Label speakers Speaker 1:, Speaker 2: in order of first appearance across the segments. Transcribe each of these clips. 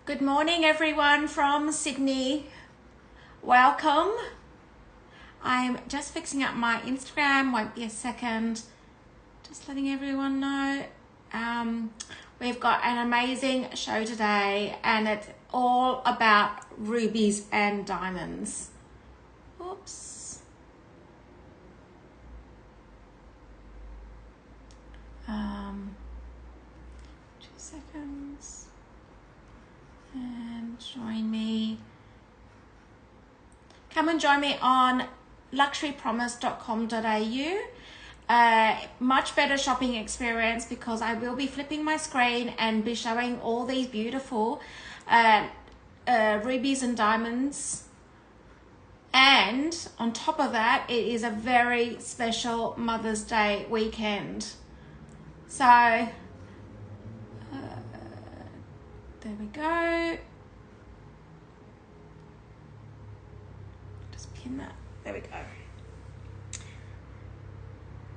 Speaker 1: Good morning, everyone from Sydney. Welcome. I'm just fixing up my Instagram. Won't be a second. Just letting everyone know. We've got an amazing show today, and it's all about rubies and diamonds. Oops. 2 seconds. And join me. Come and join me on luxurypromise.com.au. Much better shopping experience because I will be flipping my screen and be showing all these beautiful rubies and diamonds. And on top of that, it is a very special Mother's Day weekend. So there we go. Just pin that. There we go.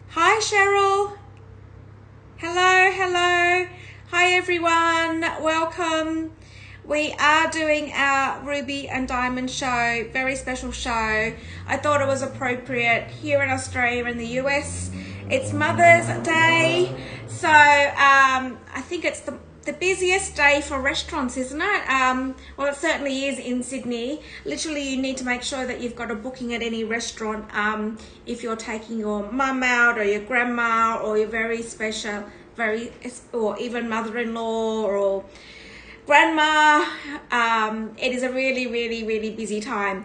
Speaker 1: Hi, Cheryl. Hello, hello. Hi, everyone. Welcome. We are doing our Ruby and Diamond show, very special show. I thought it was appropriate here in Australia and the US. It's Mother's Day. So I think it's the busiest day for restaurants, isn't it? Well, it certainly is in Sydney. Literally, you need to make sure that you've got a booking at any restaurant if you're taking your mum out or your grandma or your very special, or even mother-in-law or grandma. It is a really, really, really busy time.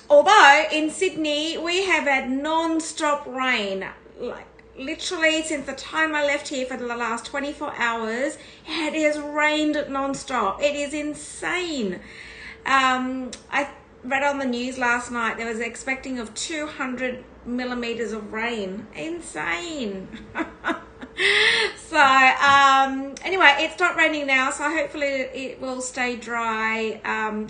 Speaker 1: Although in Sydney, we have had non-stop rain, like literally since the time I left here for the last 24 hours, it has rained non-stop. It is insane. I read on the news last night, there was expecting of 200 millimeters of rain. Insane. So anyway, it's not raining now, so hopefully it will stay dry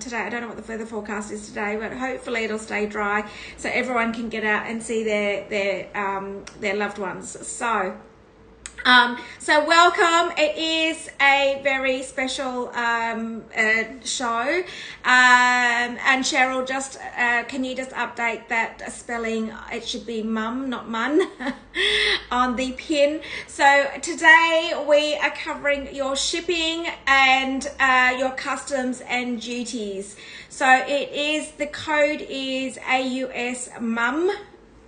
Speaker 1: today. I don't know what the weather forecast is today, but hopefully it'll stay dry so everyone can get out and see their loved ones. So welcome. It is a very special show. And Cheryl, just can you just update that spelling? It should be mum, not mun, on the pin. So today we are covering your shipping and your customs and duties. So the code is AUS mum.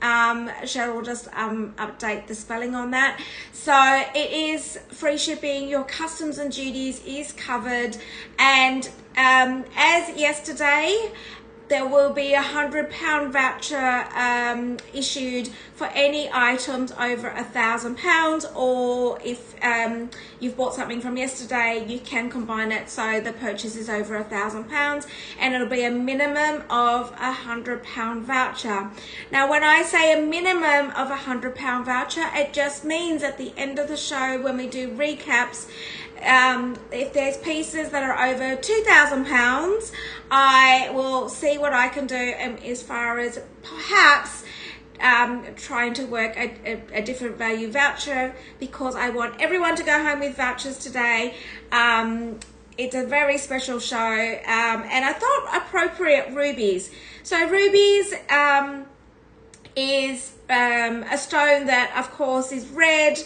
Speaker 1: Cheryl will just update the spelling on that. So it is free shipping, your customs and duties is covered, and as yesterday, there will be £100 voucher issued for any items over £1,000, or if you've bought something from yesterday, you can combine it so the purchase is over £1,000, and it'll be a minimum of £100 voucher. Now, when I say a minimum of £100 voucher, it just means at the end of the show, when we do recaps, if there's pieces that are over £2,000, I will see what I can do as far as perhaps trying to work a different value voucher, because I want everyone to go home with vouchers today. It's a very special show, and I thought appropriate rubies. So rubies is a stone that, of course, is red.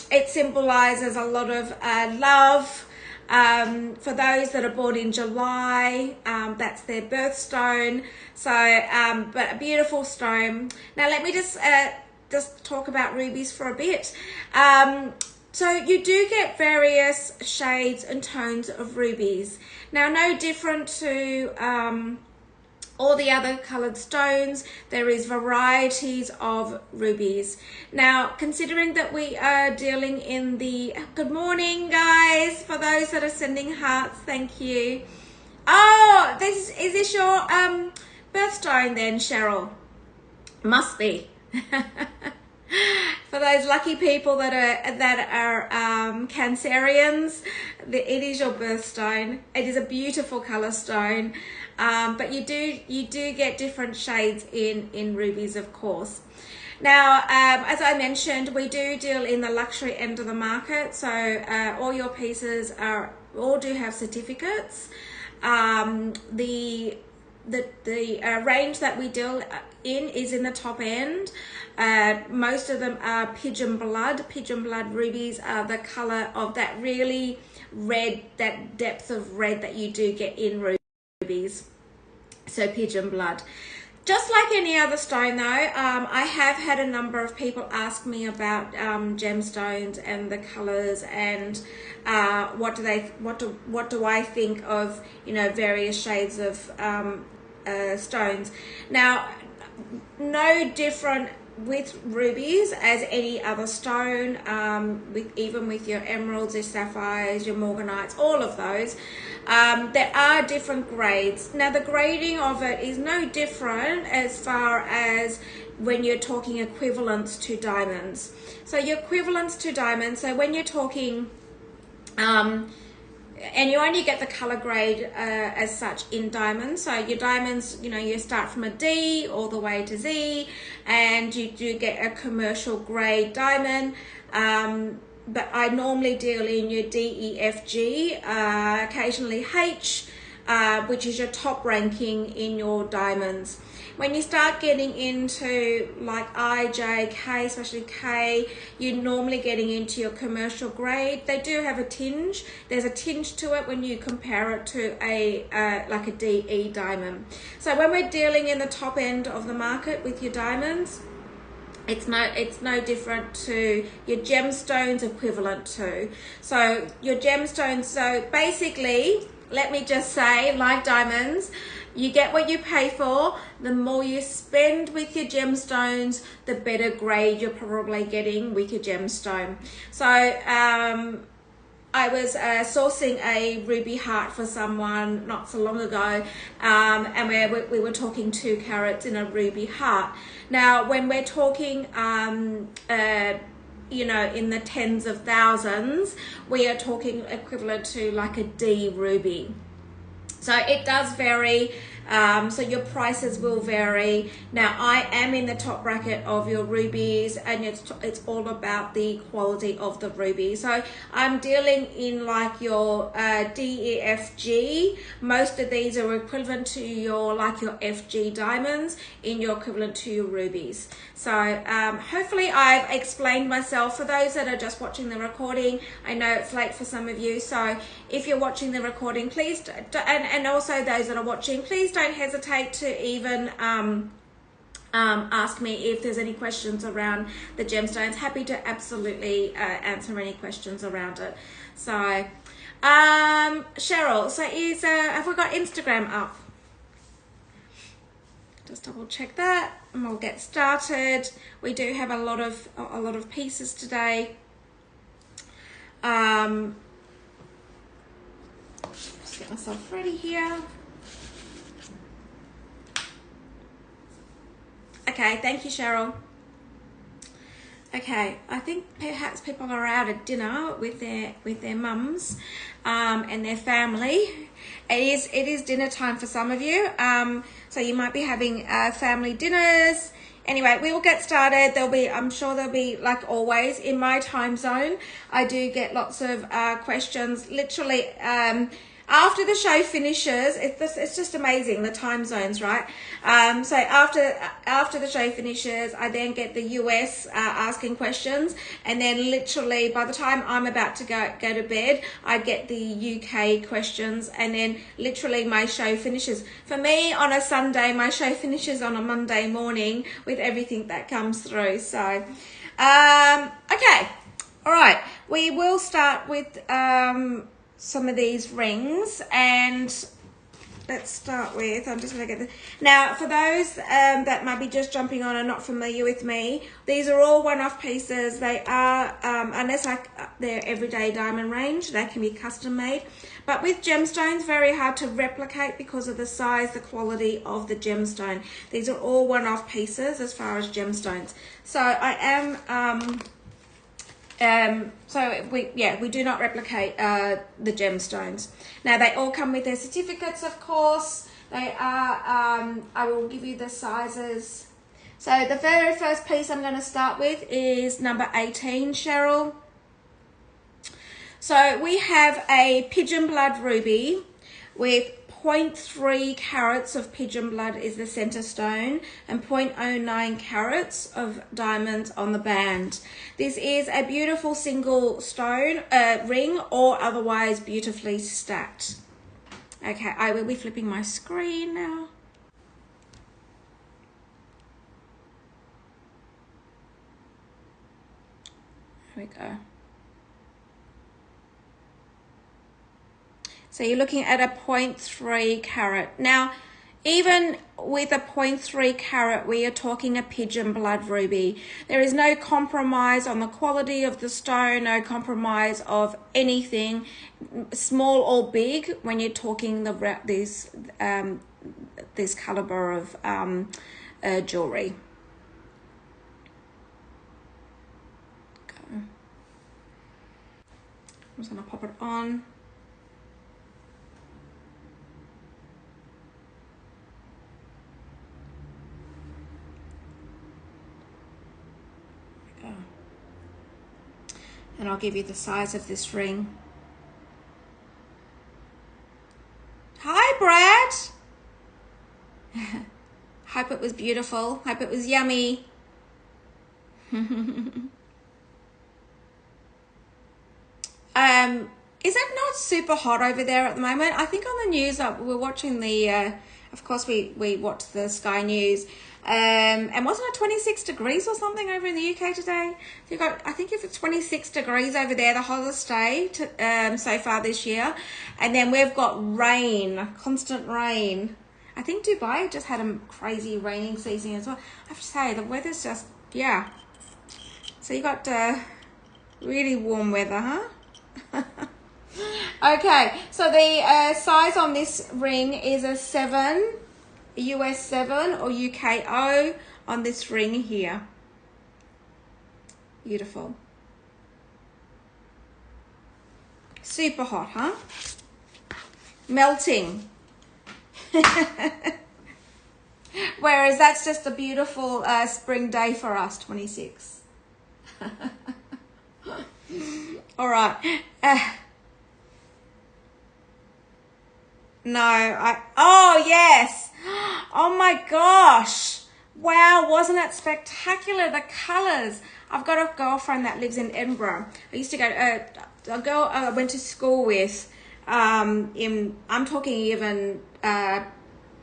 Speaker 1: It symbolizes a lot of love. For those that are born in July, that's their birthstone. So, but a beautiful stone. Now, let me just talk about rubies for a bit. So you do get various shades and tones of rubies. Now, no different to all the other colored stones, there is varieties of rubies. Now, considering that we are dealing in the, good morning guys, for those that are sending hearts, thank is this your birthstone then, Cheryl? Must be. For those lucky people that are Cancerians, it is your birthstone. It is a beautiful color stone, but you do get different shades in rubies, of course. Now, as I mentioned, we do deal in the luxury end of the market, so all your pieces are all do have certificates. The range that we deal in is in the top end. Most of them are pigeon blood. Pigeon blood rubies are the color of that really red, that depth of red that you do get in rubies. So pigeon blood. Just like any other stone though, I have had a number of people ask me about gemstones and the colors and what do I think of, you know, various shades of stones. Now, no different with rubies as any other stone, even with your emeralds, your sapphires, your morganites, all of those. There are different grades. Now, the grading of it is no different as far as when you're talking equivalents to diamonds. So your equivalents to diamonds, so when you're talking and you only get the color grade as such in diamonds. So your diamonds, you know, you start from a D all the way to Z, and you do get a commercial grade diamond. But I normally deal in your D, E, F, G, occasionally H, which is your top ranking in your diamonds. When you start getting into like I, J, K, especially K, you're normally getting into your commercial grade. They do have a tinge. There's a tinge to it when you compare it to a like a DE diamond. So when we're dealing in the top end of the market with your diamonds, it's no different to your gemstones equivalent to. So your gemstones, so basically, let me just say, like diamonds, you get what you pay for. The more you spend with your gemstones, the better grade you're probably getting with your gemstone. So I was sourcing a ruby heart for someone not so long ago, and we were talking 2 carats in a ruby heart. Now, when we're talking, you know, in the tens of thousands, we are talking equivalent to like a D ruby. So it does vary. So your prices will vary. Now, I am in the top bracket of your rubies, and it's all about the quality of the ruby. So I'm dealing in like your D, E, F, G. Most of these are equivalent to your like your FG diamonds in your equivalent to your rubies. So hopefully I've explained myself. For those that are just watching the recording, I know it's late for some of you. So if you're watching the recording, please, and also those that are watching, please don't hesitate to even ask me if there's any questions around the gemstones. Happy to absolutely answer any questions around it. So Cheryl, so have we got Instagram up? Just double check that and we'll get started. We do have a lot of pieces today. Just get myself ready here. Okay, thank you, Cheryl. Okay, I think perhaps people are out at dinner with their mums and their family. It is dinner time for some of you, so you might be having family dinners. Anyway, we will get started. I'm sure there'll be, like always, in my time zone, I do get lots of questions. Literally, after the show finishes, it's just amazing, the time zones, right? So after the show finishes, I then get the US asking questions, and then literally by the time I'm about to go to bed, I get the UK questions, and then literally my show finishes. For me, on a Sunday, my show finishes on a Monday morning with everything that comes through. So, okay, all right, we will start with some of these rings, and let's start with, I'm just going to get this. Now, for those that might be just jumping on and not familiar with me, these are all one-off pieces. They are, unless they're everyday diamond range, they can be custom made. But with gemstones, very hard to replicate because of the size, the quality of the gemstone. These are all one-off pieces as far as gemstones. So I am... we do not replicate the gemstones. Now, they all come with their certificates, of course. They are, I will give you the sizes. So the very first piece I'm going to start with is number 18, Cheryl. So So we have a pigeon blood ruby with 0.3 carats of pigeon blood is the center stone and 0.09 carats of diamonds on the band. This is a beautiful single stone ring or otherwise beautifully stacked. Okay, I will be flipping my screen now. Here we go. So you're looking at a 0.3 carat. Now, even with a 0.3 carat, we are talking a pigeon blood ruby. There is no compromise on the quality of the stone, no compromise of anything, small or big, when you're talking this caliber of jewelry. I'm just gonna pop it on. And I'll give you the size of this ring. Hi, Brad. Hope it was beautiful. Hope it was yummy. Is it not super hot over there at the moment? I think on the news, we're watching the, of course we watched the Sky News. And wasn't it 26 degrees or something over in the UK today? I think it's 26 degrees over there, the hottest day so far this year. And then we've got rain, constant rain. I think Dubai just had a crazy raining season as well. I have to say, the weather's just, yeah. So you got really warm weather, huh? Okay, so the size on this ring is a 7, US 7 or UKO on this ring here. Beautiful. Super hot, huh? Melting. Whereas that's just a beautiful spring day for us, 26. All right. Oh, yes. Oh my gosh. Wow, wasn't it spectacular? The colors. I've got a girlfriend that lives in Edinburgh. I used to go, a girl I went to school with, I'm talking even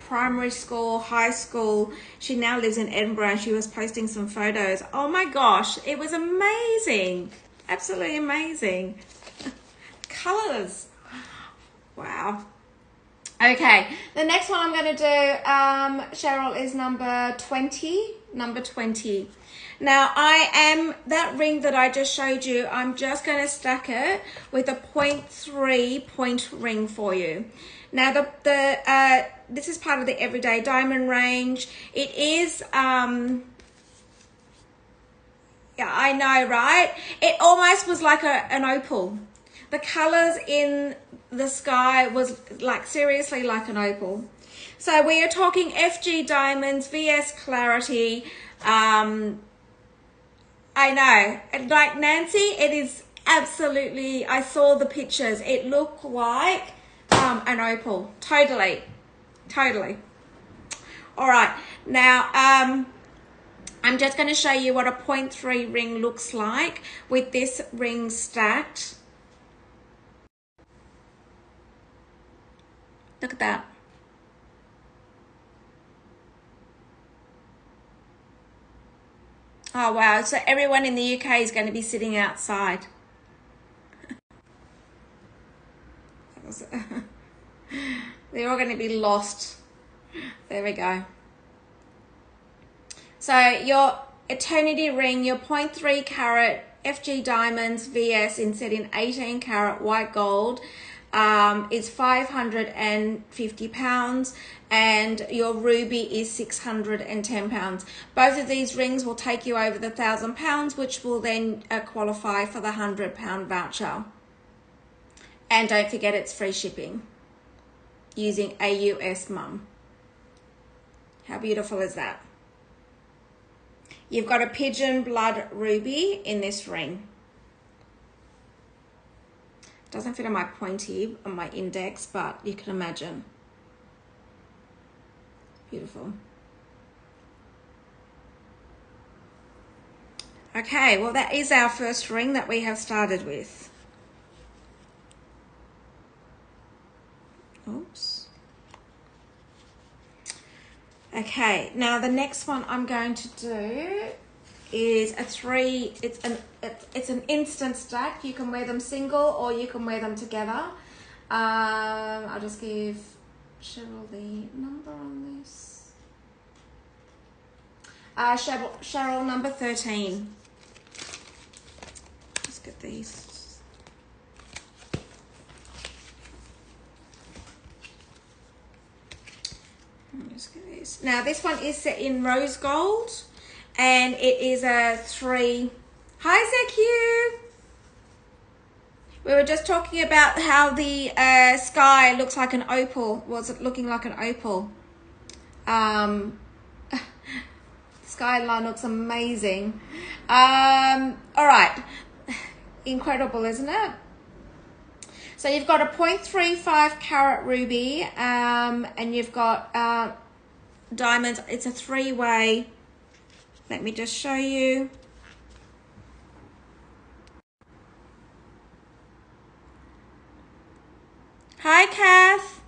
Speaker 1: primary school, high school. She now lives in Edinburgh and she was posting some photos. Oh my gosh, it was amazing. Absolutely amazing. Colors. Wow. Okay, the next one I'm going to do, Cheryl, is number 20. Number 20. Now, that ring that I just showed you, I'm just going to stack it with a 0.3 point ring for you. Now, this is part of the everyday diamond range. It is, yeah, I know, right? It almost was like an opal. The colors in the sky was like seriously like an opal. So we are talking FG diamonds, VS clarity. I know, like Nancy, it is absolutely, I saw the pictures. It looked like an opal. Totally. All right, now I'm just going to show you what a 0.3 ring looks like with this ring stacked. Look at that. Oh, wow. So everyone in the UK is going to be sitting outside. They're all going to be lost. There we go. So your eternity ring, your 0.3 carat FG diamonds VS inset in 18 carat white gold, is £550 and your ruby is £610. Both of these rings will take you over the £1,000, which will then qualify for the £100 voucher. And don't forget, it's free shipping using AUS Mum. How beautiful is that? You've got a pigeon blood ruby in this ring. Doesn't fit on my pointy, on my index, but you can imagine. Beautiful. Okay, well that is our first ring that we have started with. Oops. Okay, now the next one I'm going to do is a three, it's an instant stack. You can wear them single or you can wear them together. I'll just give Cheryl the number on this. Cheryl number 13. Let's get these. Just get this. Now this one is set in rose gold, and it is a 3. Hi ZQ. We were just talking about how the sky looks like an opal. Was it looking like an opal? The skyline looks amazing. All right, incredible, isn't it? So you've got a 0.35 carat ruby, and you've got diamonds. It's a 3-way. Let me just show you. Hi, Kath.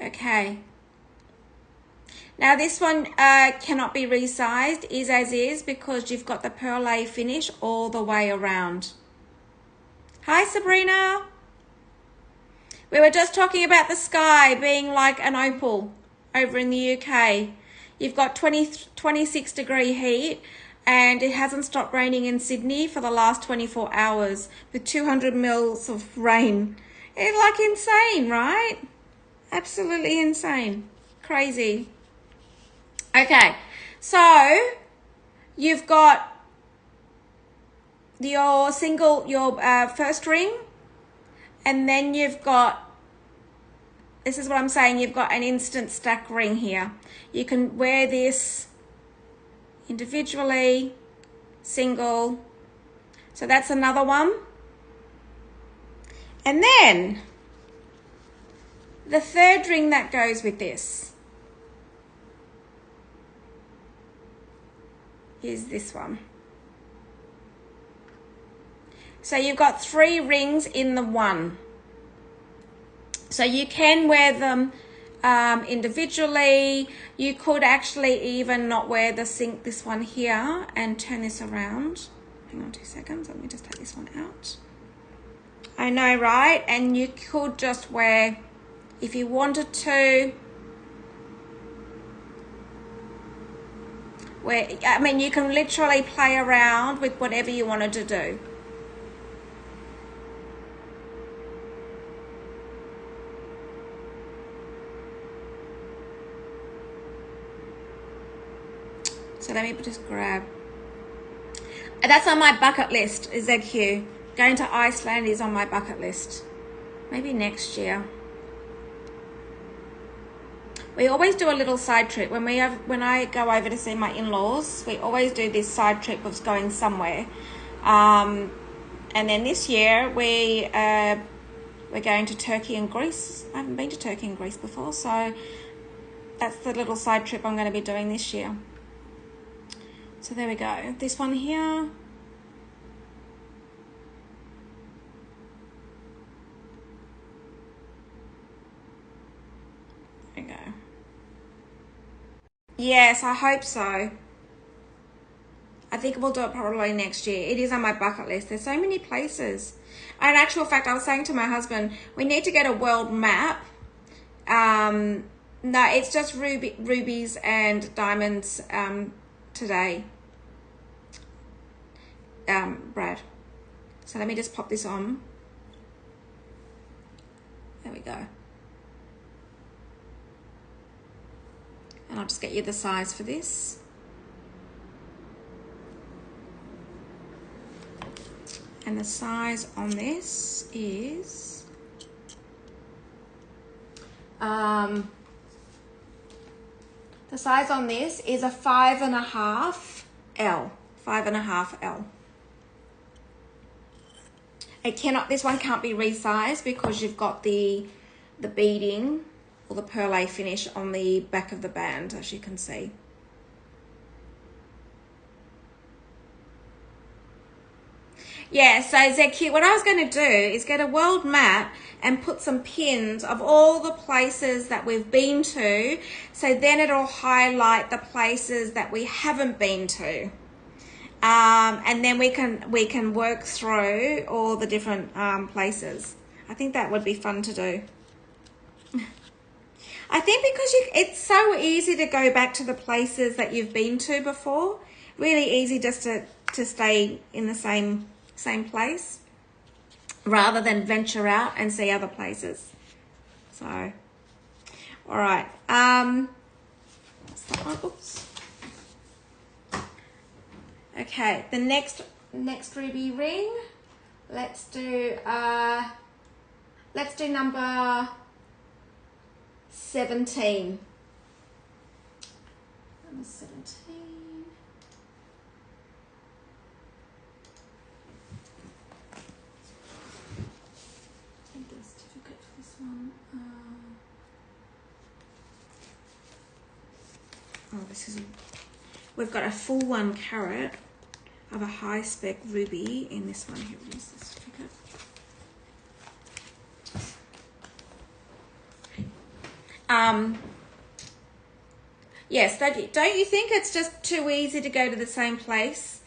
Speaker 1: Okay. Now this one cannot be resized, is as is, because you've got the perlé finish all the way around. Hi, Sabrina. We were just talking about the sky being like an opal over in the UK. You've got 26 degree heat, and it hasn't stopped raining in Sydney for the last 24 hours with 200 mils of rain. It's like insane, right? Absolutely insane. Crazy. Okay, so you've got your first ring, and then you've got, this is what I'm saying, you've got an instant stack ring here. You can wear this individually, single. So that's another one. And then the third ring that goes with this is this one. So you've got 3 rings in the one. So you can wear them individually. You could actually even not wear this one here and turn this around. Hang on 2 seconds. Let me just take this one out. I know, right? And you could just wear, if you wanted to, you can literally play around with whatever you wanted to do. So let me just grab. That's on my bucket list, ZQ. Going to Iceland is on my bucket list. Maybe next year. We always do a little side trip. When I go over to see my in-laws, we always do this side trip of going somewhere. And then this year we're going to Turkey and Greece. I haven't been to Turkey and Greece before, so that's the little side trip I'm going to be doing this year. So there we go. This one here. There we go. Yes, I hope so. I think we'll do it probably next year. It is on my bucket list. There's so many places. In actual fact, I was saying to my husband, we need to get a world map. No, it's just rubies and diamonds today. Brad. So let me just pop this on. There we go. And I'll just get you the size for this. And the size on this is the size on this is a 5.5 L. 5.5 L. This one can't be resized because you've got the beading or the perle finish on the back of the band, as you can see. Yeah, so ZQ, what I was going to do is get a world map and put some pins of all the places that we've been to, so then it'll highlight the places that we haven't been to. And then we can work through all the different places. I think that would be fun to do. I think because it's so easy to go back to the places that you've been to before. Really easy just to stay in the same place rather than venture out and see other places. So, all right. Oops. Okay, the next ruby ring. Let's do number 17. Number 17. Certificate for this one. We've got a full 1 carat of a high spec ruby in this one. Here it is, the certificate. Yes, don't you think it's just too easy to go to the same place?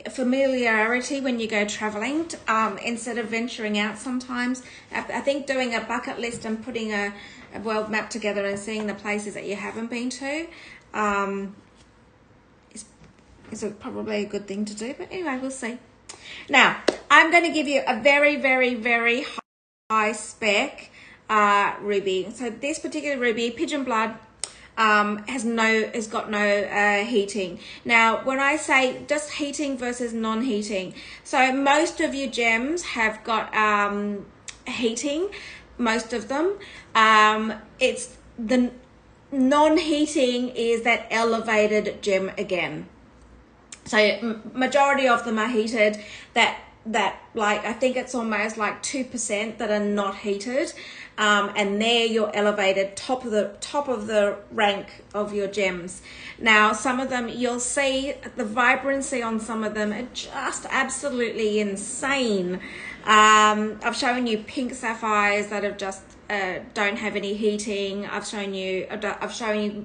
Speaker 1: Familiarity when you go traveling, instead of venturing out sometimes. I think doing a bucket list and putting a world map together and seeing the places that you haven't been to is probably a good thing to do. But anyway, we'll see. Now, I'm going to give you a very, very, very high spec ruby. So this particular ruby, Pigeon Blood, has got no heating. Now, when I say just heating versus non-heating, so most of your gems have got heating, most of them. It's the non-heating is that elevated gem again. So majority of them are heated. That like I think it's almost like 2% that are not heated, and they're your elevated top of the rank of your gems. Now some of them you'll see the vibrancy on some of them are just absolutely insane. I've shown you pink sapphires that have just don't have any heating. I've shown you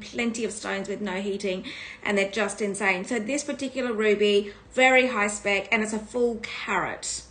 Speaker 1: plenty of stones with no heating, and they're just insane. So this particular ruby, very high spec, and it's a full carat.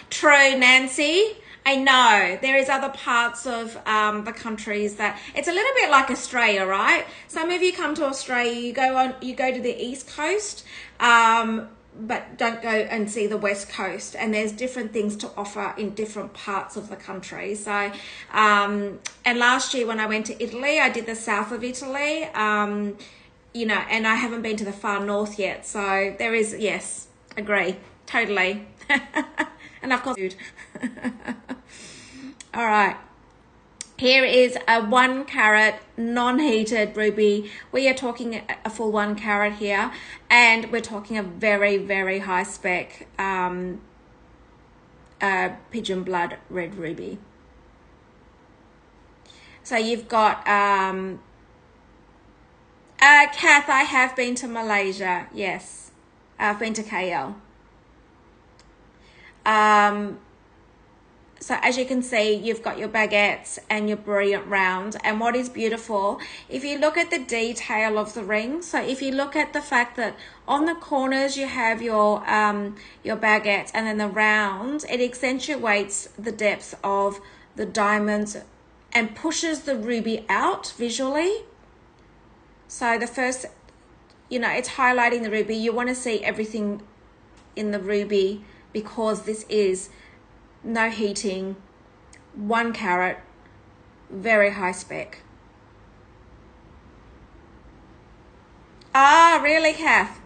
Speaker 1: True, Nancy. I know there is other parts of the countries that it's a little bit like Australia, right? Some of you come to Australia, you go to the East Coast, but don't go and see the West Coast, and there's different things to offer in different parts of the country. So and last year when I went to Italy, I did the south of Italy, you know, and I haven't been to the far north yet. So there is, yes, agree, totally. And of course food. All right, here is a 1 carat non-heated ruby. We are talking a full 1 carat here, and we're talking a very, very high spec Pigeon Blood red ruby. So you've got Kath, I have been to Malaysia. Yes, I've been to KL. So as you can see, you've got your baguettes and your brilliant round. And what is beautiful, if you look at the detail of the ring, so if you look at the fact that on the corners you have your baguettes, and then the round, it accentuates the depth of the diamonds and pushes the ruby out visually. So the first, you know, it's highlighting the ruby. You want to see everything in the ruby, because this is no heating, 1 carat, very high spec. Ah, really, Kath?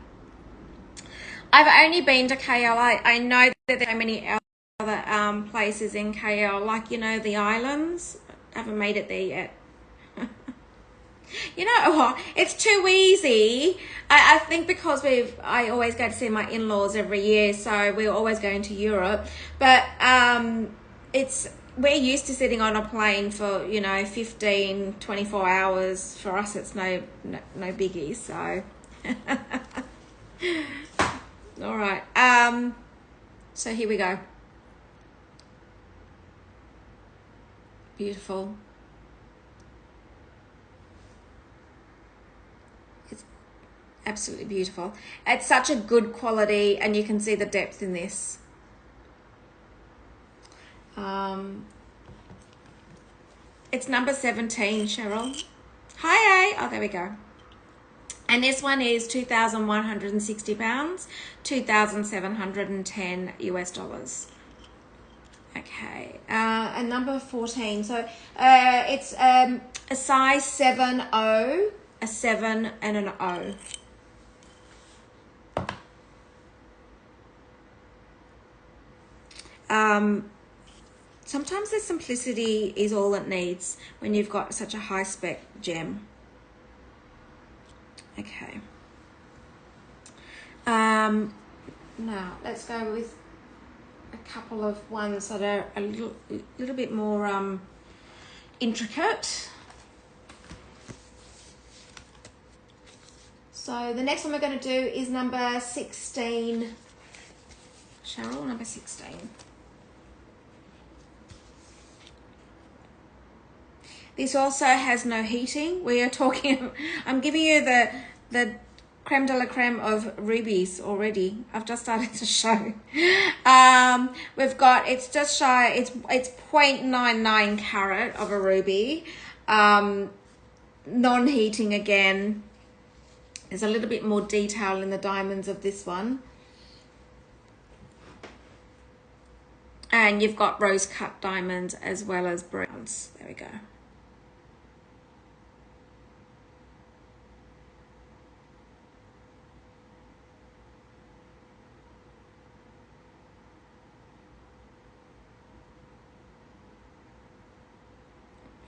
Speaker 1: I've only been to KL. I know that there are many other places in KL, like, you know, the islands. I haven't made it there yet. You know what? It's too easy. I think because I always go to see my in-laws every year, so we're always going to Europe. But we're used to sitting on a plane for, 15, 24 hours. For us, it's no biggie. So, all right. So here we go. Beautiful. It's absolutely beautiful. It's such a good quality, and you can see the depth in this. It's number 17, Cheryl. Hi, A. Oh, there we go. And this one is 2,160 pounds, 2,710 US dollars. Okay, and number 14. So it's a size 7O, a 7 and an O. Sometimes the simplicity is all it needs when you've got such a high spec gem. Okay. Now let's go with a couple of ones that are a little bit more intricate. So the next one we're going to do is number 16. Cheryl, number 16. This also has no heating. We are talking, I'm giving you the creme de la creme of rubies already. I've just started to show. We've got, it's just shy, it's 0.99 carat of a ruby. Non-heating again. There's a little bit more detail in the diamonds of this one. And you've got rose cut diamonds as well as browns. There we go.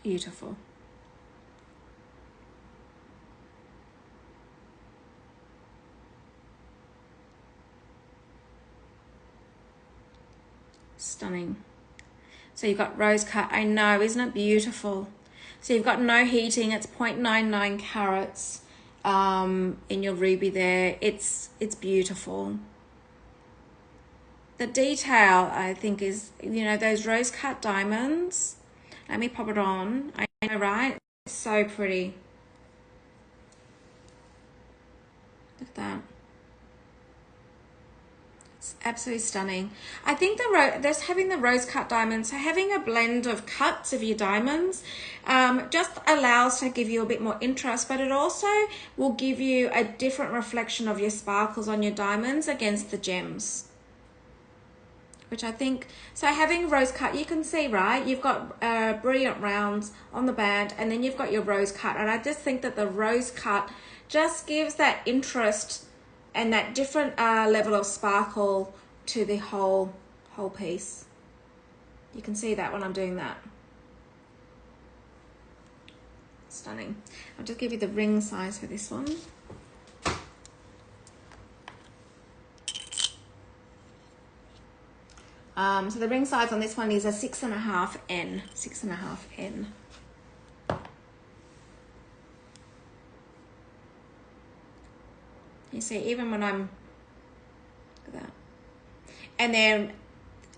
Speaker 1: Beautiful. Stunning. So you've got rose cut. I know, isn't it beautiful? So you've got no heating. It's 0.99 carats in your ruby there. It's beautiful. The detail, I think, is, those rose cut diamonds. Let me pop it on. I know, right? It's so pretty. Look at that. It's absolutely stunning. I think there's having the rose cut diamonds, so having a blend of cuts of your diamonds just allows to give you a bit more interest, but it also will give you a different reflection of your sparkles on your diamonds against the gems. Which I think, so having rose cut, you can see, right? You've got brilliant rounds on the band, and then you've got your rose cut. And I just think that the rose cut just gives that interest and that different level of sparkle to the whole piece. You can see that when I'm doing that. Stunning. I'll just give you the ring size for this one. So the ring size on this one is a 6.5 N. 6.5 N. You see, even when I'm, look at that. And then,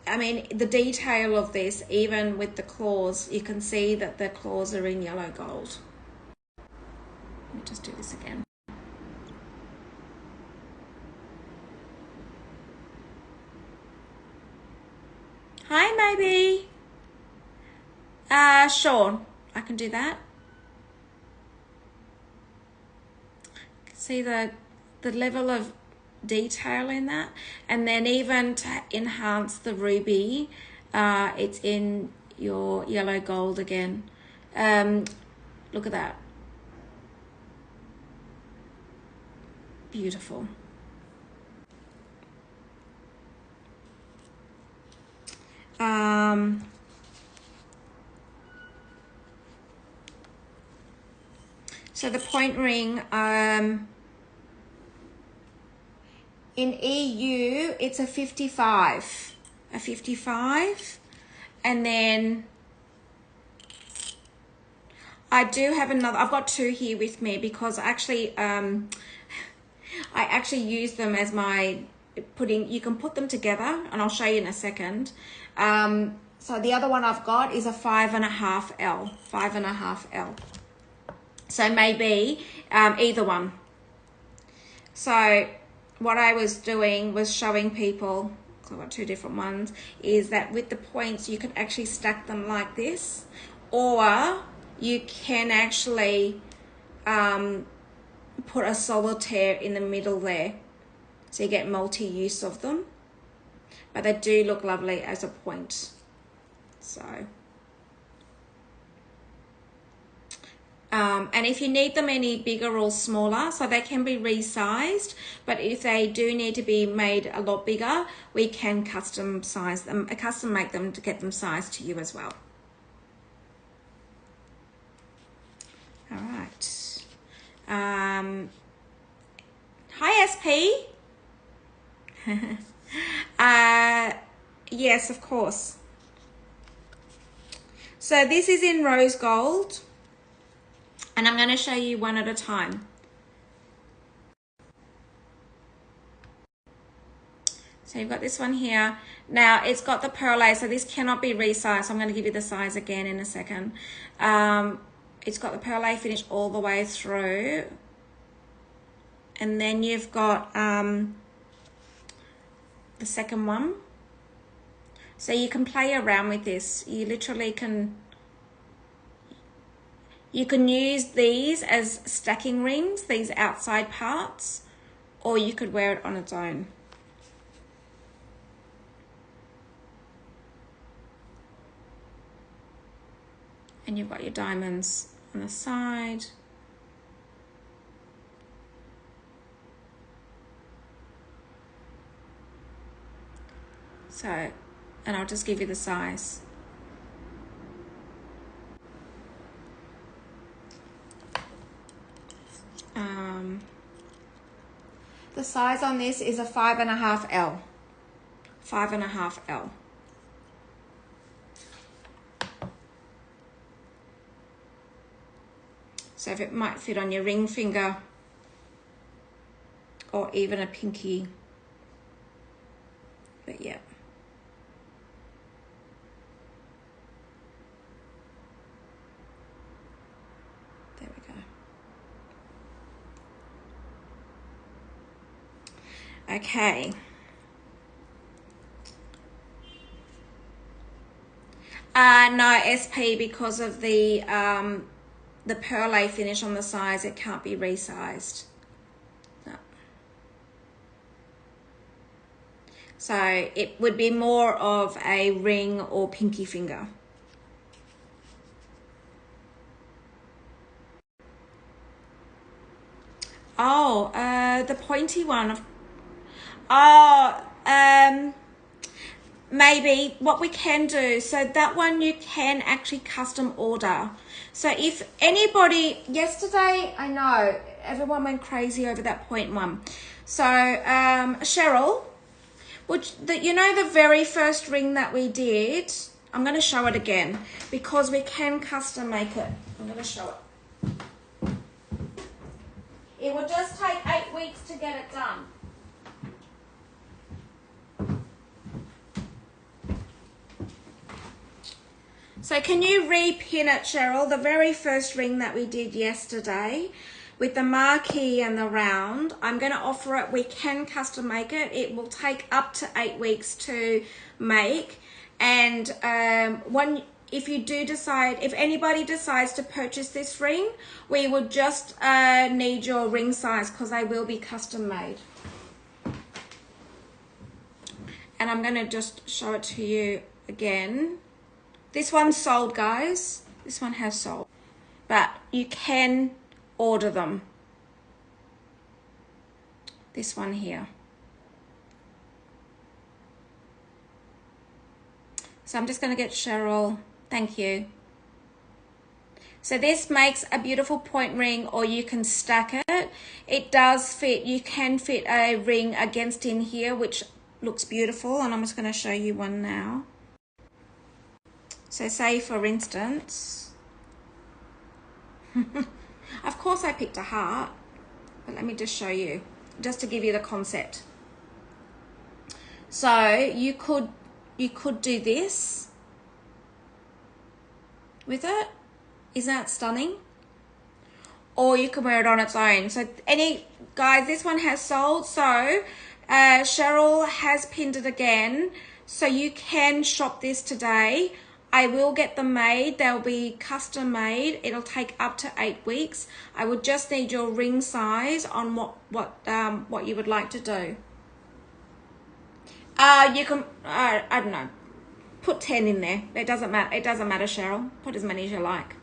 Speaker 1: I mean, the detail of this, even with the claws, you can see that the claws are in yellow gold. Let me just do this again. Hi, maybe. Sure, I can do that. See the level of detail in that, and then even to enhance the ruby, it's in your yellow gold again. Look at that. Beautiful. So the point ring, in EU, it's a 55. A 55. And then I do have another, I've got two here with me because actually, I actually use them as my you can put them together, and I'll show you in a second. So the other one I've got is a 5.5L, 5.5L. So maybe either one. So what I was doing was showing people, so I've got two different ones, is that with the points you can actually stack them like this, or you can actually put a solitaire in the middle there, so you get multi-use of them, but they do look lovely as a point. So and if you need them any bigger or smaller, so they can be resized, but if they do need to be made a lot bigger, we can custom size them, custom make them to get them sized to you as well. All right. Hi SP. Yes, of course. So this is in rose gold, and I'm going to show you one at a time. So you've got this one here. Now it's got the perle, so this cannot be resized. So I'm going to give you the size again in a second. It's got the perle finish all the way through, and then you've got the second one. So you can play around with this. You literally can, you can use these as stacking rings, these outside parts, or you could wear it on its own. And you've got your diamonds on the side. So, and I'll just give you the size. The size on this is a 5.5L. 5.5L. So if it might fit on your ring finger or even a pinky. But yeah. There we go. Okay. No, SP, because of the perle finish on the sides, it can't be resized. No. So it would be more of a ring or pinky finger. Oh, the pointy one. Oh, maybe what we can do, so that one you can actually custom order. So if anybody, yesterday, I know everyone went crazy over that point one. So Cheryl, you know the very first ring that we did, I'm going to show it again because we can custom make it. I'm going to show it. It will just take 8 weeks to get it done. So can you repin it, Cheryl? The very first ring that we did yesterday with the marquee and the round, I'm going to offer it. We can custom make it. It will take up to 8 weeks to make. And if you do decide, if anybody decides to purchase this ring, we would just need your ring size because they will be custom made. And I'm going to just show it to you again. This one's sold, guys. This one has sold. But you can order them. This one here. So I'm just going to get Cheryl. Thank you. So this makes a beautiful point ring, or you can stack it. It does fit, you can fit a ring against in here, which looks beautiful, and I'm just going to show you one now. So say for instance, of course I picked a heart, but let me just show you, just to give you the concept. So you could do this with it. Isn't that stunning? Or you can wear it on its own. So guys, this one has sold. So Cheryl has pinned it again. So you can shop this today. I will get them made. They'll be custom made. It'll take up to 8 weeks. I would just need your ring size on what you would like to do. You can, I don't know, put 10 in there. It doesn't matter. It doesn't matter, Cheryl. Put as many as you like.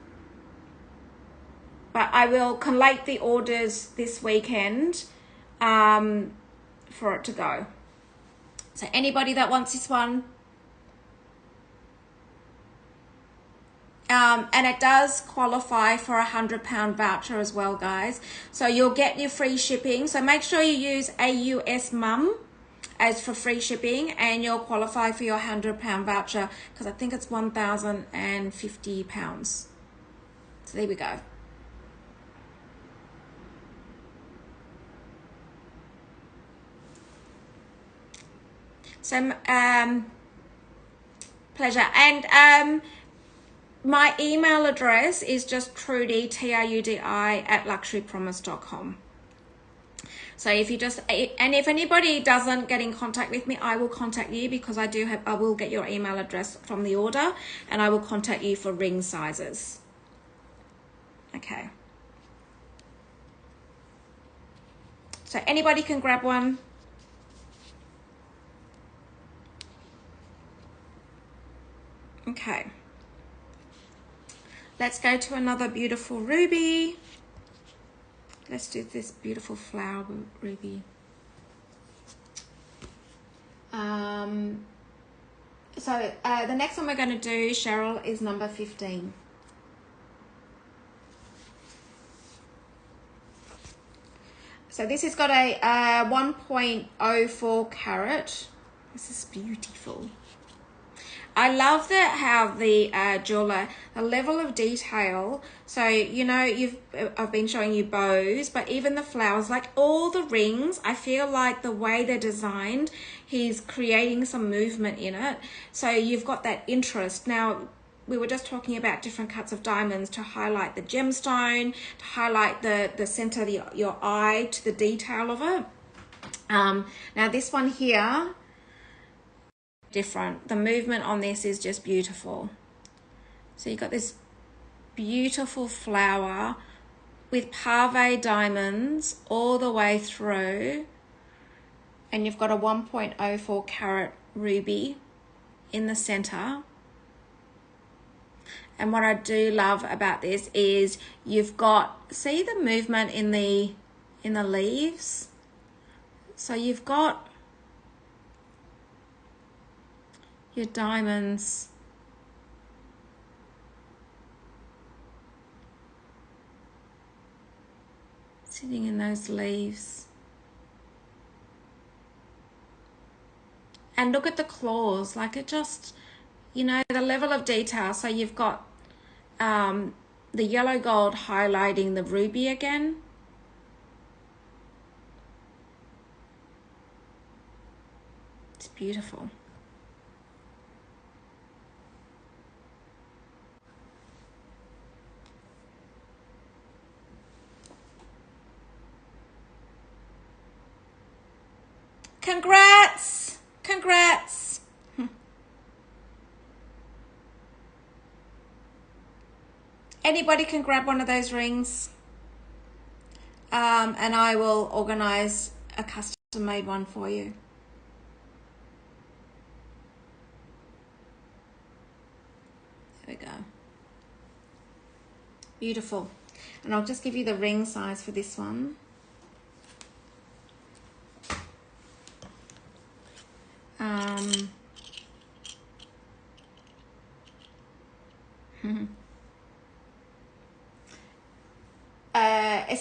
Speaker 1: But I will collate the orders this weekend for it to go. So anybody that wants this one, and it does qualify for a £100 voucher as well, guys. So you'll get your free shipping. So make sure you use AUS Mum as for free shipping, and you'll qualify for your £100 voucher, because I think it's £1,050. So there we go. So pleasure. And my email address is just Trudi, Trudi @luxurypromise.com. So if you just, and if anybody doesn't get in contact with me, I will contact you, because I will get your email address from the order, and I will contact you for ring sizes. Okay. So anybody can grab one. Okay. Let's go to another beautiful ruby. Let's do this beautiful flower ruby. So the next one we're going to do, Cheryl, is number 15. So this has got a 1.04 carat. This is beautiful. I love how the jeweler, the level of detail. So, you know, I've been showing you bows, but even the flowers, like all the rings, I feel like the way they're designed, he's creating some movement in it. So you've got that interest. Now, we were just talking about different cuts of diamonds to highlight the gemstone, to highlight the center of your eye, to the detail of it. Now this one here, different. The movement on this is just beautiful. So you've got this beautiful flower with pave diamonds all the way through, and you've got a 1.04 carat ruby in the center. And what I do love about this is you've got, see the movement in the leaves? So you've got your diamonds sitting in those leaves. And look at the claws, like it just, you know, the level of detail. So you've got the yellow gold highlighting the ruby again. It's beautiful. Congrats! Congrats! Anybody can grab one of those rings, and I will organize a custom made one for you. There we go. Beautiful. And I'll just give you the ring size for this one.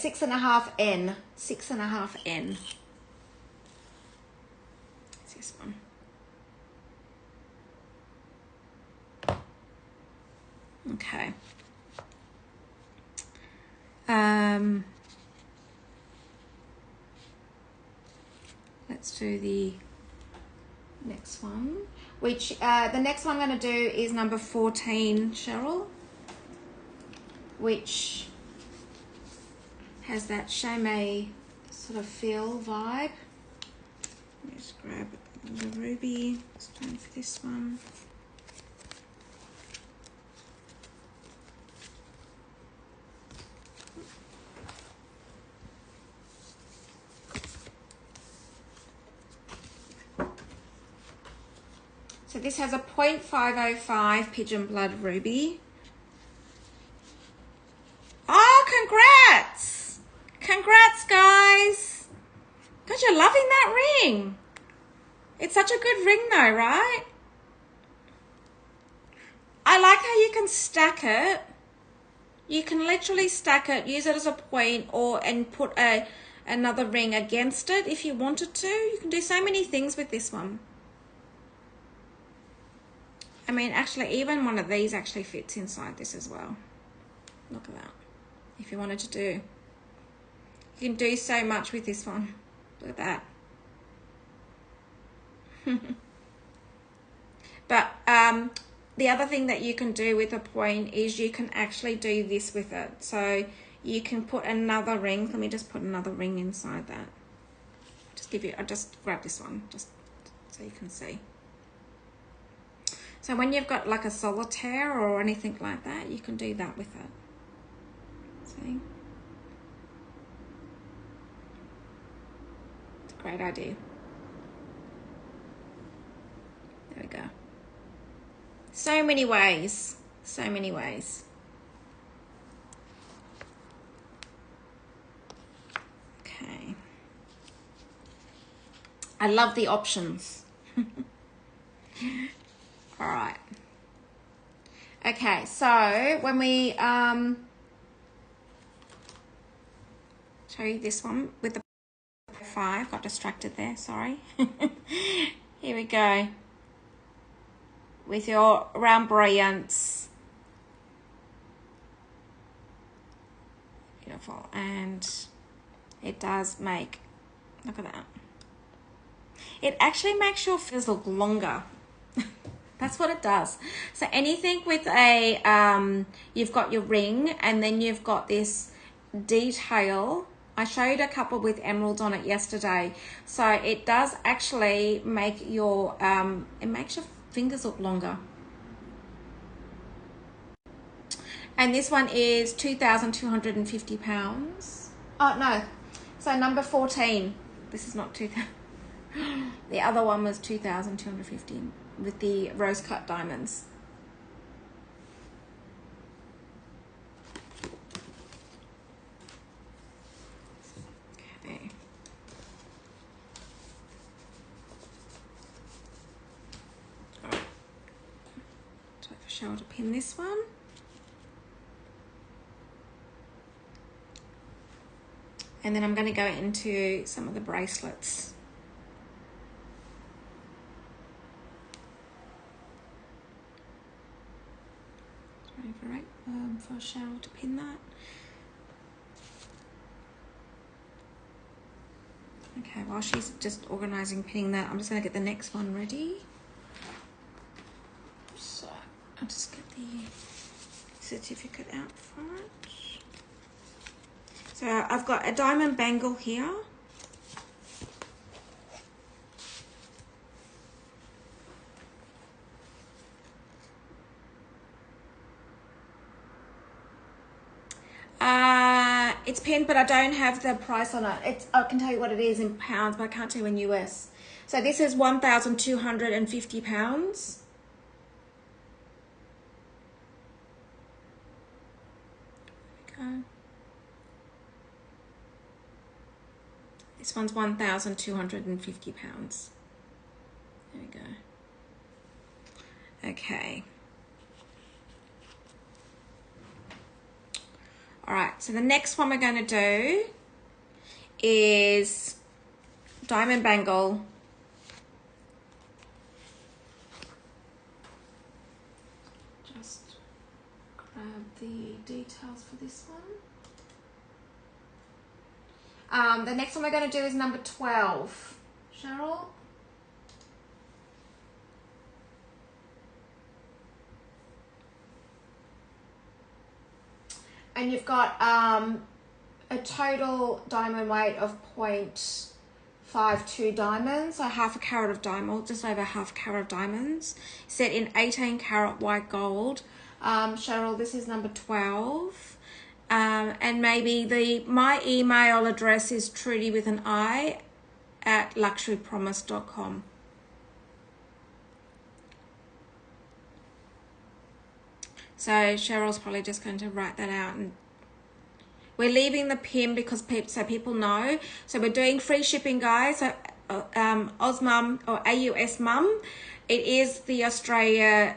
Speaker 1: 6.5 N. 6.5 N. It's this one. Okay. Let's do the next one, which the next one I'm going to do is number 14, Cheryl, which has that chamois sort of feel vibe. Let me just grab the ruby stone for this one. So this has a 0.505 pigeon blood ruby. Oh, congrats! Congrats, guys! God, you're loving that ring. It's such a good ring though, right? I like how you can stack it. You can literally stack it, use it as a point, and put another ring against it if you wanted to. You can do so many things with this one. I mean, actually, even one of these actually fits inside this as well. Look at that. If you wanted to do, you can do so much with this one. Look at that. But the other thing that you can do with a point is you can actually do this with it. So you can put another ring. Let me just put another ring inside that. I'll just grab this one just so you can see. So when you've got like a solitaire or anything like that, you can do that with it. See? It's a great idea. There we go. So many ways. So many ways. Okay. I love the options. All right. Okay, so when we show you this one with the 5, got distracted there, sorry. Here we go. With your round brilliance. Beautiful. And it does make, look at that. It actually makes your fingers look longer. That's what it does. So anything with a, you've got your ring and then you've got this detail. I showed a couple with emeralds on it yesterday. So it does actually make your, it makes your fingers look longer. And this one is 2,250 pounds. Oh, no. So number 14. This is not 2,000. The other one was 2,250 with the rose cut diamonds. Okay. All right. So for Cheryl to pin this one. And then I'm going to go into some of the bracelets. Right, for Cheryl to pin that. Okay, while she's just organising pinning that, I'm just going to get the next one ready. So I'll just get the certificate out for it. So I've got a diamond bangle here. It's pinned, but I don't have the price on it. I can tell you what it is in pounds, but I can't tell you in US. So this is 1,250 pounds. Okay. This one's 1,250 pounds. There we go. Okay. All right, so the next one we're going to do is diamond bangle. Just grab the details for this one. The next one we're going to do is number 12. Cheryl? And you've got a total diamond weight of 0.52 diamonds, so half a carat of diamond, just over half a carat of diamonds, set in 18 carat white gold. Cheryl, this is number 12. And maybe my email address is Trudi with an I at luxurypromise.com. So Cheryl's probably just going to write that out, and we're leaving the pin because so people know. So we're doing free shipping, guys. So Osmum or AUS Mum, it is the Australia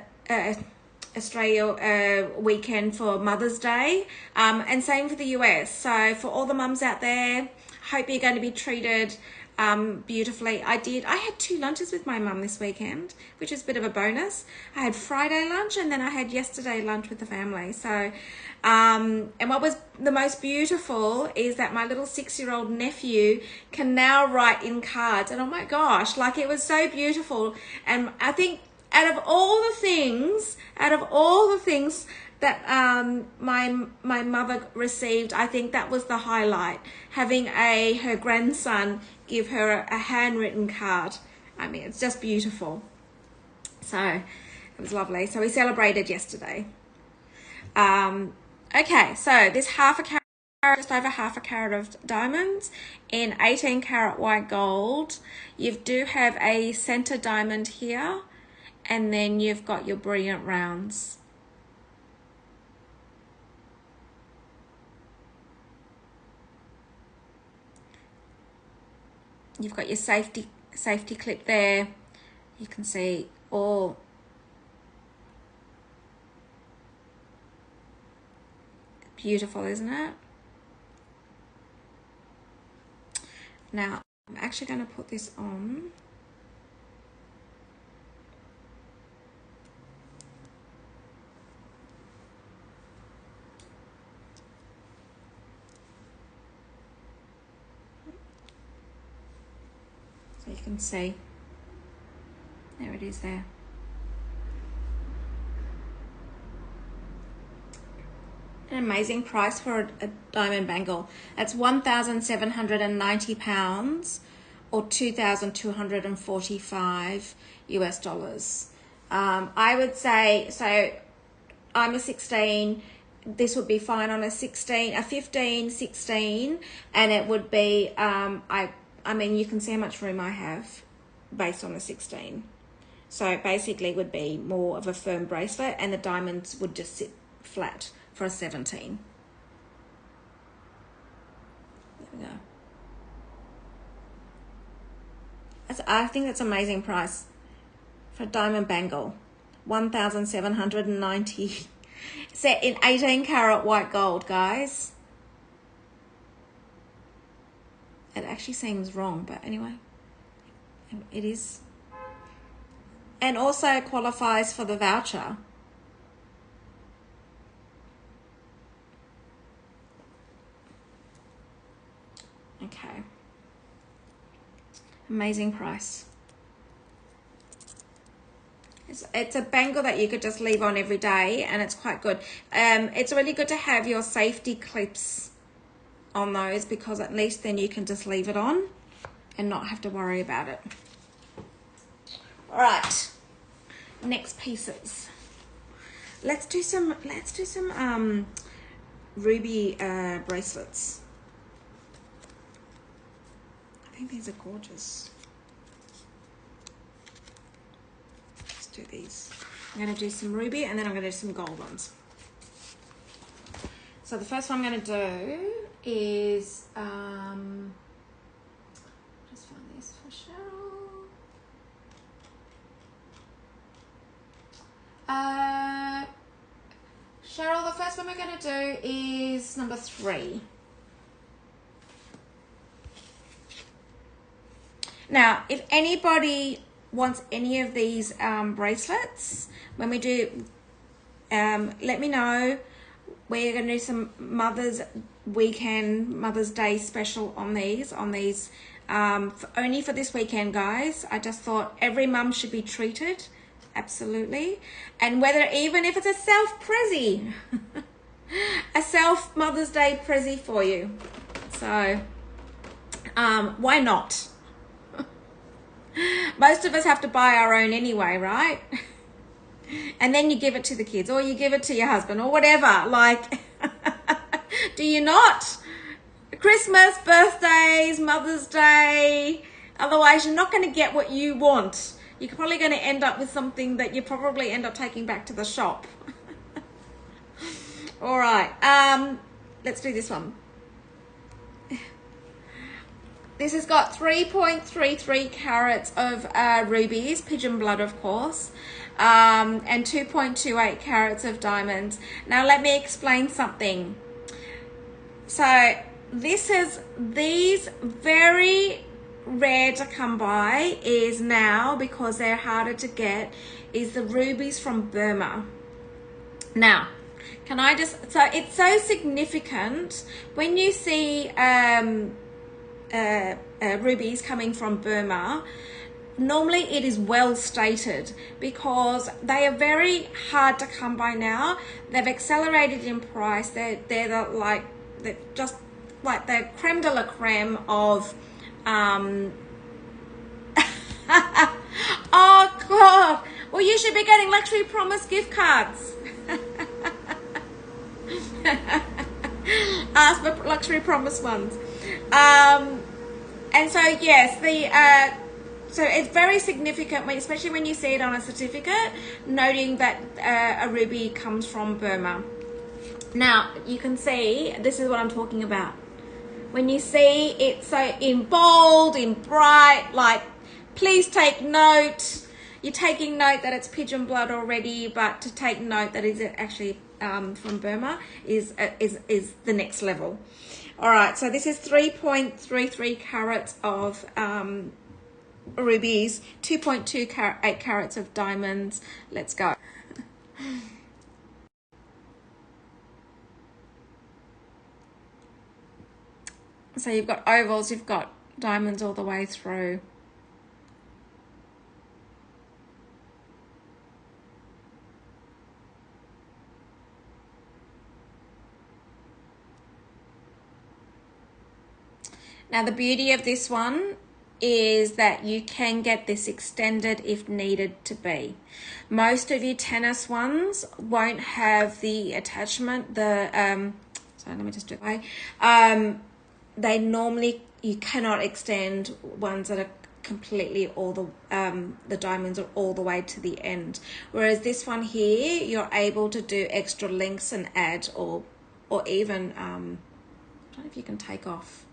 Speaker 1: weekend for Mother's Day, and same for the US. So for all the mums out there, hope you're going to be treated beautifully. I had 2 lunches with my mum this weekend, which is a bit of a bonus. I had Friday lunch and then I had yesterday lunch with the family. So and what was the most beautiful is that my little 6-year-old nephew can now write in cards, and oh my gosh, like, it was so beautiful. And I think out of all the things that my mother received, I think that was the highlight, having her grandson give her a handwritten card. I mean, it's just beautiful. So it was lovely. So we celebrated yesterday. Okay, so this half a carat, just over half a carat of diamonds in 18 carat white gold. You do have a center diamond here, and then you've got your brilliant rounds. You've got your safety clip there. You can see all beautiful, isn't it? Now I'm actually going to put this on. So you can see, there it is there. An amazing price for a diamond bangle. That's £1,790 or 2,245 US dollars. I would say, so I'm a 16, this would be fine on a 15, 16, and it would be, I mean, you can see how much room I have based on a 16. So it basically would be more of a firm bracelet, and the diamonds would just sit flat for a 17. There we go. I think that's an amazing price for a diamond bangle. 1,790 set in 18 karat white gold, guys. It actually seems wrong, but anyway, it is. And also qualifies for the voucher. Okay. Amazing price. It's a bangle that you could just leave on every day, and it's quite good. It's really good to have your safety clips on those, because at least then you can just leave it on and not have to worry about it. All right, next pieces. Let's do some ruby bracelets. I think these are gorgeous. Let's do these. I'm going to do some ruby, and then I'm going to do some gold ones. So the first one I'm going to do is just find this for Cheryl. Cheryl, the first one we're going to do is number 3. Now, if anybody wants any of these bracelets, when we do, let me know. We're going to do some Mother's Day special on these, only for this weekend, guys. I just thought every mum should be treated. Absolutely. And whether, even if it's a self-prezzy, a self Mother's Day prezzy for you. So, why not? Most of us have to buy our own anyway, right? And then you give it to the kids, or you give it to your husband, or whatever. Like, do you not? Christmas, birthdays, Mother's Day. Otherwise, you're not going to get what you want. You're probably going to end up with something that you probably end up taking back to the shop. All right. Let's do this one. This has got 3.33 carats of rubies, pigeon blood, of course, and 2.28 carats of diamonds. Now, let me explain something. So, these very rare to come by is now, because they're harder to get, is the rubies from Burma. Now, can I just, so it's so significant when you see rubies coming from Burma. Normally it is well stated because they are very hard to come by now. They've accelerated in price. They're just like the creme de la creme of oh God, well, you should be getting Luxury Promise gift cards. Ask for Luxury Promise ones. And so yes, so it's very significant, especially when you see it on a certificate, noting that a ruby comes from Burma. Now, you can see, this is what I'm talking about. When you see it so in bold, in bright, like, please take note. You're taking note that it's pigeon blood already, but to take note that it's actually from Burma is the next level. All right, so this is 3.33 carats of rubies, 2.28 carats of diamonds. Let's go. So you've got ovals, you've got diamonds all the way through. Now the beauty of this one is that you can get this extended if needed to be. Most of your tennis ones won't have the attachment, sorry, let me just do it away. They normally, you cannot extend ones that are completely all the diamonds are all the way to the end. Whereas this one here, you're able to do extra lengths and add, or even, I don't know if you can take off.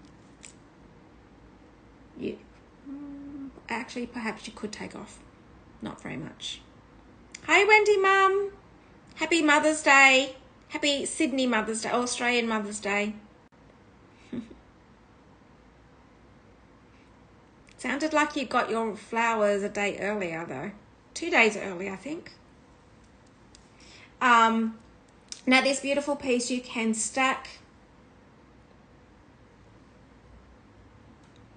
Speaker 1: Actually, perhaps you could take off. Not very much. Hi, Wendy Mum. Happy Mother's Day. Happy Sydney Mother's Day, Australian Mother's Day. Sounded like you got your flowers a day earlier, though. 2 days early, I think. Now, this beautiful piece you can stack.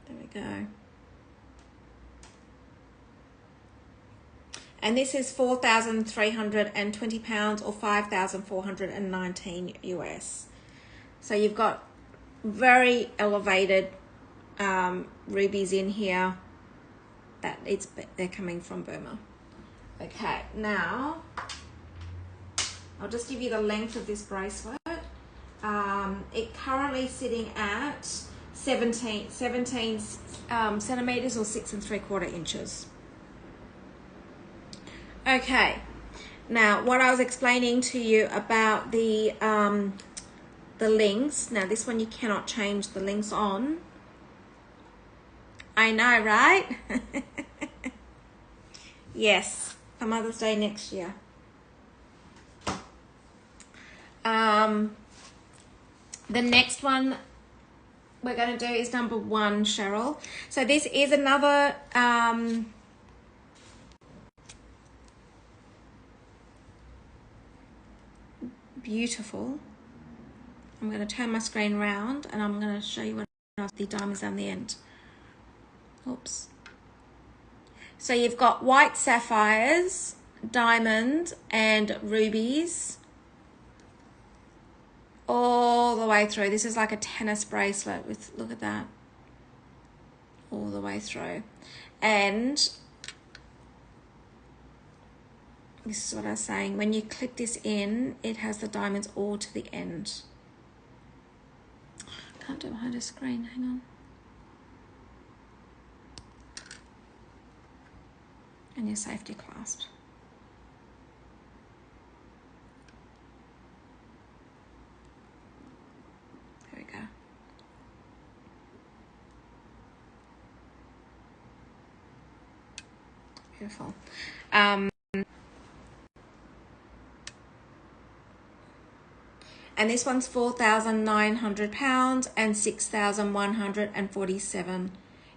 Speaker 1: There we go. And this is 4,320 pounds or 5,419 US. So you've got very elevated rubies in here that they're coming from Burma. Okay, now I'll just give you the length of this bracelet. It currently sitting at 17 centimeters or 6 3/4 inches. Okay, now what I was explaining to you about the links. Now this one you cannot change the links on. I know, right? Yes, for Mother's Day next year. The next one we're going to do is number 1, Cheryl. So this is another beautiful. I'm going to turn my screen round and I'm going to show you what the diamonds on the end. Oops. So you've got white sapphires, diamond and rubies all the way through. This is like a tennis bracelet with, look at that, all the way through. And this is what I was saying, when you clip this in, it has the diamonds all to the end. Can't do it behind a screen, hang on. And your safety clasp. There we go. Beautiful. And this one's £4,900 and 6,147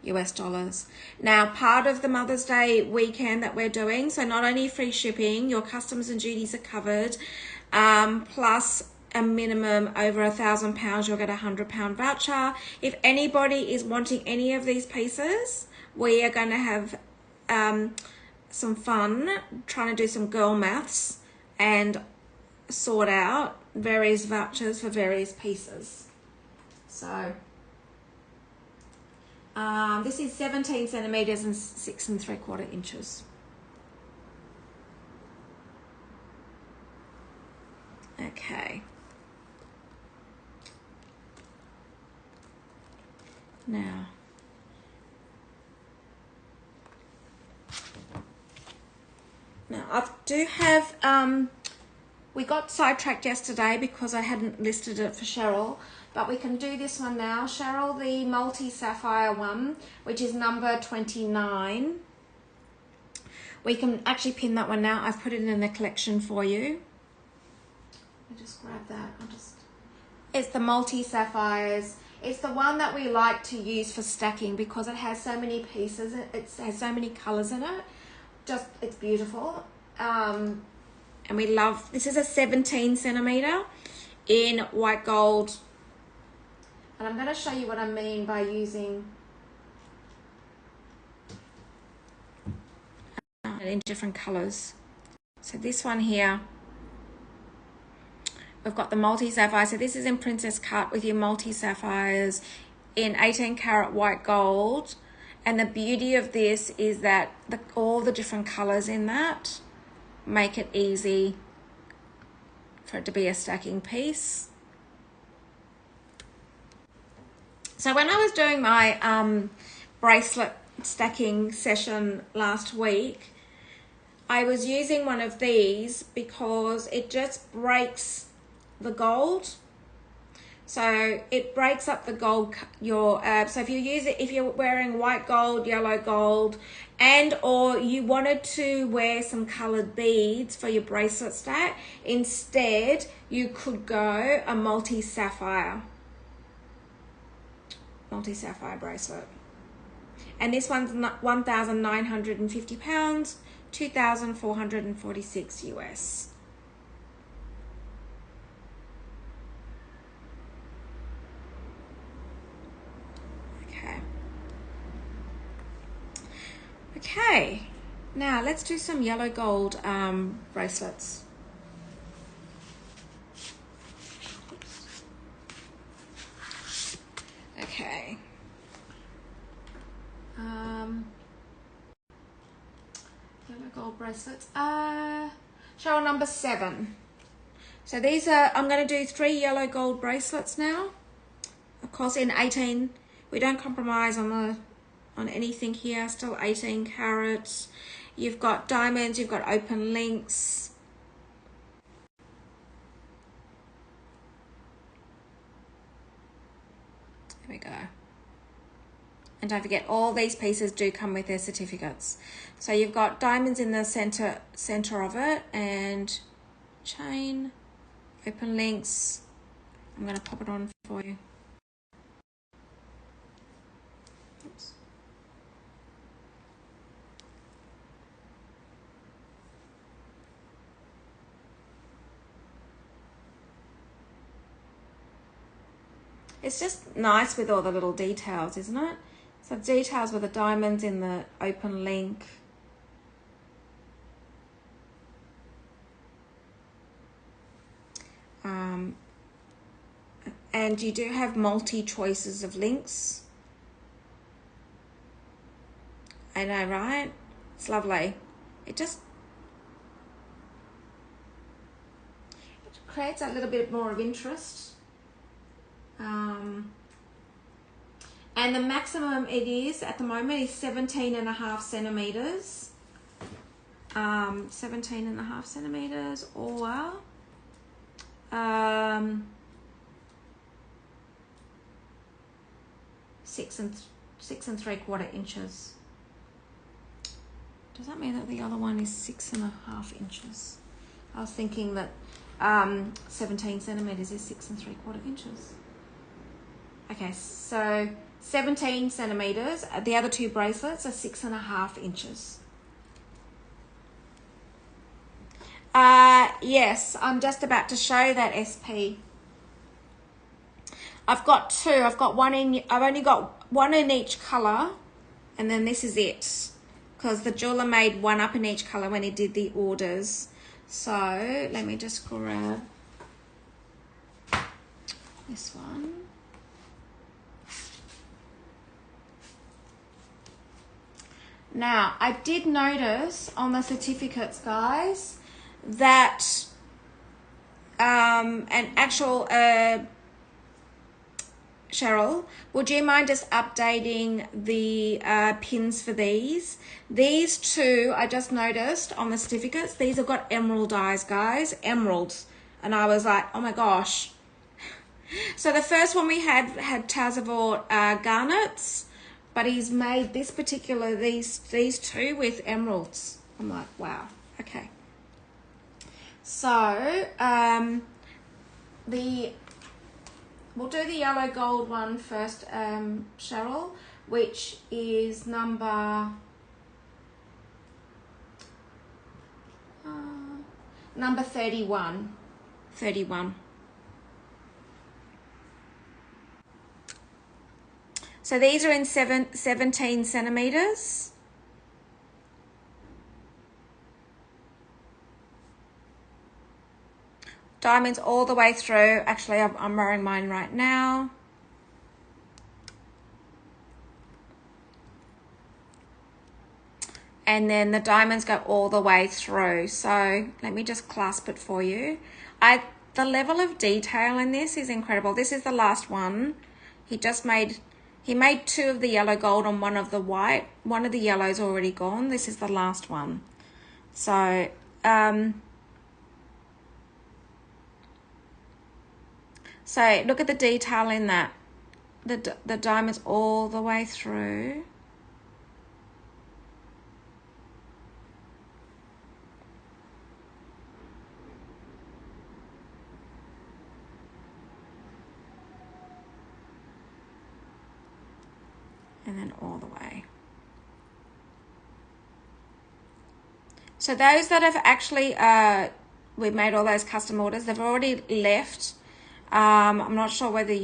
Speaker 1: US dollars. Now, part of the Mother's Day weekend that we're doing, so not only free shipping, your customs and duties are covered, plus a minimum over £1,000, you'll get a £100 voucher. If anybody is wanting any of these pieces, we are going to have some fun trying to do some girl maths and sort out various vouchers for various pieces. So this is 17 centimeters and 6 3/4 inches. Okay. Now, I do have, we got sidetracked yesterday because I hadn't listed it for Cheryl, but we can do this one now. Cheryl, the multi-sapphire one, which is number 29. We can actually pin that one now. I've put it in the collection for you. Let me just grab that. It's the multi-sapphires. It's the one that we like to use for stacking because it has so many pieces. It has so many colors in it. It's beautiful. And we love, this is a 17 centimeter in white gold. And I'm going to show you what I mean by using in different colors. So this one here, we've got the multi-sapphire. So this is in princess cut with your multi-sapphires in 18 karat white gold. And the beauty of this is that all the different colors in that make it easy for it to be a stacking piece. So when I was doing my bracelet stacking session last week, I was using one of these because it just breaks the gold. So it breaks up the gold, so if you use it, if you're wearing white gold, yellow gold, and or you wanted to wear some colored beads for your bracelet stack, instead you could go a multi-sapphire bracelet. And this one's £1,950, 2,446 US. Okay, now let's do some yellow gold bracelets. Okay. Yellow gold bracelets. Cheryl, number 7. So these are, I'm going to do 3 yellow gold bracelets now. Of course, in 18, we don't compromise on anything here. Still 18 carats. You've got diamonds, you've got open links. There we go. And don't forget, all these pieces do come with their certificates. So you've got diamonds in the center of it, and chain, open links, I'm going to pop it on for you. Oops. It's just nice with all the little details, isn't it? So details with the diamonds in the open link. And you do have multi choices of links. I know, right? It's lovely. It creates a little bit more of interest. And the maximum it is at the moment is 17.5 centimeters. 17.5 centimeters, or 6 3/4 inches. Does that mean that the other one is 6.5 inches? I was thinking that 17 centimeters is 6 3/4 inches. Okay, so 17 centimeters. The other two bracelets are 6.5 inches. Yes, I'm just about to show that SP. I've got two. I've only got one in each color, and then this is it, because the jeweler made one up in each color when he did the orders. So let me just grab this one. Now, I did notice on the certificates, guys, that an actual Cheryl, would you mind just updating the pins for these? These two, I just noticed on the certificates, these have got emerald eyes, guys, emeralds. And I was like, oh my gosh. So the first one we had Tazavort garnets, but he's made this particular, these two with emeralds. I'm like, wow, okay. So we'll do the yellow gold one first, Cheryl, which is number 31. 31. So these are in 17 centimeters. Diamonds all the way through. Actually, I'm wearing mine right now. And then the diamonds go all the way through. So let me just clasp it for you. The level of detail in this is incredible. This is the last one. He made two of the yellow gold and one of the white. One of the yellow's already gone. This is the last one. So so look at the detail in that. The diamonds all the way through. And then all the way. So those that have actually, we've made all those custom orders, they've already left. I'm not sure whether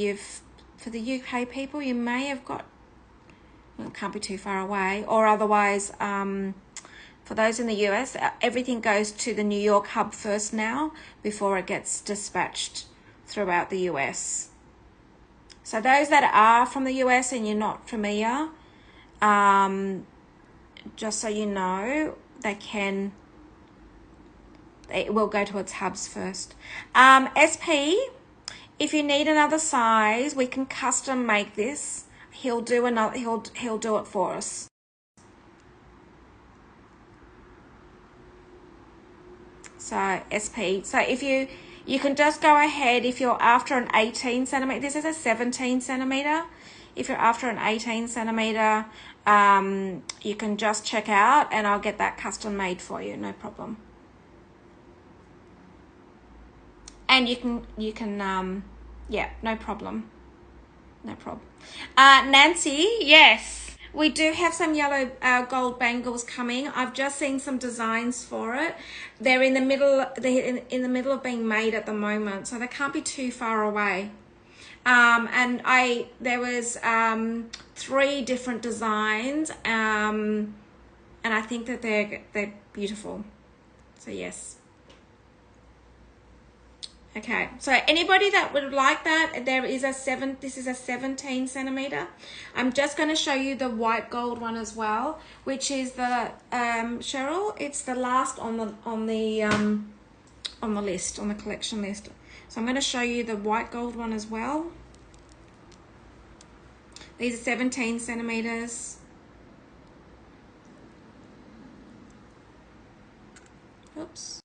Speaker 1: for the UK people, you may have got, well, it can't be too far away, or otherwise, for those in the US, everything goes to the New York hub first now, before it gets dispatched throughout the US. So those that are from the US and you're not familiar, just so you know, it will go to its hubs first. SP, if you need another size, we can custom make this. He'll do it for us. So SP, so if you can just go ahead if you're after an 18 centimeter. This is a 17 centimeter. If you're after an 18 centimeter, you can just check out and I'll get that custom made for you, no problem. And you can Yeah, no problem. No problem. Nancy, yes, we do have some yellow gold bangles coming. I've just seen some designs for it. They're in the middle. They're in the middle of being made at the moment, so they can't be too far away. And there was 3 different designs, and I think that they're beautiful. So yes. Okay, so anybody that would like that, this is a 17 centimeter. I'm just going to show you the white gold one as well, which is the Cheryl. It's the last on the list, on the collection list. So I'm going to show you the white gold one as well. These are 17 centimeters. Oops.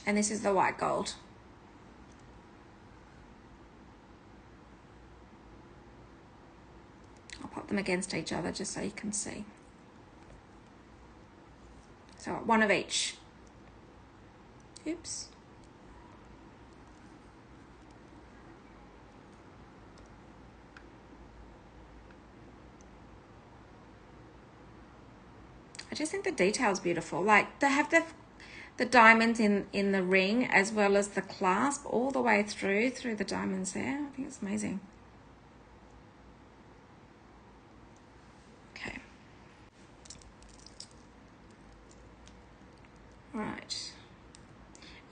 Speaker 1: And this is the white gold. I'll pop them against each other just so you can see. So one of each. Oops. I just think the detail's beautiful. Like they have the diamonds in the ring as well as the clasp all the way through the diamonds there. I think it's amazing. Okay. Right.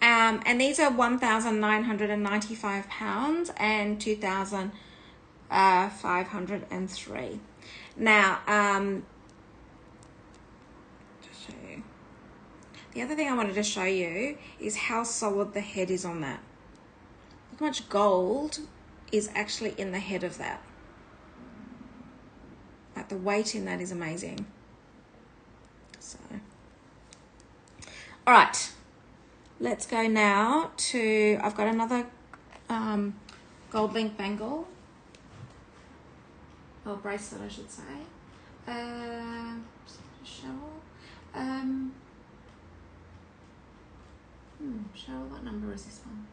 Speaker 1: And these are 1,995 pounds and 2,503. Now, the other thing I wanted to show you is how solid the head is on that. Look how much gold is actually in the head of that. Like the weight in that is amazing. So, all right, let's go now to, I've got another gold link bangle. Or bracelet, I should say. Cheryl, what number is this one?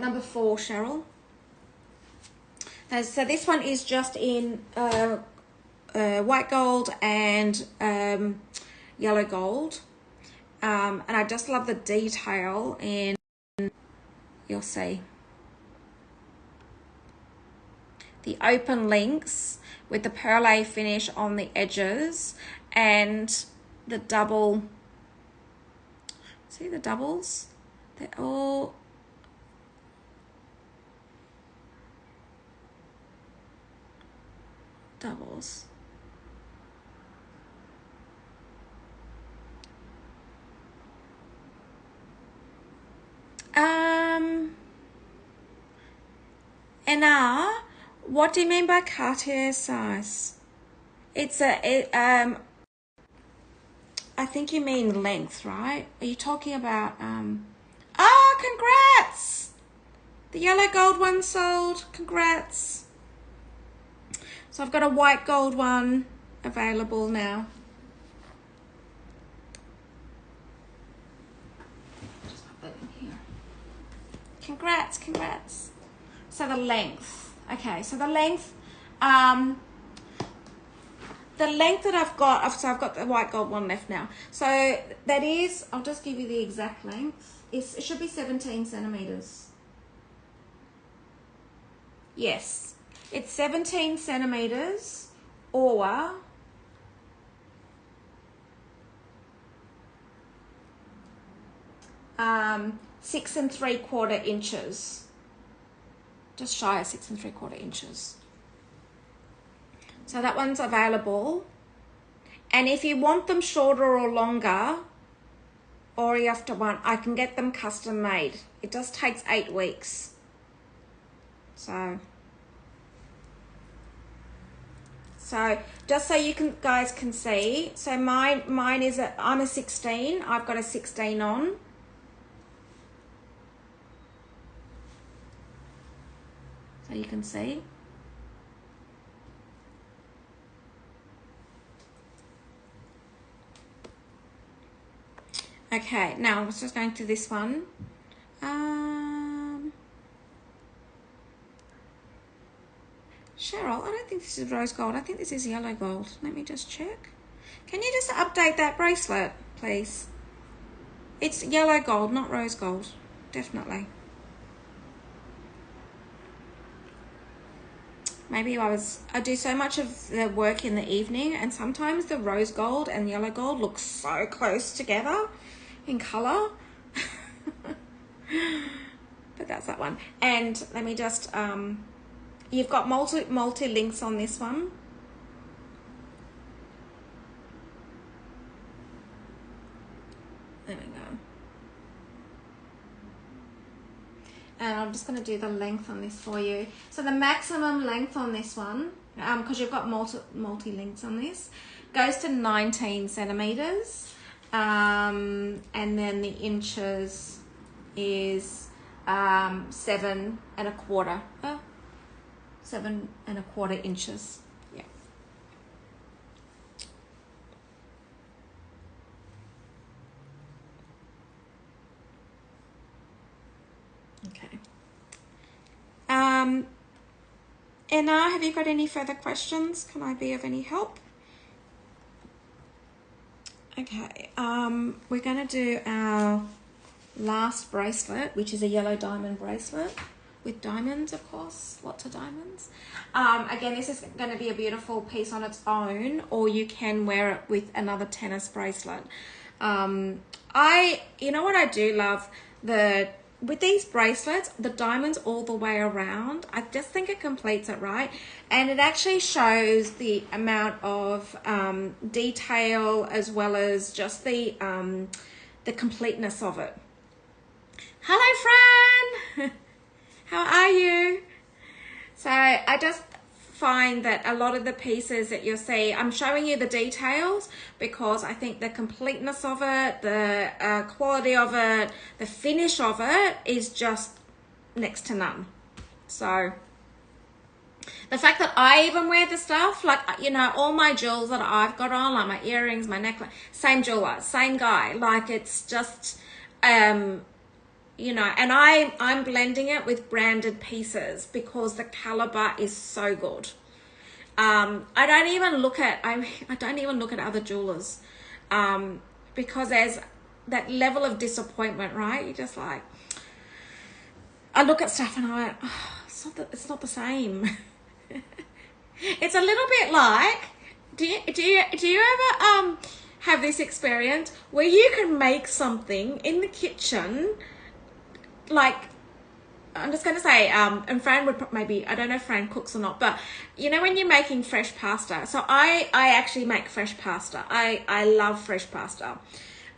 Speaker 1: Number 4, Cheryl. So this one is just in white gold and yellow gold. And I just love the detail, and you'll see the open links with the perle finish on the edges and the double. See the doubles? They're all doubles. Anna, what do you mean by Cartier size? It's I think you mean length, right? Are you talking about congrats! The yellow gold one sold. Congrats. So I've got a white gold one available now. Just put that in here. Congrats. So the length. Okay, so the length that I've got, so I've got the white gold one left now. So that is, I'll just give you the exact length. It should be 17 centimeters. Yes, it's 17 centimeters or 6 3/4 inches. Just shy of 6 3/4 inches. So that one's available. And if you want them shorter or longer, or you have to want, I can get them custom made. It just takes 8 weeks. So just so you guys can see, so mine is I'm a 16. I've got a 16 on. So you can see. Okay, now I'm just going to this one. Cheryl, I don't think this is rose gold. I think this is yellow gold. Let me just check. Can you just update that bracelet, please? It's yellow gold, not rose gold. Definitely. Maybe I do so much of the work in the evening, and sometimes the rose gold and yellow gold look so close together in color. But that's that one. And let me just, you've got multi links on this one. There we go. And I'm just going to do the length on this for you. So the maximum length on this one, because you've got multi links on this, goes to 19 centimeters. And then the inches is 7 1/4. 7 1/4 inches. Yeah. Okay. Anna, have you got any further questions? Can I be of any help? Okay. We're going to do our last bracelet, which is a yellow diamond bracelet with diamonds, of course, lots of diamonds. Again, this is going to be a beautiful piece on its own, or you can wear it with another tennis bracelet. You know what I do love? With these bracelets, the diamonds all the way around, I just think it completes it, right? And it actually shows the amount of detail as well as just the completeness of it. Hello, Fran! How are you? So I just find that a lot of the pieces that you'll see, I'm showing you the details because I think the completeness of it, the quality of it, the finish of it is just next to none. So the fact that I even wear the stuff, like, you know, all my jewels that I've got on, like my earrings, my necklace, same jeweler, same guy, like it's just, you know, and I'm blending it with branded pieces because the caliber is so good. I don't even look at other jewelers because there's that level of disappointment, right? You're just like, I look at stuff and I went, oh, it's not the same. It's a little bit like, do you ever have this experience where you can make something in the kitchen? Like, I'm just going to say, and Fran would maybe, I don't know if Fran cooks or not, but you know when you're making fresh pasta, so I actually make fresh pasta. I love fresh pasta.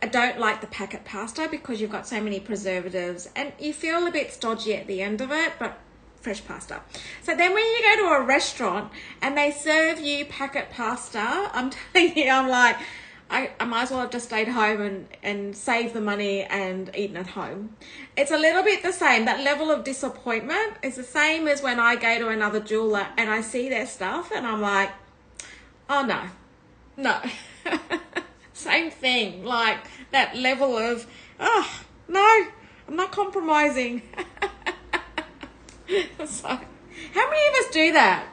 Speaker 1: I don't like the packet pasta because you've got so many preservatives and you feel a bit stodgy at the end of it, but fresh pasta. So then when you go to a restaurant and they serve you packet pasta, I'm telling you, I'm like, I might as well have just stayed home and saved the money and eaten at home. It's a little bit the same. That level of disappointment is the same as when I go to another jeweler and I see their stuff and I'm like, oh no. Same thing. Like that level of, oh no, I'm not compromising. So, how many of us do that?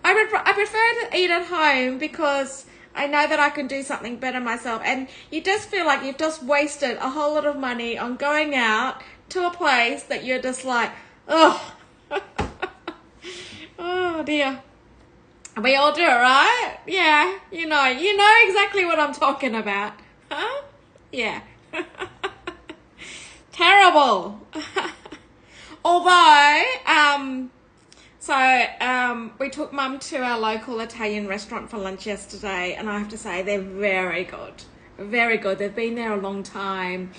Speaker 1: I prefer to eat at home because I know that I can do something better myself, and you just feel like you've just wasted a whole lot of money on going out to a place that you're just like, oh, oh dear. We all do it, right? Yeah, you know exactly what I'm talking about, huh? Yeah. Terrible. Although, we took Mum to our local Italian restaurant for lunch yesterday, and I have to say they're very good. Very good. They've been there a long time.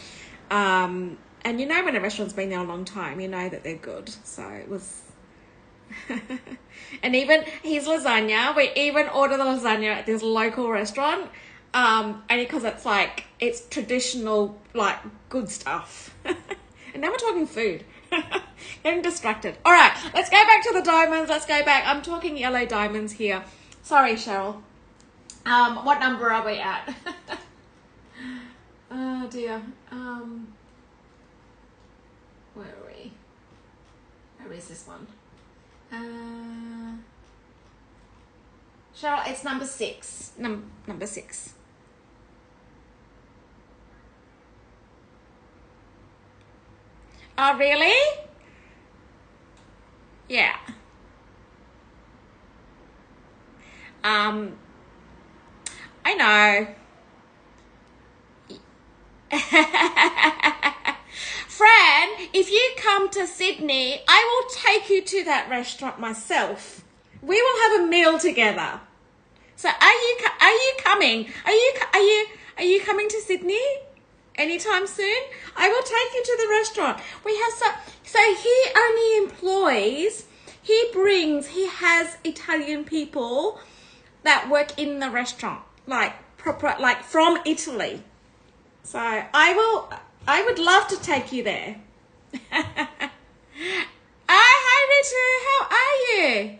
Speaker 1: And you know when a restaurant's been there a long time, you know that they're good. So it was... And even his lasagna, we even ordered the lasagna at this local restaurant. And because it's traditional, like, good stuff. And now we're talking food. Getting distracted. All right, let's go back to the diamonds. Let's go back. I'm talking yellow diamonds here. Sorry, Cheryl. What number are we at? Oh dear. Where are we? Where is this one? Cheryl, it's number 6. Number 6. Oh, really? Yeah. I know. Fran, if you come to Sydney, I will take you to that restaurant myself. We will have a meal together. So are you coming? Are you coming to Sydney anytime soon? I will take you to the restaurant. We have so he only employs, he has Italian people that work in the restaurant, like proper, like from Italy. So I would love to take you there. Hi Ritu, how are you?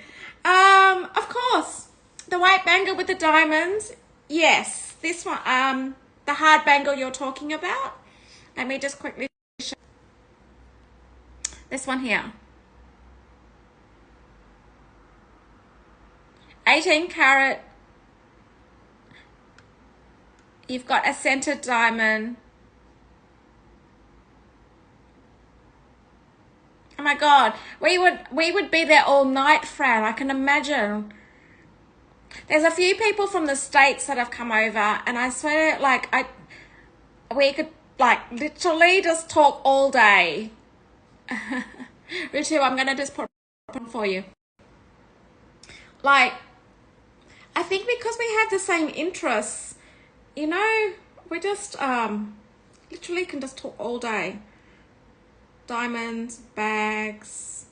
Speaker 1: Of course, the white bangle with the diamonds. Yes, this one, the hard bangle you're talking about. Let me just quickly show this one here. 18 carat. You've got a centered diamond. Oh my God, we would be there all night, Fran. I can imagine. There's a few people from the States that have come over, and I swear, like, we could, like, literally just talk all day. Ritu, I'm gonna just put on for you. Like, I think because we have the same interests, you know, we just literally can just talk all day. Diamonds, bags,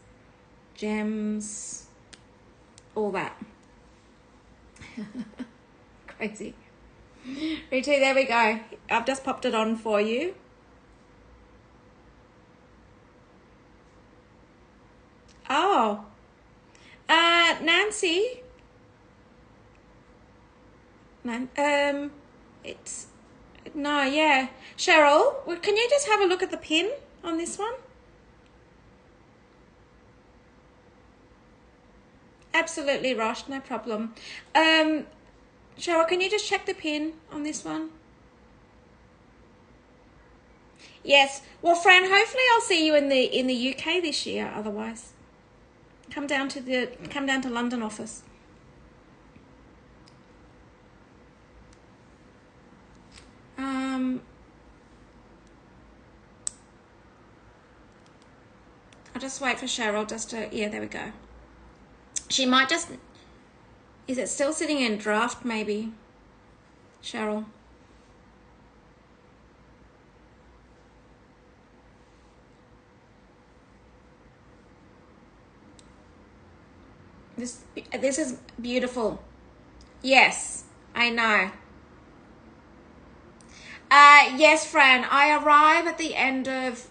Speaker 1: gems, all that. Crazy. Ritu, there we go. I've just popped it on for you. Oh, Nancy. It's no, yeah. Cheryl, can you just have a look at the pin on this one? Absolutely, Rosh, no problem. Cheryl, can you just check the pin on this one? Yes. Well, Fran, hopefully I'll see you in the UK this year. Otherwise, come down to London office. I'll just wait for Cheryl just to, yeah, there we go. She might just, is it still sitting in draft maybe, Cheryl? This is beautiful. Yes, I know. Yes, Fran, I arrive at the end of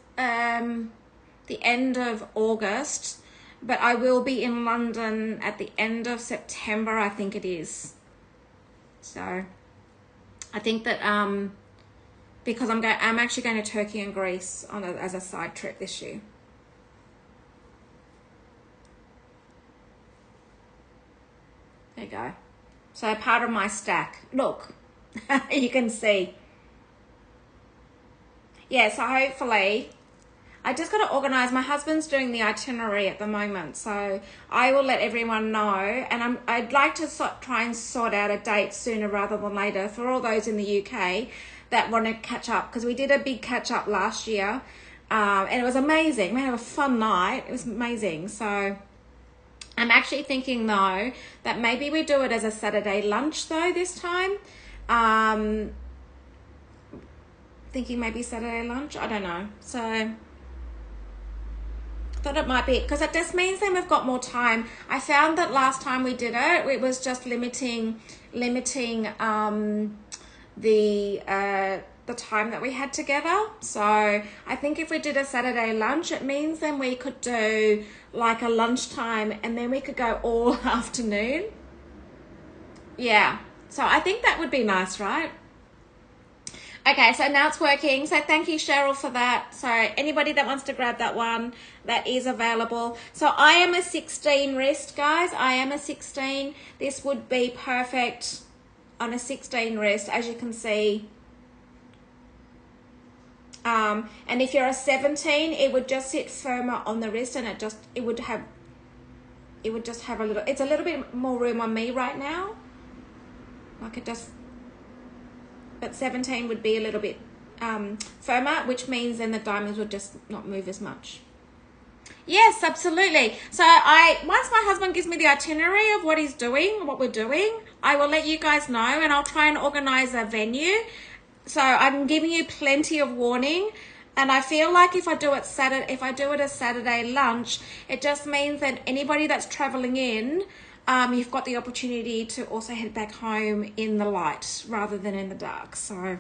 Speaker 1: August, but I will be in London at the end of September, I think it is. So I think that because I'm actually going to Turkey and Greece as a side trip this year. There you go. So part of my stack. Look, you can see. Yeah, so hopefully, I just got to organize. My husband's doing the itinerary at the moment, so I will let everyone know. And I'd like to try and sort out a date sooner rather than later for all those in the UK that want to catch up, because we did a big catch up last year, and it was amazing. We had a fun night. It was amazing. So I'm actually thinking though that maybe we do it as a Saturday lunch though this time. Thinking maybe Saturday lunch. I don't know. So I thought it might be, because it just means then we've got more time. I found that last time we did it, it was just limiting the time that we had together. So I think if we did a Saturday lunch, it means then we could do like a lunchtime and then we could go all afternoon. Yeah, so I think that would be nice, right? Okay, so now it's working. So thank you, Cheryl, for that. So anybody that wants to grab that one, that is available. So I am a 16 wrist, guys. I am a 16. This would be perfect on a 16 wrist, as you can see. And if you're a 17, it would just sit firmer on the wrist, and it would just have a little, it's a little bit more room on me right now. Like it just, but 17 would be a little bit firmer, which means then the diamonds would just not move as much. Yes, absolutely. So once my husband gives me the itinerary of what he's doing, what we're doing, I will let you guys know, and I'll try and organize a venue. So I'm giving you plenty of warning. And I feel like if I do it a Saturday lunch, it just means that anybody that's traveling in, you've got the opportunity to also head back home in the light rather than in the dark. So,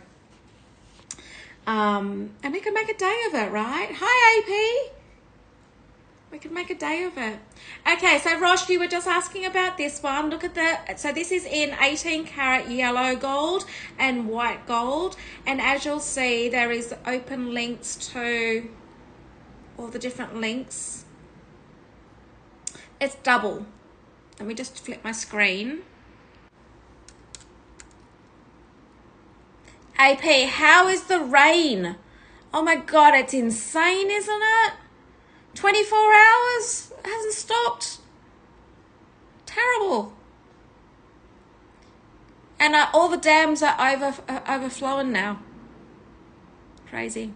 Speaker 1: and we can make a day of it, right? Hi, AP. We can make a day of it. Okay, so Rosh, you were just asking about this one. Look at so this is in 18 karat yellow gold and white gold. And as you'll see, there is open links to all the different links. It's double. Let me just flip my screen. AP, how is the rain? Oh my God, it's insane, isn't it? 24 hours, it hasn't stopped. Terrible. And all the dams are overflowing now. Crazy.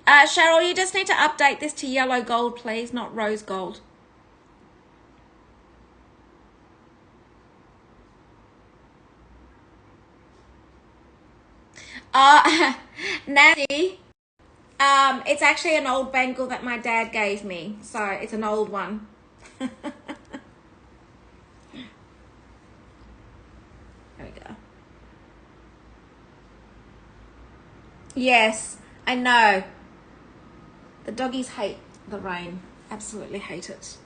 Speaker 1: Cheryl, you just need to update this to yellow gold, please, not rose gold. Nancy, it's actually an old bangle that my dad gave me, so it's an old one. There we go. Yes, I know. The doggies hate the rain. Absolutely hate it.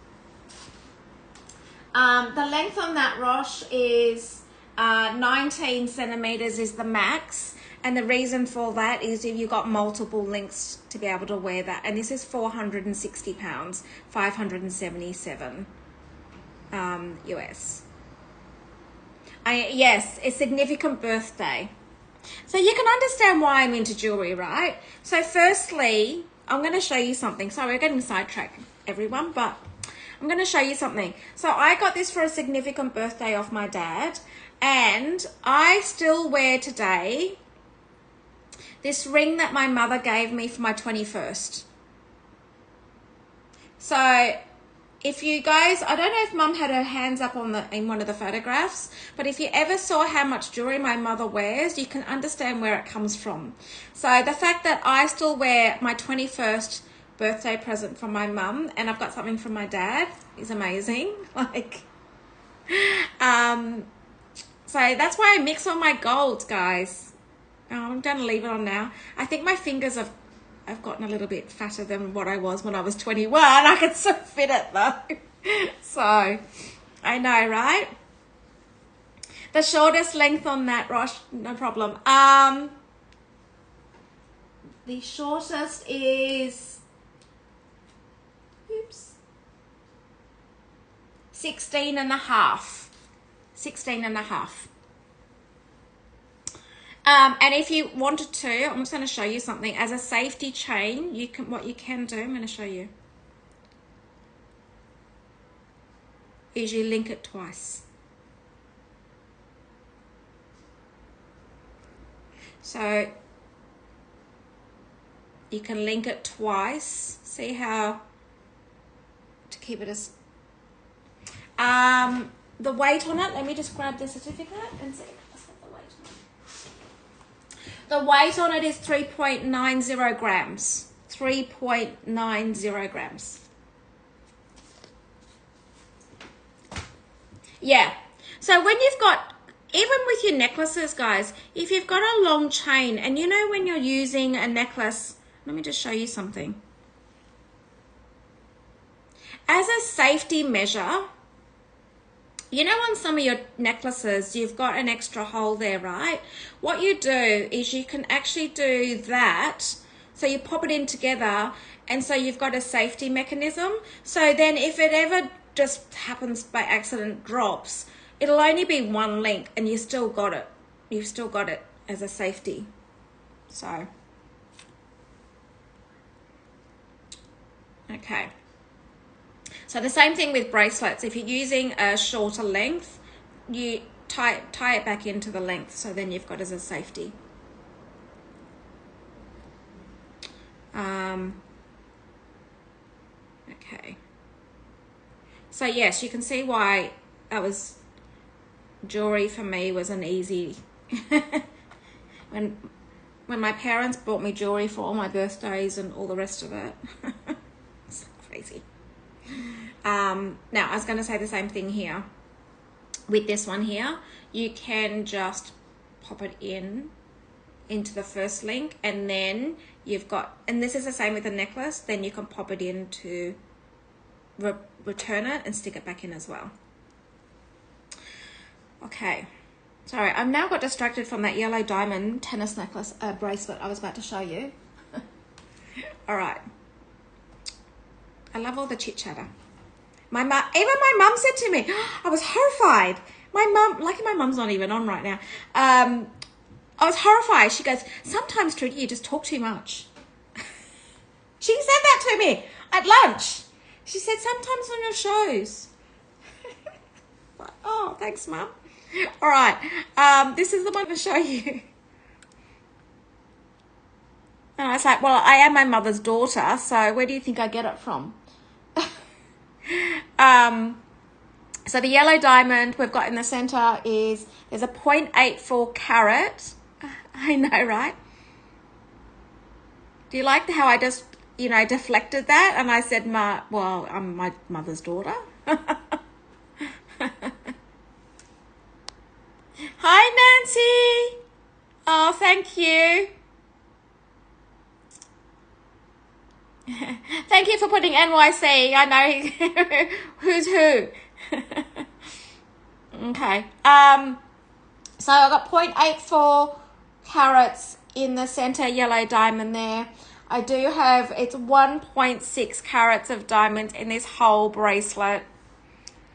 Speaker 1: The length on that, Rosh, is 19 centimeters is the max. And the reason for that is if you've got multiple links to be able to wear that. And this is 460 pounds, 577 US. Yes, a significant birthday. So you can understand why I'm into jewelry, right? So firstly, I'm going to show you something. Sorry, we're getting sidetracked, everyone, but I'm going to show you something. So I got this for a significant birthday off my dad, and I still wear today this ring that my mother gave me for my 21st. So if you guys, I don't know if Mum had her hands up on in one of the photographs, but if you ever saw how much jewelry my mother wears, you can understand where it comes from. So the fact that I still wear my 21st birthday present from my mum, and I've got something from my dad, is amazing. Like, so that's why I mix all my golds, guys. I'm going to leave it on now. I think my fingers have gotten a little bit fatter than what I was when I was 21. I can still fit it though. So, I know, right? The shortest length on that, Rosh, no problem. The shortest is, 16 and a half. 16 and a half. And if you wanted to, I'm just going to show you something. As a safety chain, what you can do, I'm going to show you, is you link it twice. So you can link it twice. See how to keep it as the weight on it. Let me just grab the certificate and see. The weight on it is 3.90 grams. 3.90 grams. Yeah. So when you've got, even with your necklaces, guys, if you've got a long chain, and you know when you're using a necklace, let me just show you something. As a safety measure, You know, on some of your necklaces, you've got an extra hole there, right? What you do is you can actually do that. So you pop it in together, and so you've got a safety mechanism. So then if it ever just happens by accident drops, it'll only be one link and you still got it. You've still got it as a safety. So, okay. So the same thing with bracelets. If you're using a shorter length, you tie it back into the length, so then you've got as a safety. Okay. So yes, you can see why that was jewelry for me was an easy. when my parents bought me jewelry for all my birthdays and all the rest of it. It's crazy. Now I was going to say the same thing here with this one here. You can just pop it into the first link, and then you've got, and this is the same with the necklace, then you can pop it in to return it and stick it back in as well. Okay, sorry, I've now got distracted from that yellow diamond tennis necklace bracelet I was about to show you. All right, I love all the chit chatter. Even my mum said to me, I was horrified. My mum, lucky my mum's not even on right now. I was horrified. She goes, sometimes, Trudi, you just talk too much. She said that to me at lunch. She said, sometimes on your shows. Like, oh, thanks, Mum. All right. This is the one to show you. And I was like, well, I am my mother's daughter, so where do you think I get it from? So the yellow diamond we've got in the center is, there's a 0.84 carat. I know, right? Do you like how I just, you know, deflected that? And I said, well, I'm my mother's daughter. Hi, Nancy. Oh, thank you. Thank you for putting NYC. I know who's who. Okay. So I've got 0.84 carats in the center yellow diamond there. I do have, it's 1.6 carats of diamonds in this whole bracelet.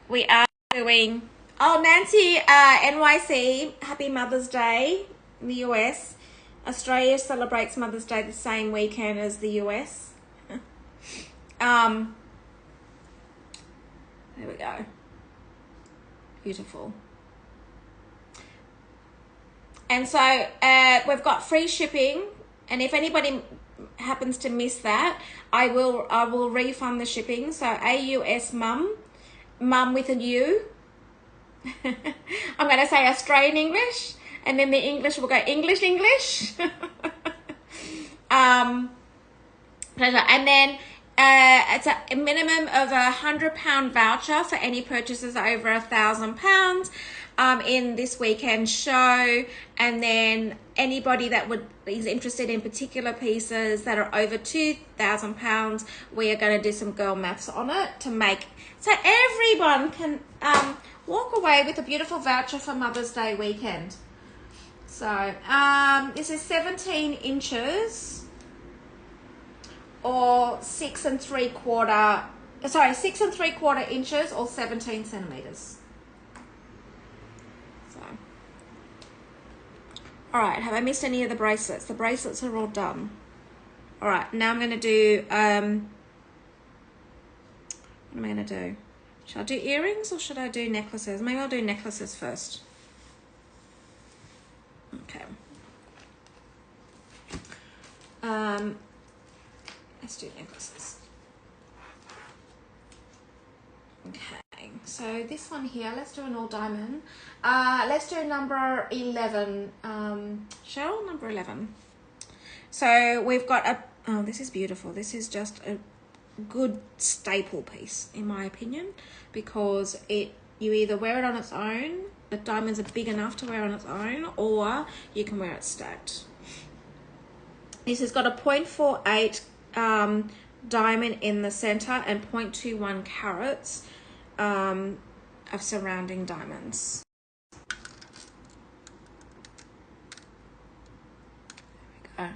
Speaker 1: We are doing, oh, Nancy, NYC, happy Mother's Day in the US. Australia celebrates Mother's Day the same weekend as the US. There we go. Beautiful. And so we've got free shipping, and if anybody happens to miss that, I will refund the shipping. So AUS mum with a U. I'm going to say Australian English, and then the English will go English. Pleasure. And then it's a minimum of £100 voucher for any purchases over £1,000 in this weekend show. And then anybody that is interested in particular pieces that are over £2,000, we are going to do some girl maths on it to make so everyone can walk away with a beautiful voucher for Mother's Day weekend. So this is 17 inches. Or 6 3/4 inches or 17 centimeters. So, all right, have I missed any of the bracelets? The bracelets are all done. All right, now I'm going to do, what am I going to do? Should I do earrings or should I do necklaces? Maybe I'll do necklaces first. Okay. Let's do necklaces. Okay, so this one here, let's do an all diamond. Let's do number 11. Cheryl, number 11. So we've got a, oh, this is beautiful. This is just a good staple piece, in my opinion, because you either wear it on its own, the diamonds are big enough to wear on its own, or you can wear it stacked. This has got a 0.48 diamond in the center and 0.21 carats of surrounding diamonds. There we go.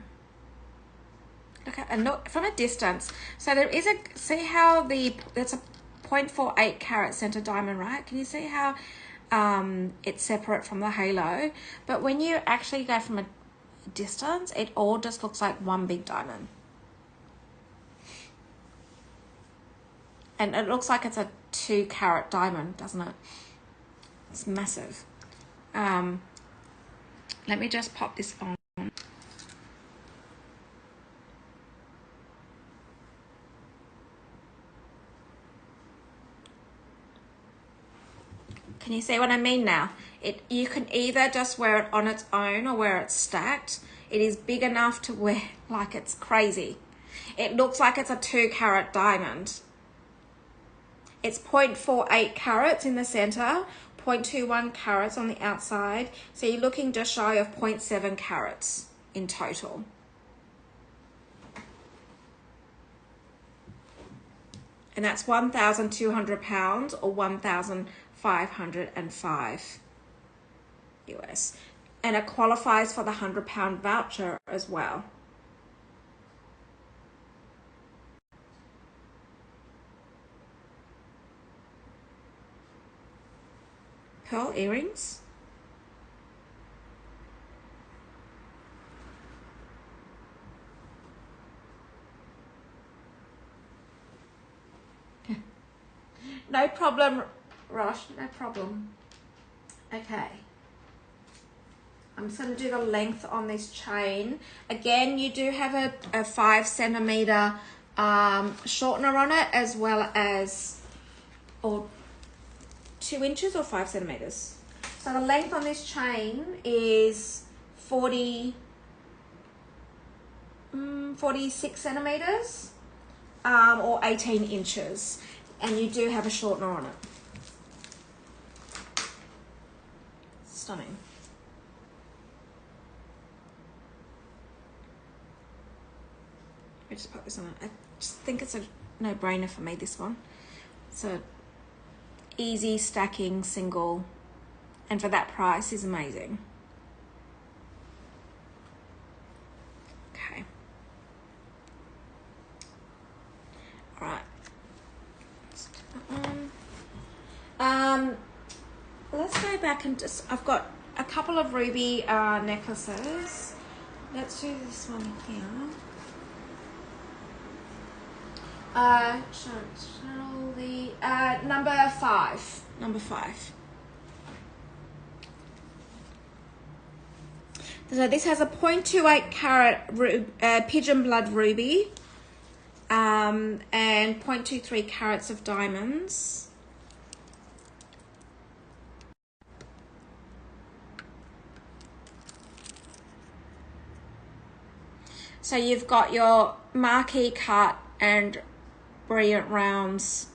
Speaker 1: Look at, and look from a distance. So there is a, see how that's a 0.48 carat center diamond, right? Can you see how it's separate from the halo? But when you actually go from a distance, it all just looks like one big diamond. And it looks like it's a 2 carat diamond, doesn't it? It's massive. Let me just pop this on. Can you see what I mean now? You can either just wear it on its own or wear it stacked. It is big enough to wear like it's crazy. It looks like it's a 2 carat diamond. It's 0.48 carats in the center, 0.21 carats on the outside. So you're looking just shy of 0.7 carats in total. And that's 1,200 pounds or 1,505 US. And it qualifies for the £100 voucher as well. Pearl earrings. No problem, Rosh, no problem. Okay. I'm just going to do the length on this chain. Again, you do have a 5 centimeter shortener on it, as well as, or 2 inches or 5 centimeters. So the length on this chain is 46 centimeters or 18 inches. And you do have a shortener on it. Stunning. I just put this on. I just think it's a no-brainer for me, this one. It's a easy stacking single, and for that price is amazing. Okay. All right. Let's do that one. Let's go back and just, I've got a couple of ruby necklaces. Let's do this one here. Number five. So this has a 0.28 carat pigeon blood ruby and 0.23 carats of diamonds. So you've got your marquee cut and brilliant rounds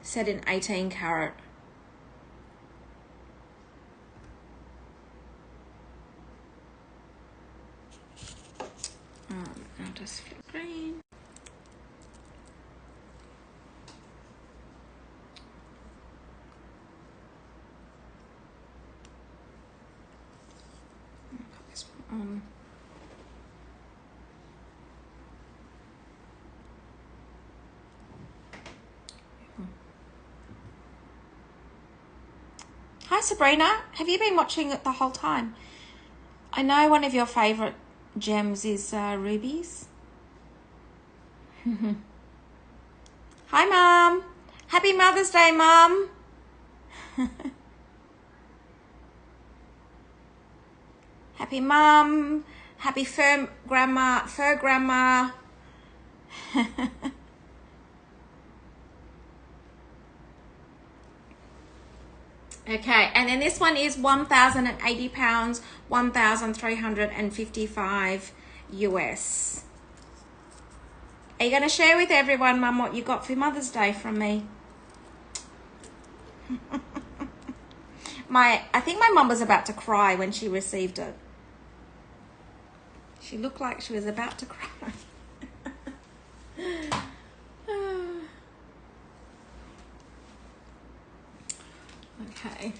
Speaker 1: set in 18 carat. I'll just flip green. Put this one on. Hi Sabrina, have you been watching it the whole time? I know one of your favorite gems is rubies. Hi Mom, happy Mother's Day Mom. Happy Mum, happy fur grandma. Okay, and then this one is 1,080 pounds, 1,355 US. Are you going to share with everyone, Mum, what you got for Mother's Day from me? I think my mum was about to cry when she received it. She looked like she was about to cry. Okay.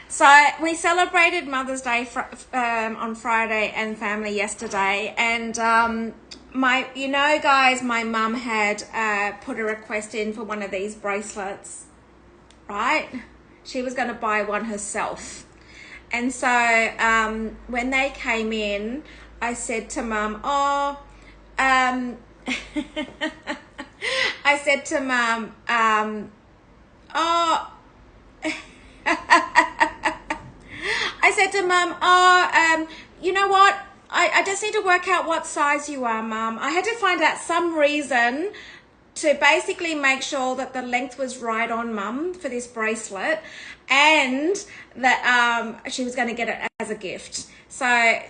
Speaker 1: So we celebrated Mother's Day on Friday and family yesterday, and guys, my mum had put a request in for one of these bracelets, right? She was going to buy one herself. And so when they came in, I said to Mum, I said to Mum, I said to Mum, you know what? I just need to work out what size you are, Mum. I had to find out some reason to basically make sure that the length was right on Mum for this bracelet, and that she was going to get it as a gift. So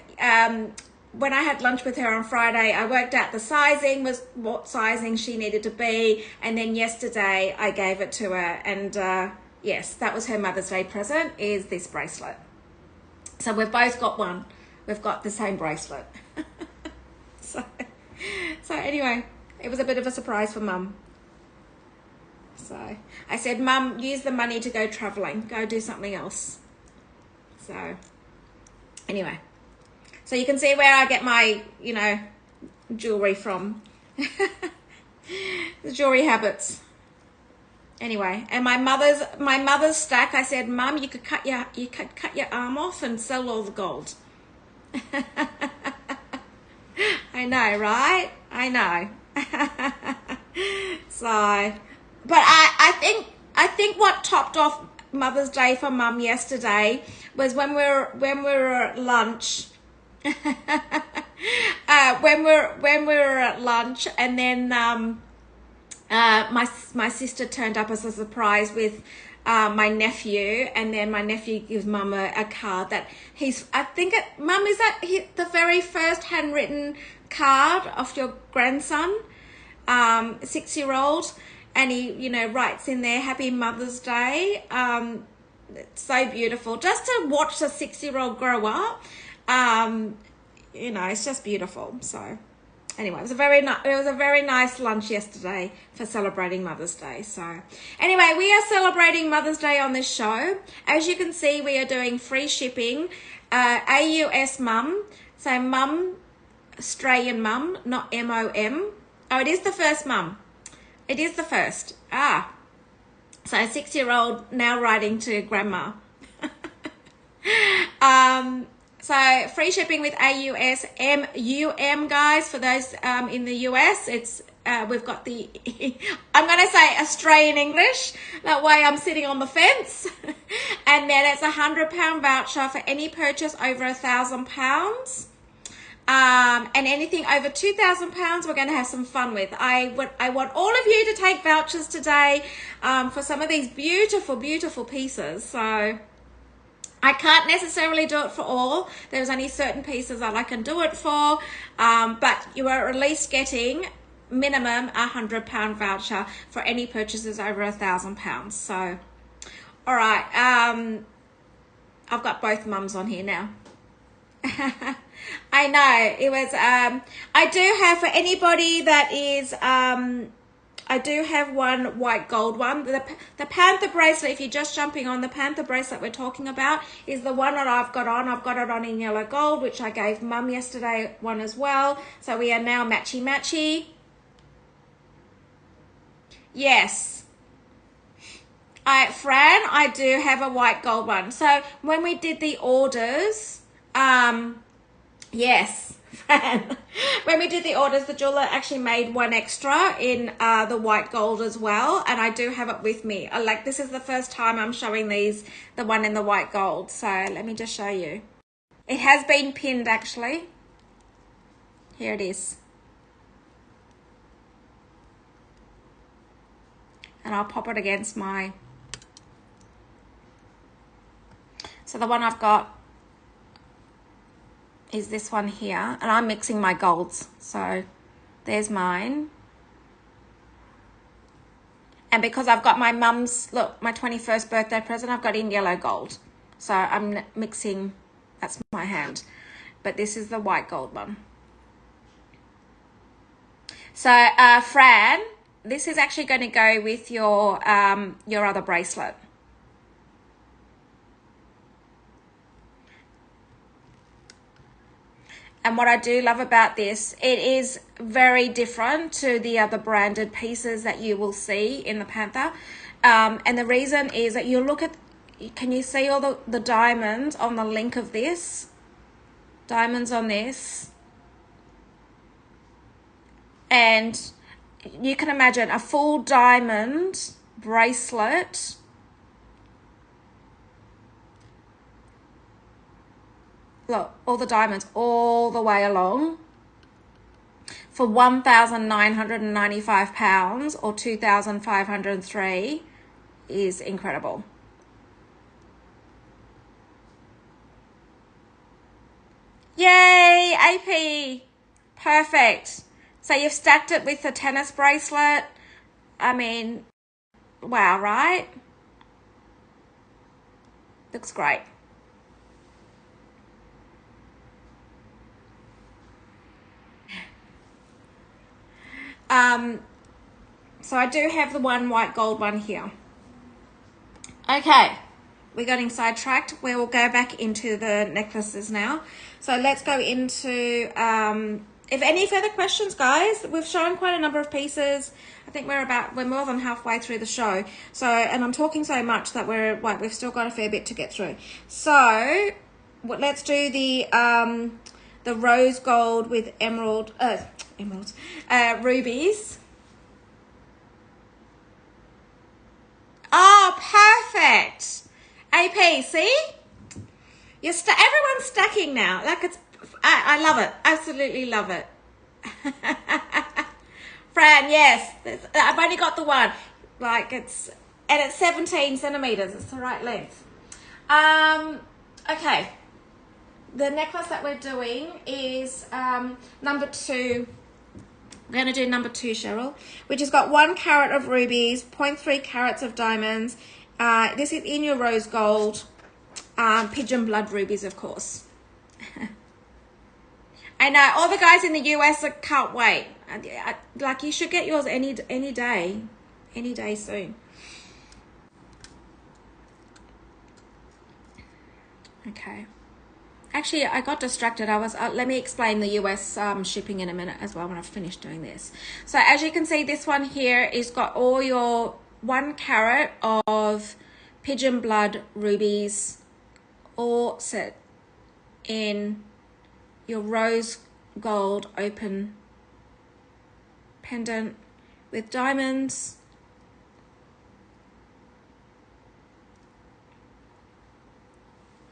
Speaker 1: when I had lunch with her on Friday, I worked out the sizing, was what sizing she needed to be, and then yesterday I gave it to her, and yes, that was her Mother's Day present, is this bracelet. So we've both got one. We've got the same bracelet. so anyway, it was a bit of a surprise for Mum. So I said, Mum, use the money to go traveling. Go do something else. So anyway, so you can see where I get my, jewellery from. The jewellery habits. Anyway, and my mother's stack, I said, Mum, you could cut your arm off and sell all the gold. I know, right? I know. So, but I think what topped off Mother's Day for Mum yesterday was when we were at lunch. when we were at lunch, and then my sister turned up as a surprise with my nephew, and then my nephew gives Mum a card that Mum, is that the very first handwritten card of your grandson, 6-year-old, and he writes in there, Happy Mother's Day. It's so beautiful just to watch the 6-year-old grow up. It's just beautiful. So anyway, it was a very nice lunch yesterday for celebrating Mother's Day. So anyway, we are celebrating Mother's Day on this show. As you can see, we are doing free shipping, AUS Mum. So Mum, Australian Mum, not MOM. Oh, it is the first Mum. It is the first. So 6-year-old now writing to Grandma. So free shipping with AUS MUM, guys. For those in the US, it's we've got the I'm going to say Australian English. That way I'm sitting on the fence. And then it's £100 voucher for any purchase over £1,000. And anything over £2,000, we're going to have some fun with. I want all of you to take vouchers today for some of these beautiful, beautiful pieces. So I can't necessarily do it for all. There's only certain pieces that I can do it for, but you are at least getting minimum £100 voucher for any purchases over £1,000. So, all right, I've got both mums on here now. I know it was. I do have, for anybody that is. I do have one white gold one. The panther bracelet, if you're just jumping on, the panther bracelet we're talking about is the one that I've got on. I've got it on in yellow gold, which I gave Mum yesterday one as well. So we are now matchy-matchy. Yes. Fran, I do have a white gold one. So when we did the orders, yes. When we did the orders, the jeweler actually made one extra in the white gold as well, and I do have it with me. This is the first time I'm showing the one in the white gold. So let me just show you. It has been pinned actually. Here it is. And I'll pop it against my... So the one I've got is this one here, and I'm mixing my golds. So there's mine, And because I've got my mum's, look, my 21st birthday present, I've got in yellow gold. So I'm mixing, that's my hand. But this is the white gold one. So Fran, this is actually going to go with your other bracelet. And what I do love about this, it is very different to the other branded pieces that you will see in the Panther. And the reason is that you look at, can you see all the diamonds on the link of this? Diamonds on this. And you can imagine a full diamond bracelet. Look, all the diamonds all the way along for £1,995 or 2,503 is incredible. Yay, AP! Perfect. So you've stacked it with the tennis bracelet. I mean, wow, right? Looks great. So I do have the one white gold one here. Okay, we're getting sidetracked. We will go back into the necklaces now. So let's go into, if any further questions, guys, we've shown quite a number of pieces. I think we're more than halfway through the show. So, and I'm talking so much that we've still got a fair bit to get through. So let's do the rose gold with rubies. Oh, perfect. AP, see? Everyone's stacking now. Like I love it. Absolutely love it. Fran, yes. I've only got the one. Like it's 17 centimeters. It's the right length. Okay. The necklace that we're doing is number 2. We're going to do number 2, Cheryl, which has got 1 carat of rubies, 0.3 carats of diamonds. This is in your rose gold, pigeon blood rubies, of course. I know all the guys in the US can't wait. Like you should get yours any day soon. Okay. Actually, I got distracted. Let me explain the US shipping in a minute as well when I've finished doing this. So as you can see, this one here is got all your 1 carat of pigeon blood rubies all set in your rose gold open pendant with diamonds.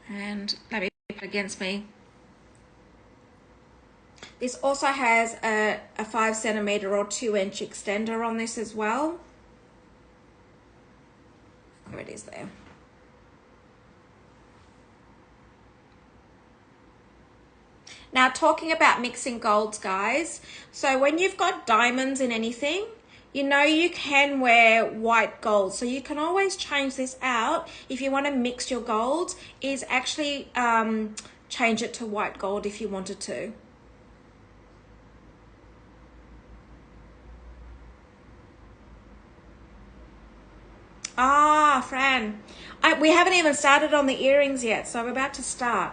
Speaker 1: And let me put it against me. This also has a 5 centimeter or 2 inch extender on this as well. There it is there. Now, talking about mixing golds, guys. So when you've got diamonds in anything, you know you can wear white gold. So you can always change this out. If you want to mix your golds, is actually change it to white gold if you wanted to. Ah, Fran. We haven't even started on the earrings yet, so I'm about to start.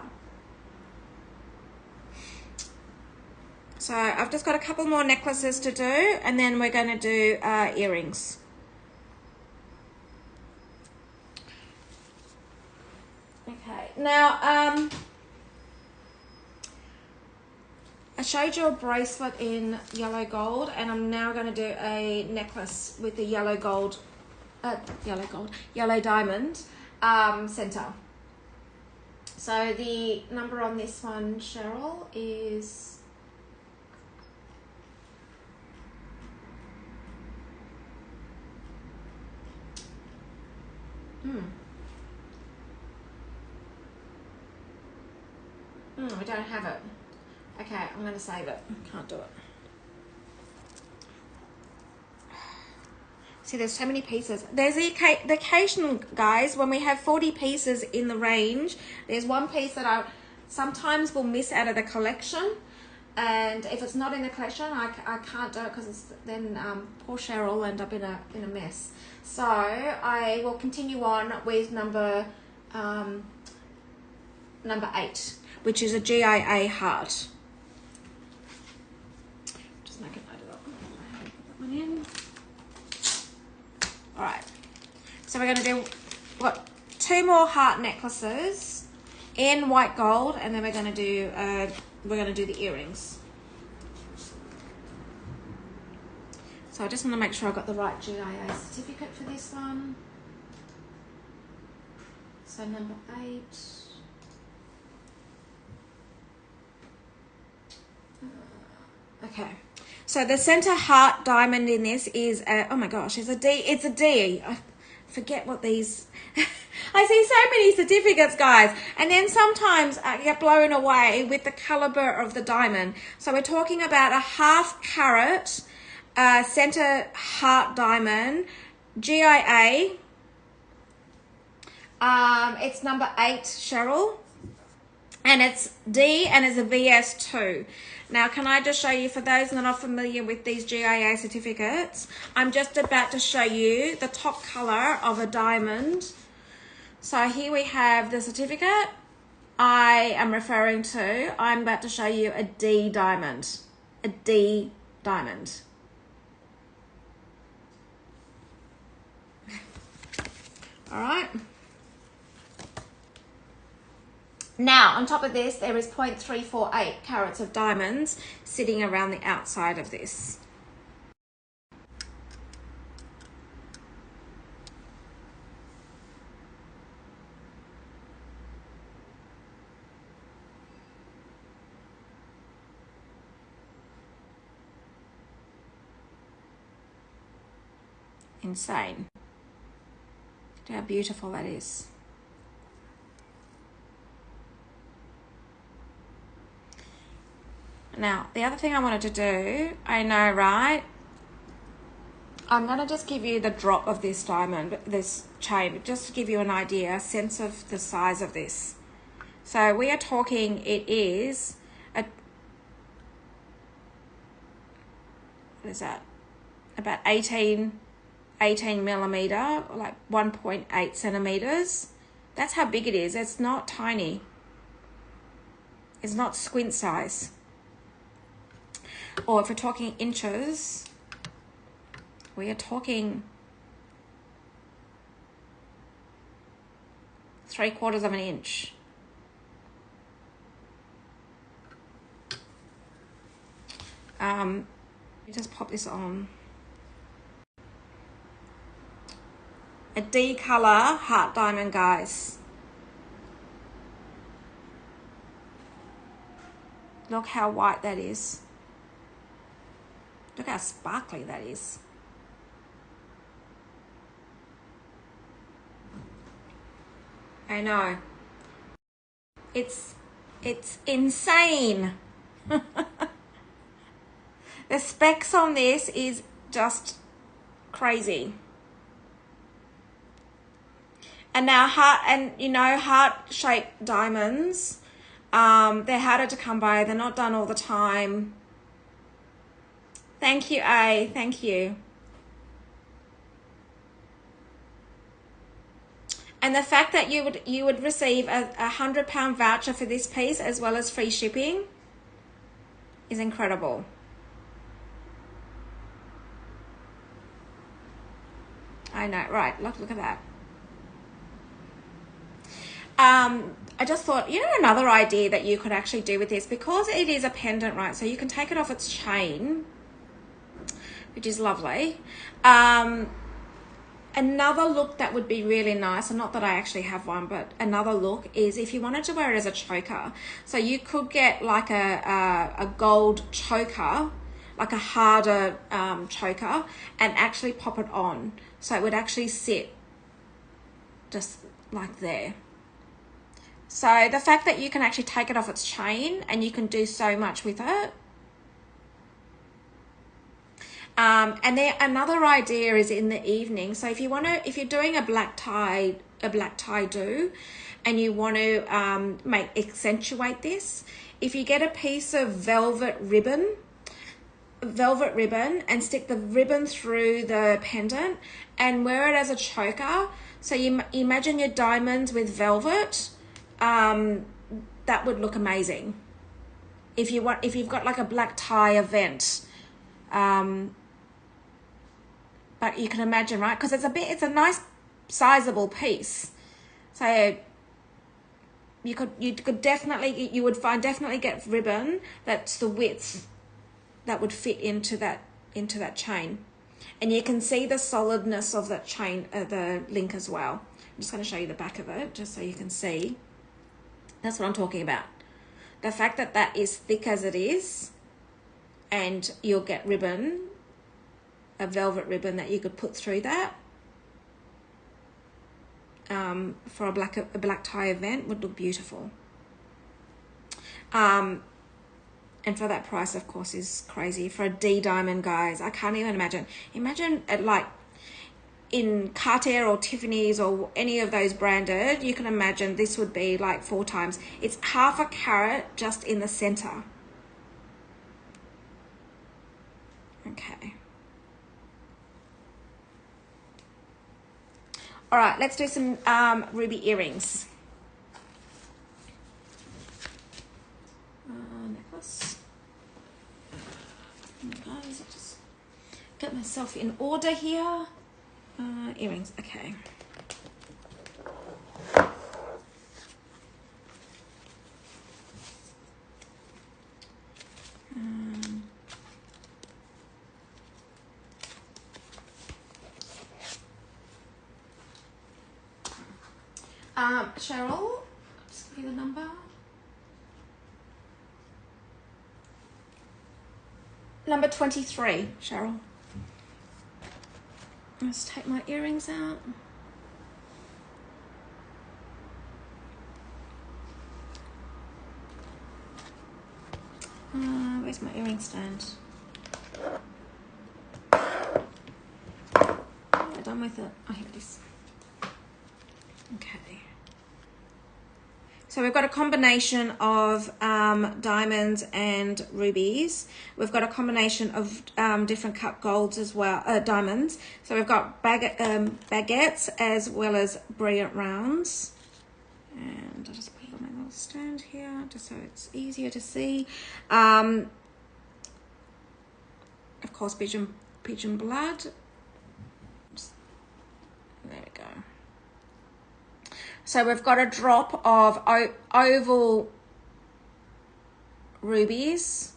Speaker 1: So I've just got a couple more necklaces to do, and then we're going to do earrings. Okay, now I showed you a bracelet in yellow gold, and I'm now going to do a necklace with the yellow diamond center. So the number on this one, Cheryl, is I don't have it. Okay, I'm going to save it. Can't do it. See, there's so many pieces. There's the occasion, guys, when we have 40 pieces in the range, there's one piece that I sometimes will miss out of the collection. And if it's not in the collection, I can't do it because then poor Cheryl will end up in a mess. So I will continue on with number 8, which is a GIA heart. Just make a note of that one. Put that one in. All right. So we're going to do what? 2 more heart necklaces in white gold, and then we're going to do the earrings. So I just want to make sure I got the right GIA certificate for this one. So number 8. Okay. So the center heart diamond in this is oh my gosh, it's a D. It's a D. I forget what these. I see so many certificates, guys, and then sometimes I get blown away with the caliber of the diamond. So we're talking about a 1/2 carat center heart diamond, GIA. It's number 8, Cheryl, and it's D, and it's a VS2. Now, can I just show you, for those that are not familiar with these GIA certificates, I'm just about to show you the top color of a diamond. So here we have the certificate I am referring to. I'm about to show you a D diamond. A D diamond. All right. Now, on top of this, there is 0.348 carats of diamonds sitting around the outside of this. Insane. Look how beautiful that is. Now, the other thing I wanted to do, I know, right? I'm going to just give you the drop of this diamond, this chain, just to give you an idea, a sense of the size of this. So we are talking, it is a, what is that? About 18 millimeter, like 1.8 centimeters. That's how big it is. It's not tiny. It's not squint size. Or if we're talking inches, we are talking 3/4 of an inch. Let me just pop this on. A D color heart diamond, guys. Look how white that is. Look how sparkly that is. I know. It's insane. The specs on this is just crazy. And now heart-shaped diamonds, they're harder to come by. They're not done all the time. Thank you, A. Thank you. And the fact that you would receive a £100 voucher for this piece as well as free shipping is incredible. I know, right? Look at that. I just thought, another idea that you could actually do with this, because it is a pendant, right? So you can take it off its chain, which is lovely. Another look that would be really nice, and not that I actually have one, but another look is if you wanted to wear it as a choker. So you could get like a gold choker, like a harder choker, and actually pop it on. So it would actually sit just like there. So the fact that you can actually take it off its chain and you can do so much with it. And then another idea is in the evening. So if you're doing a black tie do, and you want to accentuate this, if you get a piece of velvet ribbon and stick the ribbon through the pendant and wear it as a choker. So you imagine your diamonds with velvet. That would look amazing. If you've got like a black tie event. But you can imagine, right? Because it's a nice sizable piece. So you would definitely get ribbon that's the width that would fit into that chain. And you can see the solidness of that chain, the link as well. I'm just going to show you the back of it just so you can see. That's what I'm talking about. The fact that is thick as it is, and you'll get ribbon, a velvet ribbon that you could put through that for a black tie event would look beautiful. And for that price, of course, is crazy. For a D diamond, guys, I can't even imagine. Imagine at like in Cartier or Tiffany's or any of those branded, you can imagine this would be like 4 times. It's half a carat just in the center. Okay. All right, let's do some ruby earrings. Necklace. Guys, I'll just get myself in order here. Earrings, okay. Cheryl, just give me the number. Number 23, Cheryl. Let's take my earrings out. Where's my earring stand? I'm done with it. Oh, here it is. Okay. So we've got a combination of diamonds and rubies. We've got a combination of different cut golds as well, diamonds. So we've got baguettes as well as brilliant rounds. And I'll just put it on my little stand here, just so it's easier to see. Of course, pigeon blood. There we go. So we've got a drop of oval rubies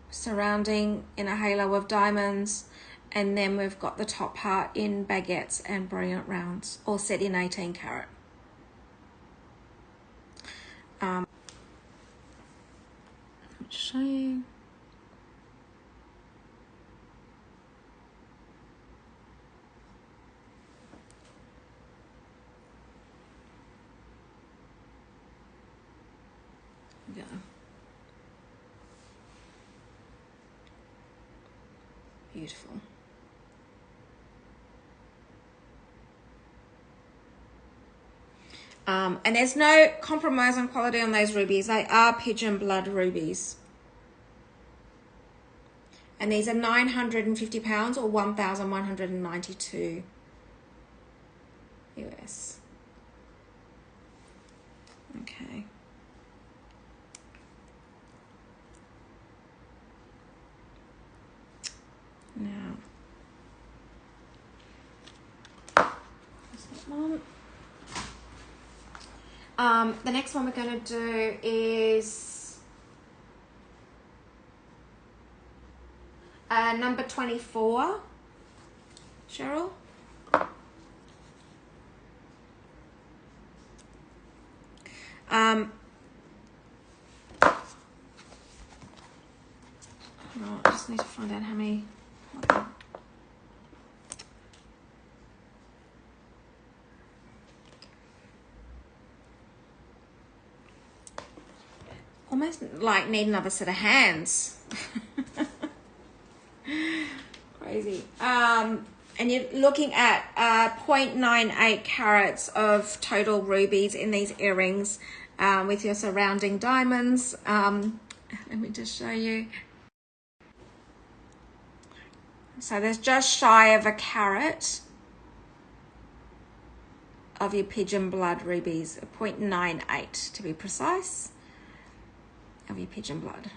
Speaker 1: surrounding in a halo of diamonds, and then we've got the top part in baguettes and brilliant rounds, all set in 18 carat. Let me show you. Yeah. Beautiful. And there's no compromise on quality on those rubies. They are pigeon blood rubies. And these are £950 or 1,192 US. Okay. Now, that's that one. The next one we're going to do is number 24, Cheryl. I just need to find out how many. Almost like need another set of hands. crazy. And you're looking at 0.98 carats of total rubies in these earrings, with your surrounding diamonds. Let me just show you. So there's just shy of a carat of your pigeon blood rubies, 0.98 to be precise, of your pigeon blood.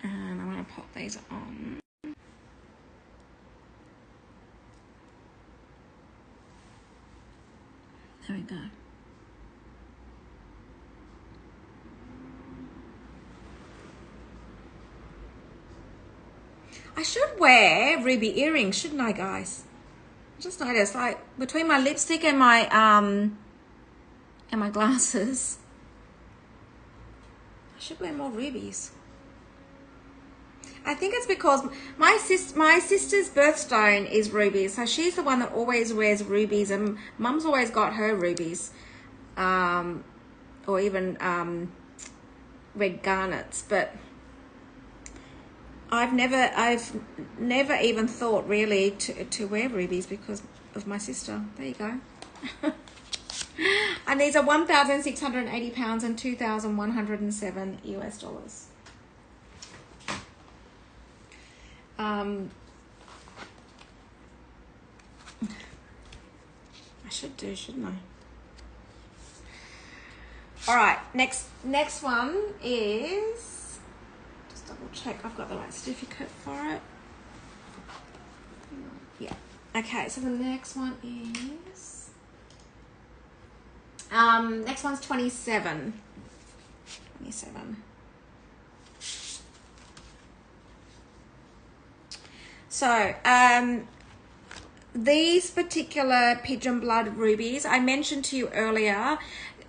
Speaker 1: And I'm going to pop these on. There we go. I should wear ruby earrings, shouldn't I, guys? I just noticed, like, between my lipstick and my glasses, I should wear more rubies. I think it's because my sister's birthstone is rubies, so she's the one that always wears rubies, and Mum's always got her rubies, or even red garnets. But I've never even thought really to wear rubies because of my sister. There you go. And these are £1,680 and $2,107 US. I should do, shouldn't I? All right, next one is, just double check I've got the right certificate for it. Yeah. Okay, so the next one is, next one's 27. So, these particular pigeon blood rubies, I mentioned to you earlier,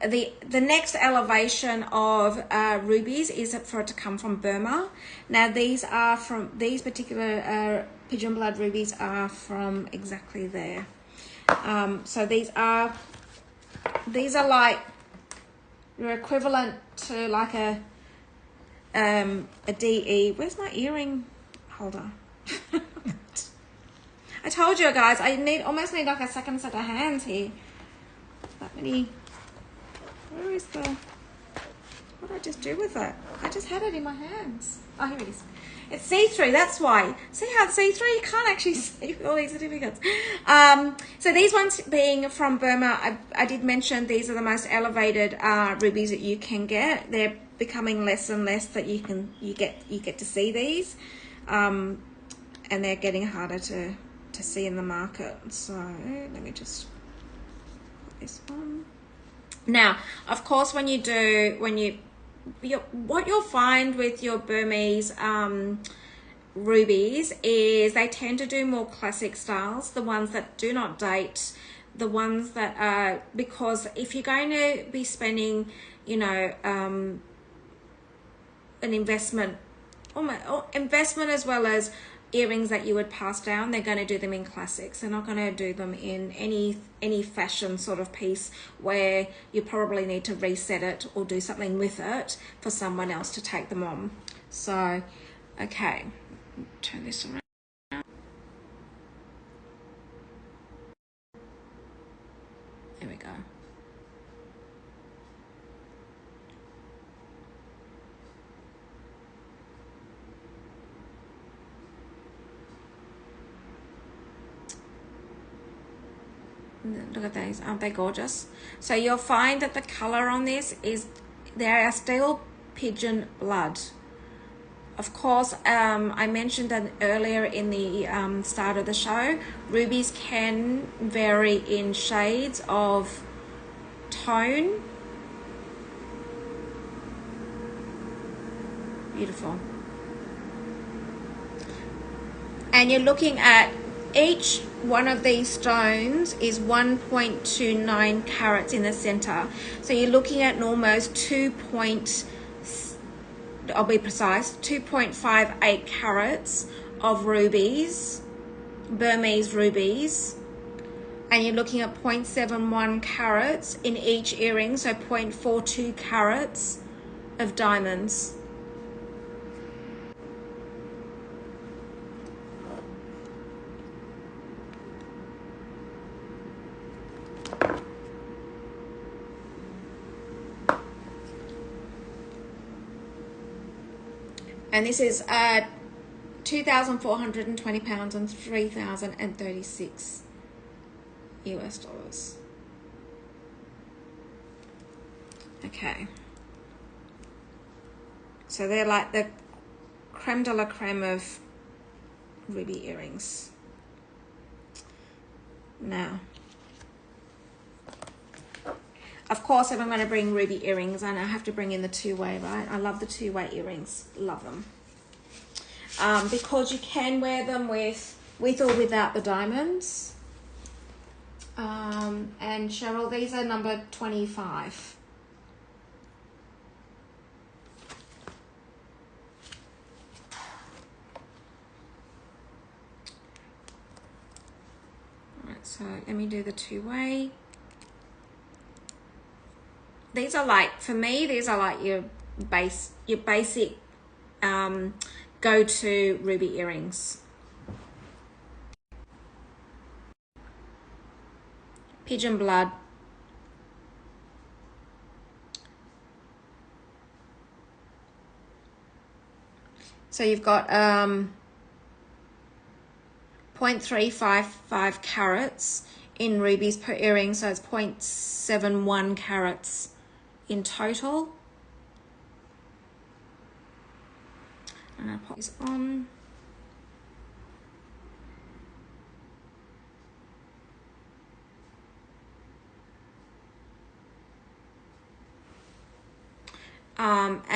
Speaker 1: the next elevation of rubies is for it to come from Burma. Now, these particular pigeon blood rubies are from exactly there. So these are like, they're equivalent to like a DE. Where's my earring holder? I told you guys, I almost need like a second set of hands here. That many. Where is the, what did I just do with it? I just had it in my hands. Oh, here it is. It's see-through, that's why. See how it's see-through? You can't actually see all these certificates. So these ones being from Burma, I did mention these are the most elevated rubies that you can get. They're becoming less and less that you get to see these. And they're getting harder to see in the market. So let me just put this on. Now, of course, what you'll find with your Burmese rubies is they tend to do more classic styles, the ones that do not date, the ones that are, because if you're going to be spending, you know, an investment as well as earrings that you would pass down, they're going to do them in classics. They're not going to do them in any fashion sort of piece where you probably need to reset it or do something with it for someone else to take them on. So, okay, turn this around. There we go. Look at these, aren't they gorgeous? So you'll find that the color on this is, they are still pigeon blood. Of course, I mentioned that earlier in the start of the show, rubies can vary in shades of tone. Beautiful. And you're looking at each one of these stones is 1.29 carats in the center. So you're looking at almost 2.58 carats of rubies, Burmese rubies. And you're looking at 0.71 carats in each earring, so 0.42 carats of diamonds. And this is 2,420 pounds and 3,036 US dollars. Okay. So they're like the creme de la creme of ruby earrings. Now, of course, if I'm going to bring ruby earrings, I have to bring in the two-way, right? I love the two-way earrings. Love them. Because you can wear them with or without the diamonds. And Cheryl, these are number 25. Alright, so let me do the two-way. These are like, for me, these are like your basic go-to ruby earrings. Pigeon blood. So you've got 0.355 carats in rubies per earring, so it's 0.71 carats in total. And I'll pop this on.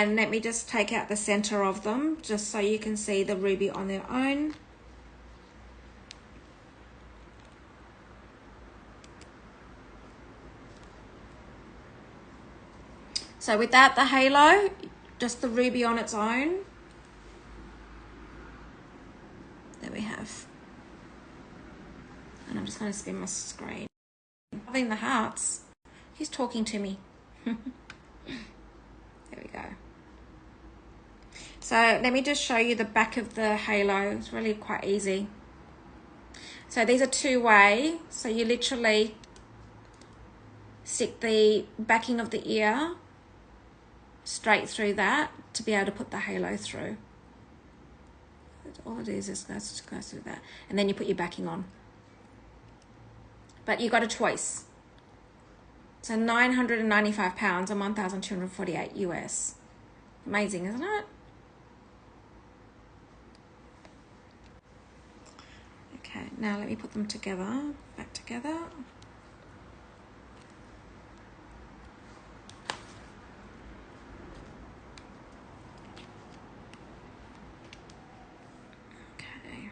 Speaker 1: And let me just take out the center of them just so you can see the ruby on their own. So without the halo, just the ruby on its own. There we have. And I'm just going to spin my screen. Loving the hearts. He's talking to me. There we go. So let me just show you the back of the halo. It's really quite easy. So these are two-way. So you literally stick the backing of the ear straight through that to be able to put the halo through. All it is goes through that. And then you put your backing on. But you got a choice. So 995 pounds and 1,248 US. Amazing, isn't it? Okay, now let me put them together, back together. Okay.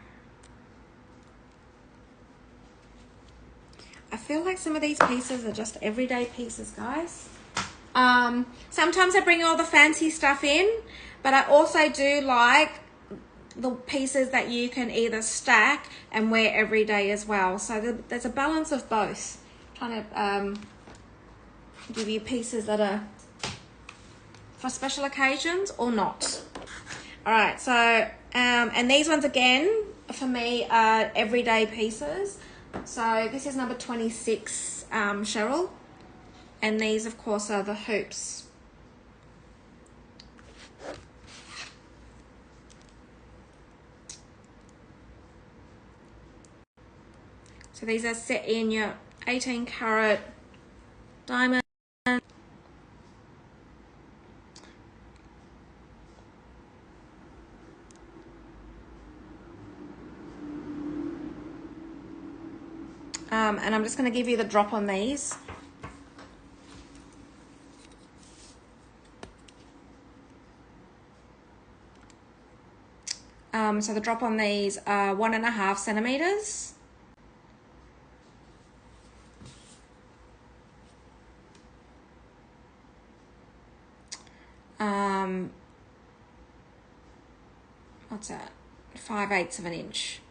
Speaker 1: I feel like some of these pieces are just everyday pieces, guys. Sometimes I bring all the fancy stuff in, but I also do like the pieces that you can either stack and wear every day as well. So there's a balance of both. I'm trying to give you pieces that are for special occasions or not. All right, so and these ones again for me are everyday pieces. So this is number 26, Cheryl, and these of course are the hoops. So these are set in your 18 carat diamond. And I'm just going to give you the drop on these. So the drop on these are 1.5 centimeters. What's that? 5/8 of an inch.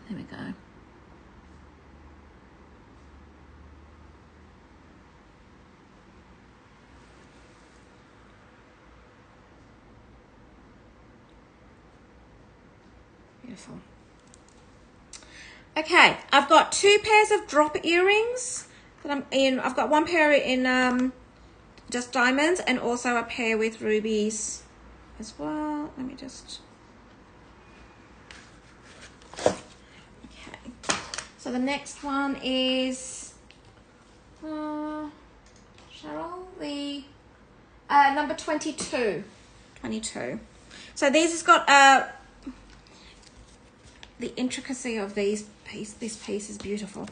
Speaker 1: There we go. Beautiful. Okay, I've got 2 pairs of drop earrings that I'm in. I've got 1 pair in just diamonds and also a pair with rubies as well. Let me just... Okay. So the next one is Cheryl, the number 22. 22. So these has got the intricacy of this piece is beautiful.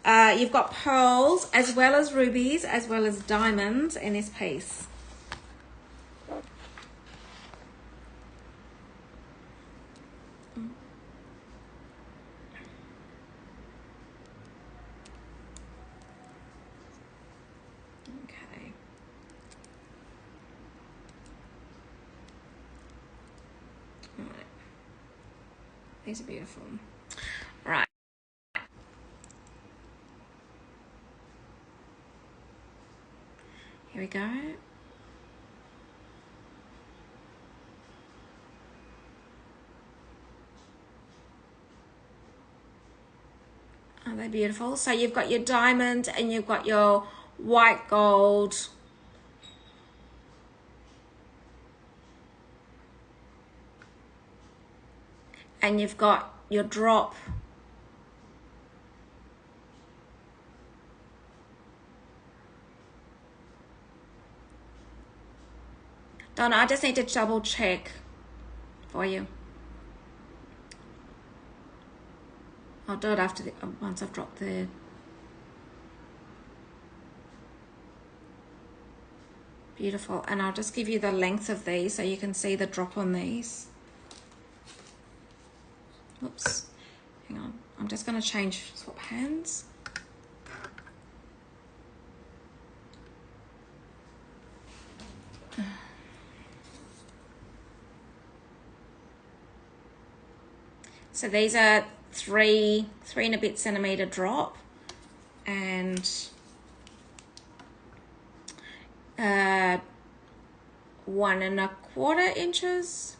Speaker 1: You've got pearls as well as rubies as well as diamonds in this piece. Okay. All right. These are beautiful. All right. Here we go. Aren't they beautiful? So you've got your diamond and you've got your white gold. And you've got your drop. Donna, I just need to double check for you. I'll do it after once I've dropped the... Beautiful. And I'll just give you the length of these so you can see the drop on these. Oops. Hang on. I'm just going to swap hands. So these are 3 and a bit centimeter drop and 1 1/4 inches.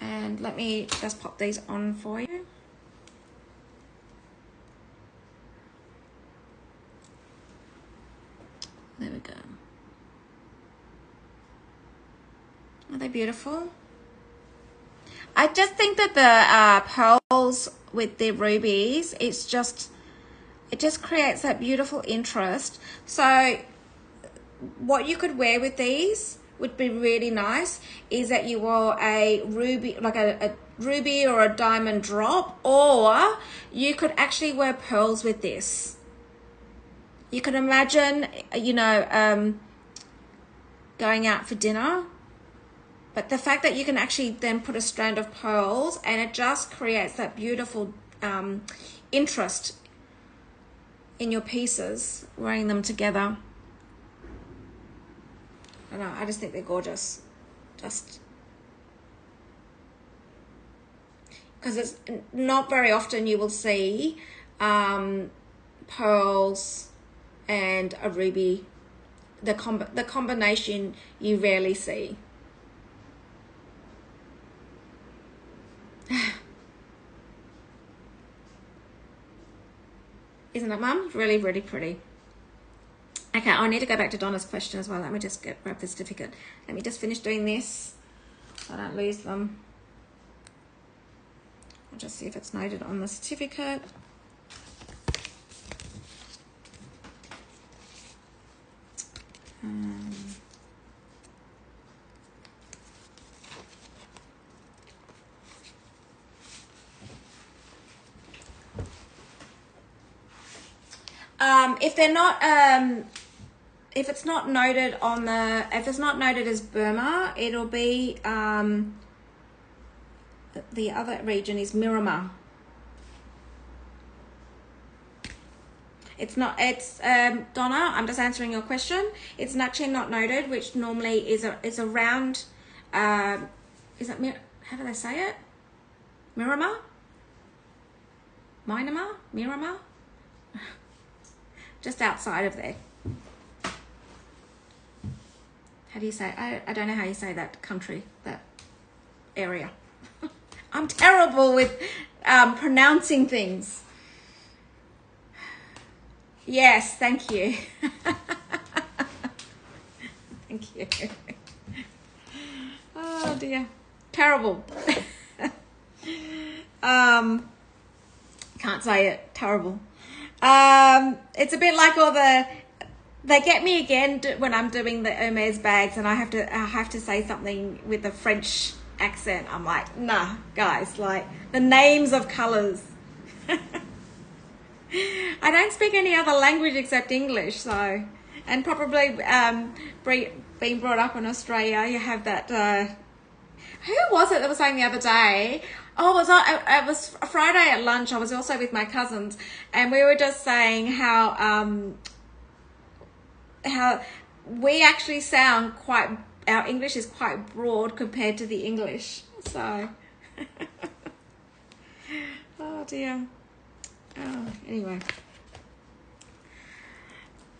Speaker 1: And let me just pop these on for you. There we go. Are they beautiful? I just think that the pearls with the rubies, it just creates that beautiful interest. So what you could wear with these would be really nice is that you wore a ruby, like a ruby or a diamond drop, or you could actually wear pearls with this. You can imagine, you know, going out for dinner. But the fact that you can actually then put a strand of pearls and it just creates that beautiful interest in your pieces, wearing them together. I don't know, I just think they're gorgeous. Just because it's not very often you will see pearls and a ruby. The combination you rarely see. Isn't it, Mum? Really, really pretty. Okay, I need to go back to Donna's question as well. Let me just grab the certificate. Let me just finish doing this so I don't lose them. I'll just see if it's noted on the certificate. If they're not, if it's not noted on the, if it's not noted as Burma, it'll be, the other region is Miramar. It's not, it's, Donna, I'm just answering your question. It's actually not noted, which normally is around, is it, how do they say it? Miramar? Myanmar? Miramar? Just outside of there. How do you say? I don't know how you say that country, that area. I'm terrible with pronouncing things. Yes, thank you. Thank you. Oh dear. Terrible. Can't say it. Terrible. It's a bit like all the, they get me again when I'm doing the Hermes bags, and I have to say something with a French accent. I'm like, nah, guys, like the names of colors. I don't speak any other language except English, so, and probably being brought up in Australia, you have that. Who was it that was saying the other day? Oh, it was Friday at lunch. I was also with my cousins, and we were just saying how we actually sound quite. Our English is quite broad compared to the English. So, oh dear. Oh, anyway.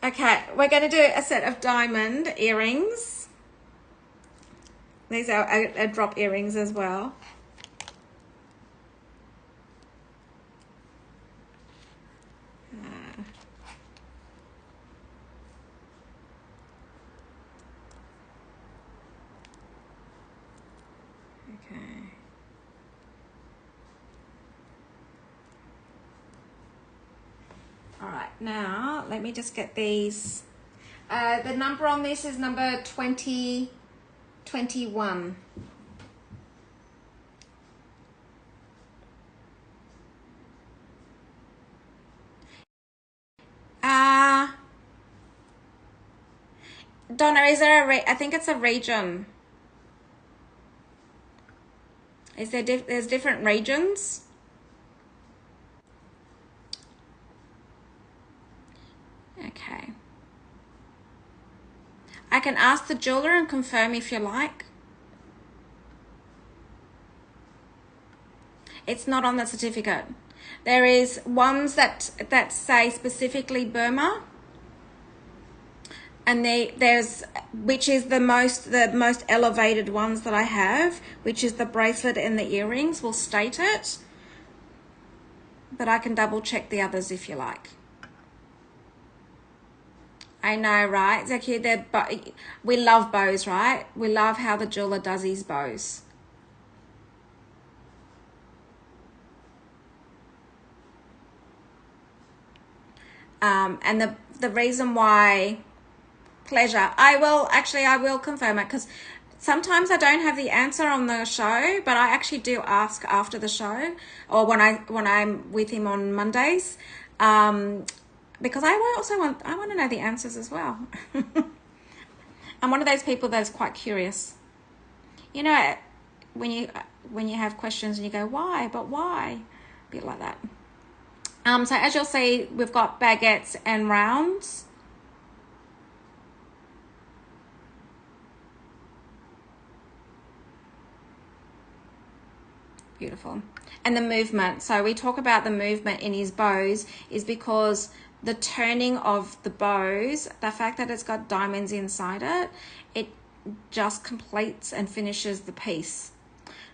Speaker 1: Okay, we're going to do a set of diamond earrings. These are a drop earrings as well. Okay. All right, now let me just get these. The number on this is number 2021. Donna, is there I think it's a region. Is there there's different regions? Okay. I can ask the jeweler and confirm if you like. It's not on the certificate. There is ones that say specifically Burma, and there's which is the most elevated ones that I have, which is the bracelet and the earrings will state it, but I can double check the others if you like. I know, right? Zaki, we love bows, right? We love how the jeweler does his bows. And the reason why, pleasure, I will confirm it, because sometimes I don't have the answer on the show, but I actually do ask after the show, or when I'm with him on Mondays, because I want to know the answers as well. I'm one of those people that's quite curious. You know, when you have questions and you go, why? But why? A bit like that. So as you'll see, we've got baguettes and rounds. Beautiful. And the movement. So we talk about the movement in his bows is because the turning of the bows, the fact that it's got diamonds inside it, it just completes and finishes the piece.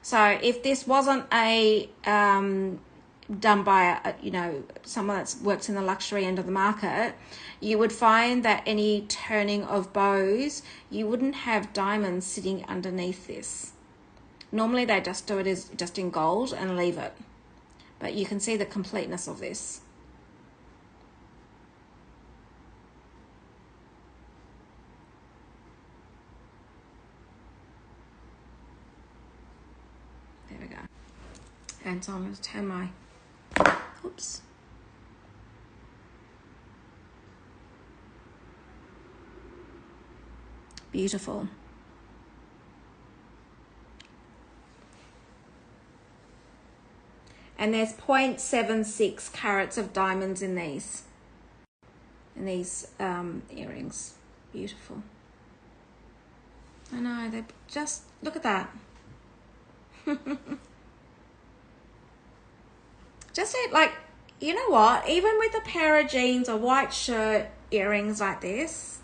Speaker 1: So if this wasn't a done by someone that's works in the luxury end of the market, you would find that any turning of bows, you wouldn't have diamonds sitting underneath this. Normally they just do it as just in gold and leave it, but you can see the completeness of this. There we go. And so I'm going to turn my, oops. Beautiful. And there's 0.76 carats of diamonds in these earrings. Beautiful. I know, they just, look at that. Just like, you know what, even with a pair of jeans, a white shirt, earrings like this,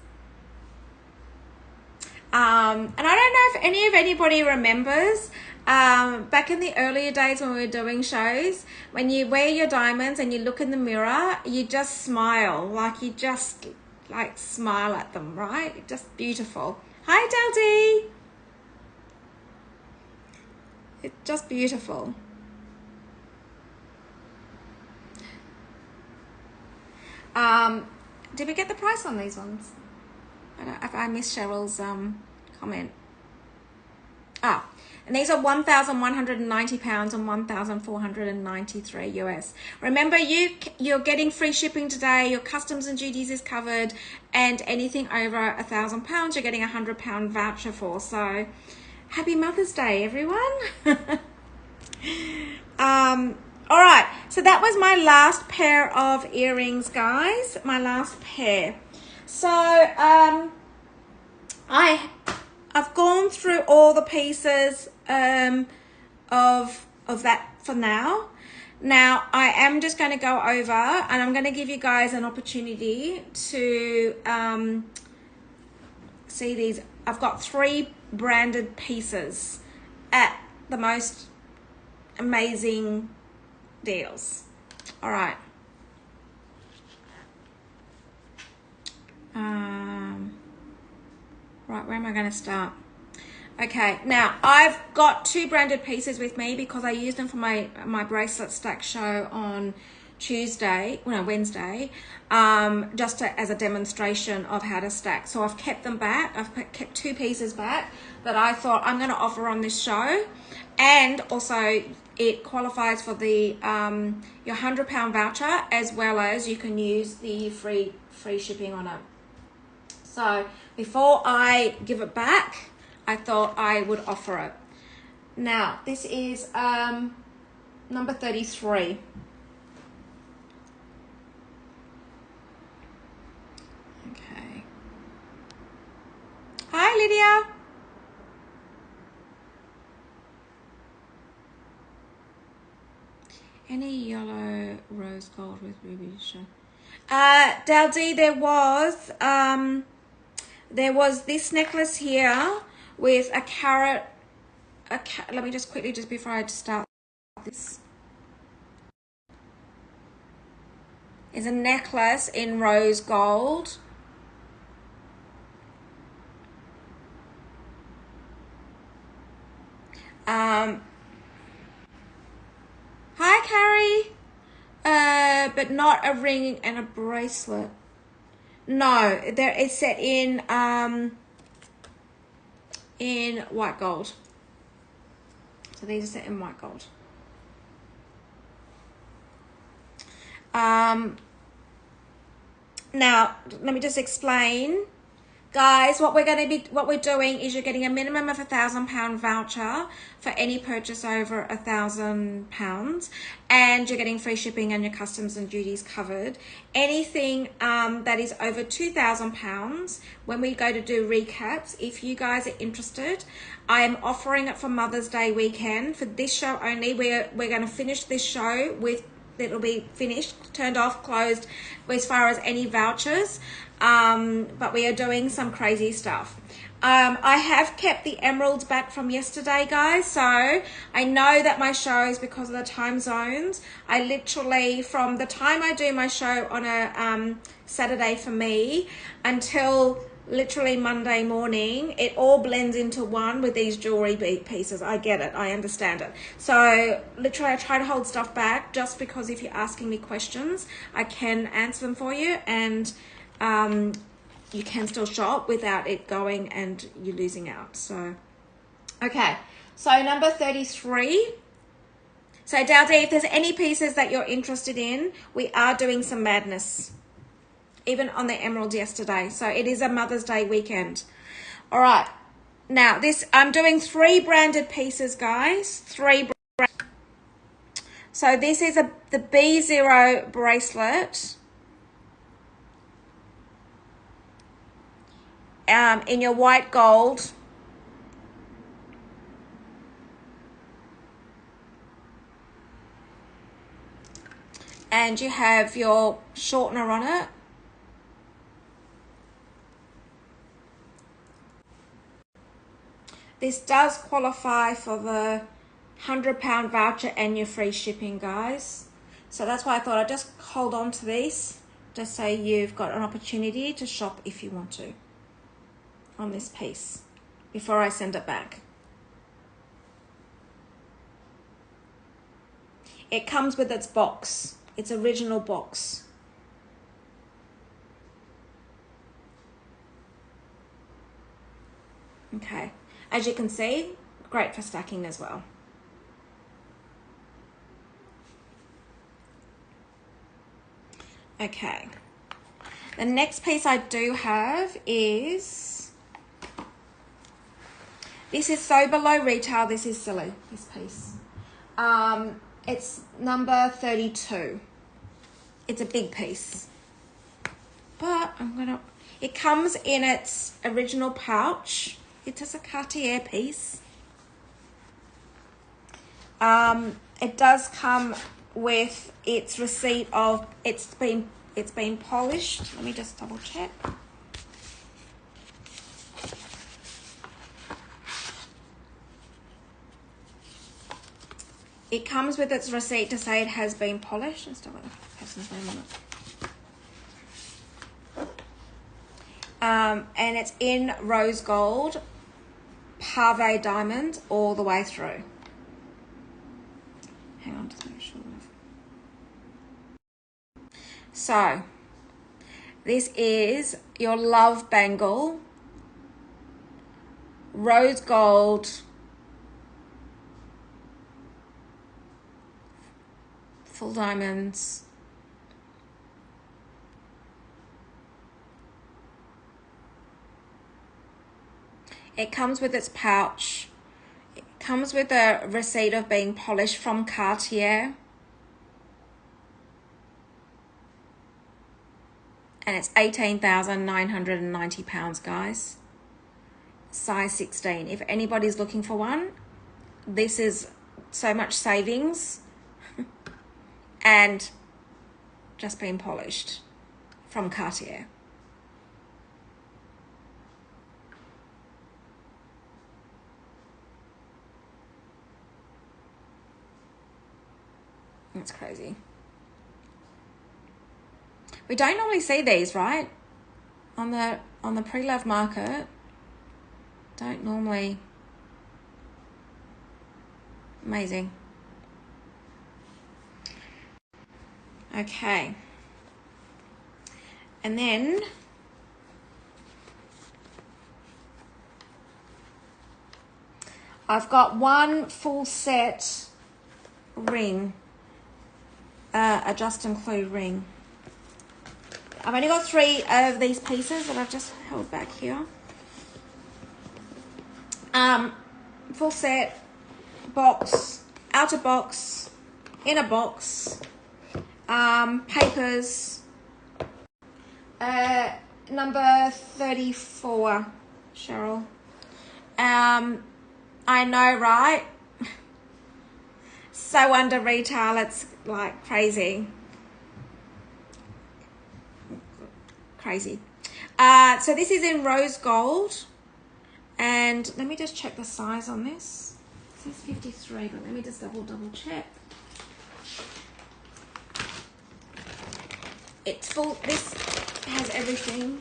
Speaker 1: and I don't know if anybody remembers back in the earlier days when we were doing shows, when you wear your diamonds and you look in the mirror, you just smile, like you just like smile at them, right? Just beautiful. Hi, Daldy. It's just beautiful. Did we get the price on these ones? I don't know if I missed Cheryl's comment. And these are £1,190 and $1,493 US. Remember, you're getting free shipping today. Your customs and duties is covered, and anything over £1,000, you're getting a £100 voucher for. So, happy Mother's Day, everyone! All right. So that was my last pair of earrings, guys. My last pair. So, I've gone through all the pieces of that for now. Now I am just going to go over and I'm going to give you guys an opportunity to see these. I've got 3 branded pieces at the most amazing deals. All right. Right, where am I going to start? Okay, now I've got 2 branded pieces with me because I used them for my bracelet stack show on Wednesday, just as a demonstration of how to stack. So I've kept them back. I've kept 2 pieces back that I thought I'm going to offer on this show, and also it qualifies for the your £100 voucher, as well as you can use the free shipping on it. So before I give it back, I thought I would offer it. Now, this is number 33. Okay. Hi, Lydia. Any yellow rose gold with ruby show? Daldi, there was this necklace here with a carrot. Let me just quickly, just before I start this, is a necklace in rose gold. Hi, Carrie. But not a ring and a bracelet. No, there is set in white gold. So these are set in white gold. Now let me just explain, guys. What we're doing is you're getting a minimum of £1,000 voucher for any purchase over £1,000, and you're getting free shipping and your customs and duties covered. Anything that is over £2,000, when we go to do recaps, if you guys are interested, I am offering it for Mother's Day weekend for this show only. We're going to finish this show with, it'll be finished, turned off, closed as far as any vouchers. But we are doing some crazy stuff. I have kept the emeralds back from yesterday, guys. So I know that my shows, because of the time zones, I literally, from the time I do my show on a Saturday for me until literally Monday morning, it all blends into one with these jewelry pieces. I get it. I understand it. So literally I try to hold stuff back just because if you're asking me questions, I can answer them for you, and you can still shop without it going and you losing out. So, okay. So number 33. So Dowdy, if there's any pieces that you're interested in, we are doing some madness. Even on the emerald yesterday. So it is a Mother's Day weekend. All right. Now this, I'm doing 3 branded pieces, guys. 3 So this is the B0 bracelet. In your white gold. And you have your shortener on it. This does qualify for the £100 voucher and your free shipping, guys. So that's why I thought I'd just hold on to these, just so you've got an opportunity to shop if you want to on this piece before I send it back. It comes with its box, its original box. Okay, as you can see, great for stacking as well. Okay, the next piece I do have is, this is so below retail, this is silly, this piece. It's number 32. It's a big piece, but it comes in its original pouch. It is a Cartier piece. It does come with its receipt of it's been polished. Let me just double check. It comes with its receipt to say it has been polished. Let's start with the person's name on it. And it's in rose gold, pave diamond all the way through. Hang on, just make sure. So, this is your love bangle, rose gold, full diamonds. It comes with its pouch. It comes with a receipt of being polished from Cartier. And it's £18,990, guys. Size 16. If anybody's looking for one, this is so much savings. And just been polished from Cartier. That's crazy. We don't normally see these, right? On the pre-love market. Don't normally. Amazing. Okay. And then I've got one full set ring, a just include ring. I've only got 3 of these pieces that I've just held back here. Full set, box, outer box, inner box, papers, number 34, Cheryl. I know, right? So under retail, it's like crazy. Crazy. So this is in rose gold. And let me just check the size on this. It says 53, but let me just double check. It's full. This has everything.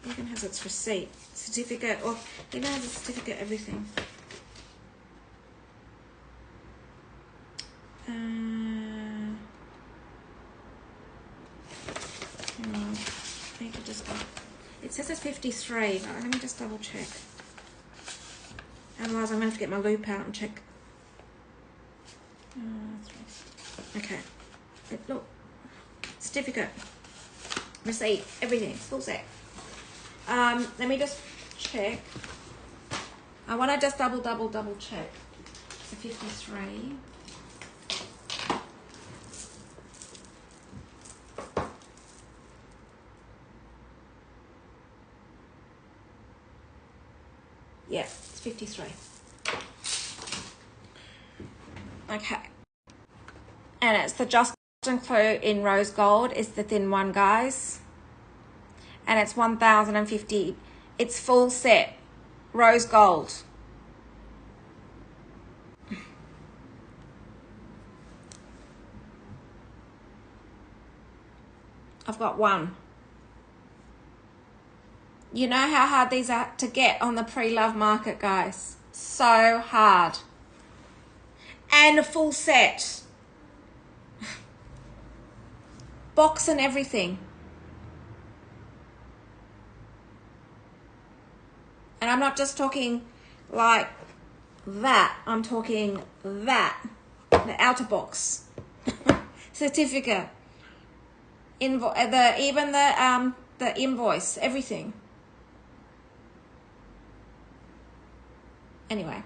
Speaker 1: Even has its receipt, certificate, or even has a certificate, everything. It says it's 53, but let me just double check. Otherwise, I'm going to have to get my loop out and check. Okay. Look. Certificate. Receipt. Everything. Full set. Let me just check. I want to just double check. It's a 53. Yeah, it's 53. Okay. And it's the Just Include in rose gold. It's the thin one, guys. And it's 1,050. It's full set. rose gold. I've got one. You know how hard these are to get on the pre-love market, guys. So hard. And a full set. Box and everything. And I'm not just talking like that. I'm talking that. The outer box. Certificate. Even the invoice, everything. Anyway,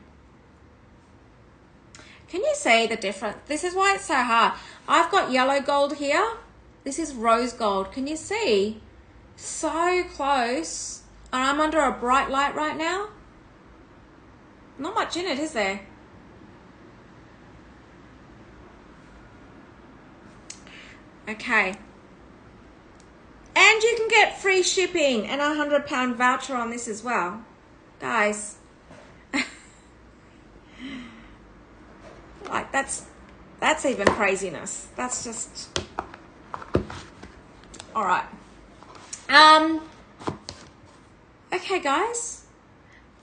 Speaker 1: can you see the difference? This is why it's so hard. I've got yellow gold here. This is rose gold. Can you see? So close. And I'm under a bright light right now. Not much in it, is there? Okay. And you can get free shipping and a £100 voucher on this as well. Guys. Like that's even craziness. That's just all right. Okay, guys.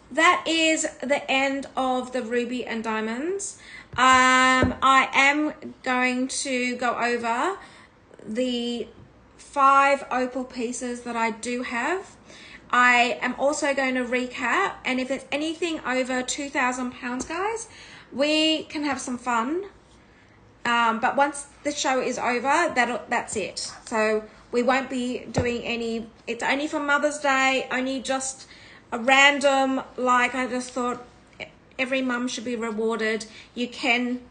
Speaker 1: That is the end of the ruby and diamonds. I am going to go over the 5 opal pieces that I do have. I am also going to recap, and if there's anything over £2,000, guys, we can have some fun. But once the show is over, that's it. So we won't be doing any, it's only for Mother's Day, only just a random, like I just thought every mum should be rewarded. You can,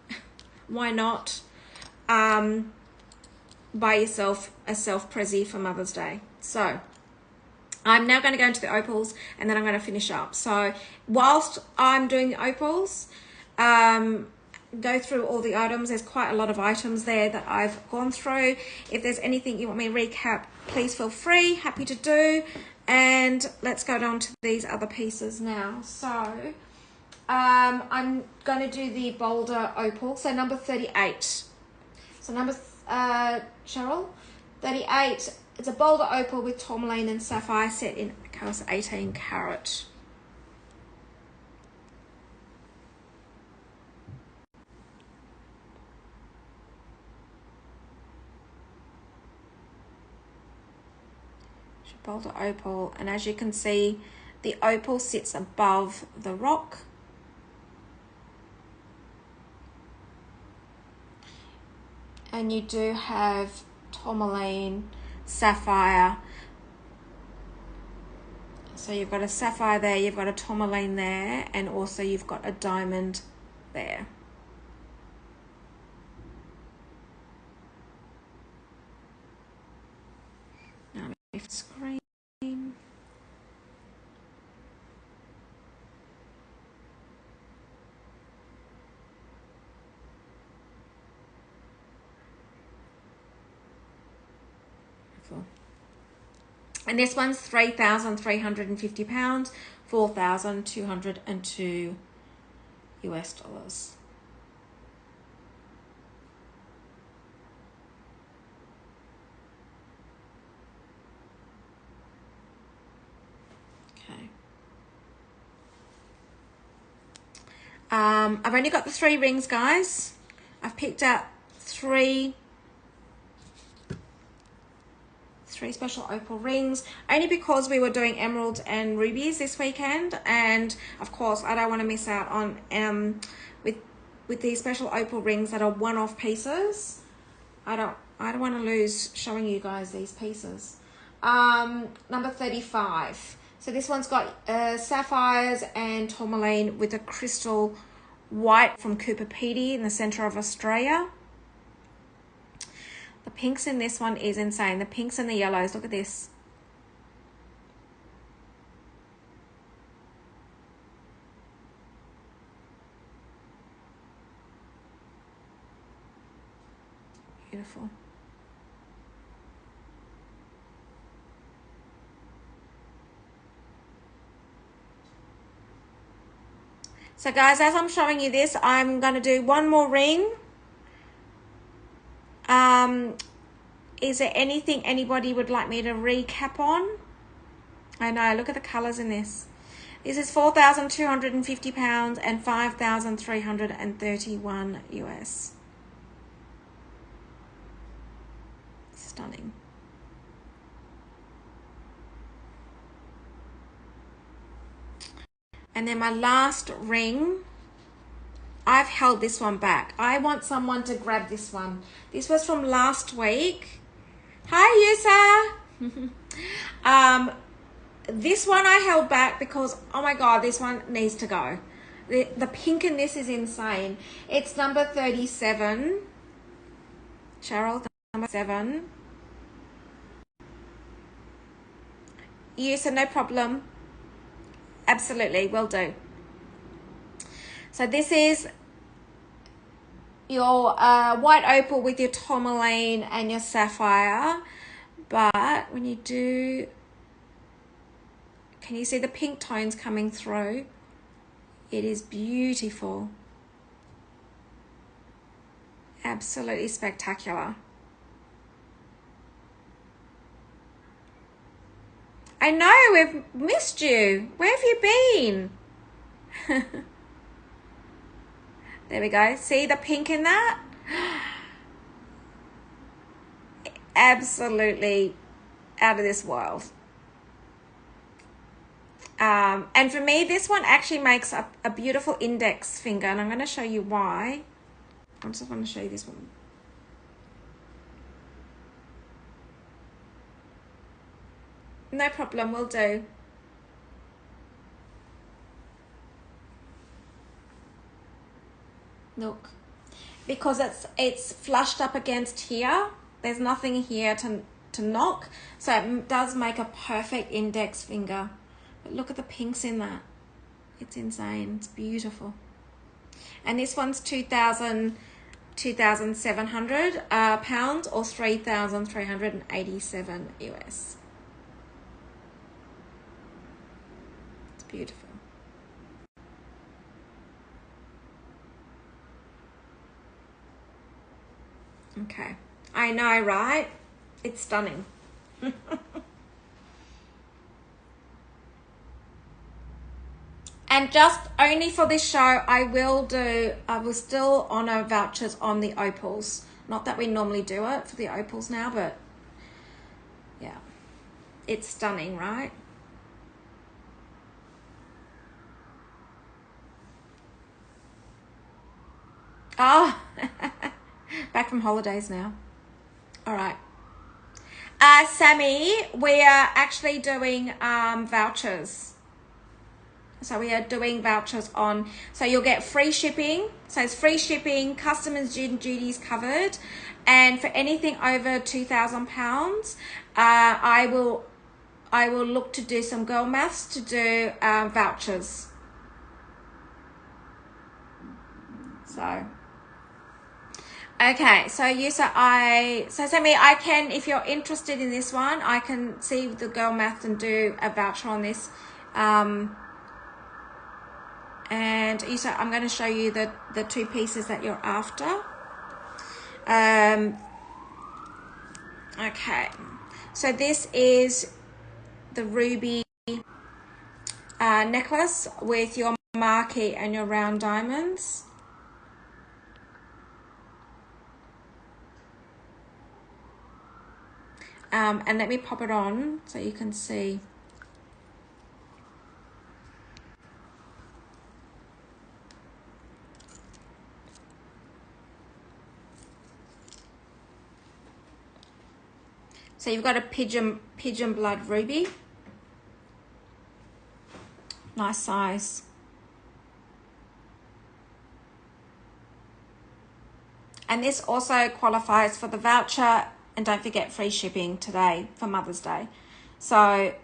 Speaker 1: why not, buy yourself a self-prezzy for Mother's Day. So I'm now going to go into the opals and then I'm going to finish up. So whilst I'm doing the opals, go through all the items. There's quite a lot of items there that I've gone through. If there's anything you want me to recap, please feel free. Happy to do. And let's go down to these other pieces now. So I'm going to do the bolder opal. So number 38. So number, Cheryl, 38. It's a bolder opal with tourmaline and sapphire set in 18 carat. Bolder opal, and as you can see, the opal sits above the rock. And you do have tourmaline, sapphire. So you've got a sapphire there, you've got a tourmaline there, and also you've got a diamond there. Now lift screen. And this one's £3,350, 4,202 US dollars. Okay. I've only got the 3 rings, guys. I've picked out three special opal rings, only because we were doing emeralds and rubies this weekend, and of course I don't want to miss out on with these special opal rings that are one-off pieces. I don't want to lose showing you guys these pieces. Number 35. So this one's got sapphires and tourmaline with a crystal white from Cooper Pedy in the center of Australia. The pinks in this one is insane. The pinks and the yellows. Look at this. Beautiful. So guys, as I'm showing you this, I'm going to do one more ring. Is there anything anybody would like me to recap on? I know, look at the colors in this. This is £4,250 and 5,331 US. Stunning. And then my last ring, I've held this one back. I want someone to grab this one. This was from last week. Hi, Yusa. This one I held back because, oh my God, this one needs to go. The pink in this is insane. It's number 37. Cheryl, number 7. Yusa, no problem. Absolutely, will do. So this is your white opal with your tourmaline and your sapphire. But when you do, can you see the pink tones coming through? It is beautiful. Absolutely spectacular. I know, we've missed you. Where have you been? There we go. See the pink in that? Absolutely out of this world. And for me, this one actually makes a beautiful index finger, and I'm going to show you why. I just want to show you this one. No problem, will do. Look, because it's flushed up against here. There's nothing here to knock, so it does make a perfect index finger. But look at the pinks in that. It's insane. It's beautiful. And this one's 2,700 pounds or 3,387 US. It's beautiful. Okay. I know, right? It's stunning. And just only for this show, I will still honor vouchers on the opals. Not that we normally do it for the opals now, but yeah, it's stunning, right? Oh, back from holidays now. All right. Sammy, we are actually doing vouchers. So we are doing vouchers on, so you'll get free shipping. So it's free shipping, customs duties covered. And for anything over £2,000, I will look to do some girl maths to do vouchers. So, okay, so Sammy, I can, if you're interested in this one, I can see the girl math and do a voucher on this. And Isa, I'm going to show you the two pieces that you're after. Okay, so this is the ruby necklace with your marquee and your round diamonds. And let me pop it on so you can see. So you've got a pigeon blood ruby. Nice size. And this also qualifies for the voucher, and don't forget free shipping today for Mother's Day. So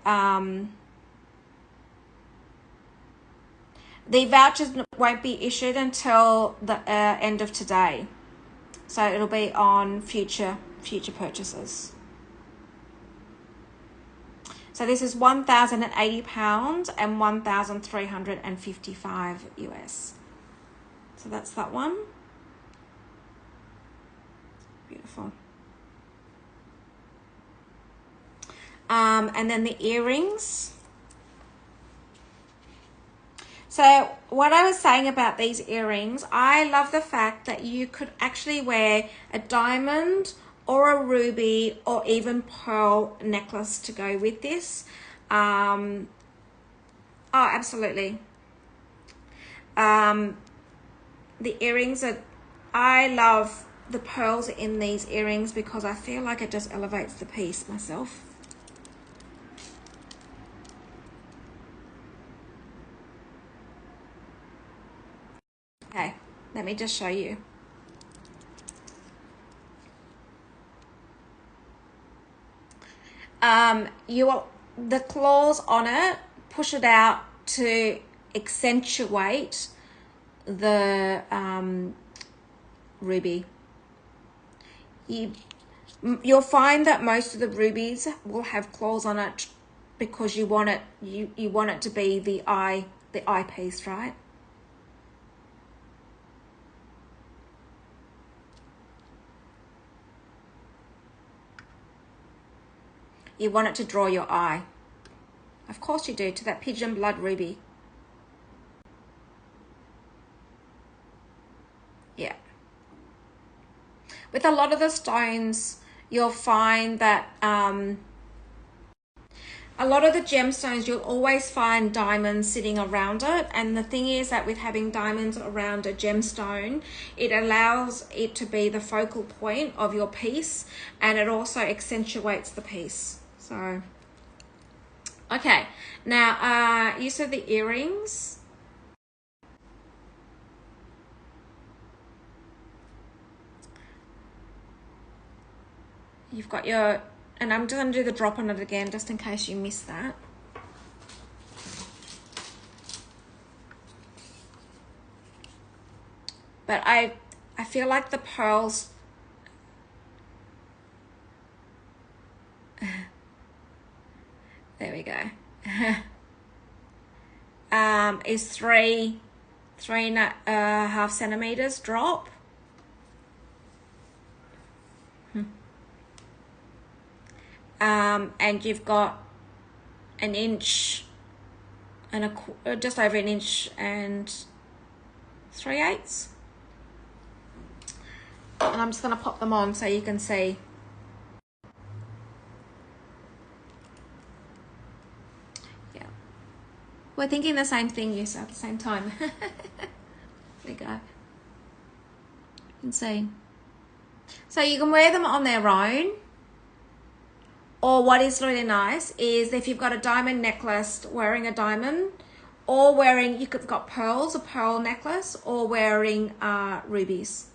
Speaker 1: the vouchers won't be issued until the end of today. So it'll be on future purchases. So this is 1,080 pounds and 1,355 US. So that's that one. Beautiful. And then the earrings. So what I was saying about these earrings, I love the fact that you could actually wear a diamond or a ruby or even pearl necklace to go with this. Oh, absolutely. The earrings are, I love the pearls in these earrings because I feel like it just elevates the piece myself. Okay, let me just show you. The claws on it, push it out to accentuate the ruby. You'll find that most of the rubies will have claws on it because you want it you want it to be the eyepiece, right? You want it to draw your eye. Of course you do, to that pigeon blood ruby. Yeah. With a lot of the stones, you'll find that a lot of the gemstones, you'll always find diamonds sitting around it. And the thing is that with having diamonds around a gemstone, it allows it to be the focal point of your piece, and it also accentuates the piece. So, okay. Now, you said the earrings. You've got your, and I'm just going to do the drop on it again just in case you missed that. But I feel like the pearls, there we go, is three and a half centimeters drop. And you've got an inch and just over an inch and 3/8. And I'm just going to pop them on so you can see. Yeah, we're thinking the same thing, yes, at the same time. There we go. You can see. So you can wear them on their own. Or what is really nice is if you've got a diamond necklace, wearing a diamond, or wearing, you've got pearls, a pearl necklace, or wearing rubies.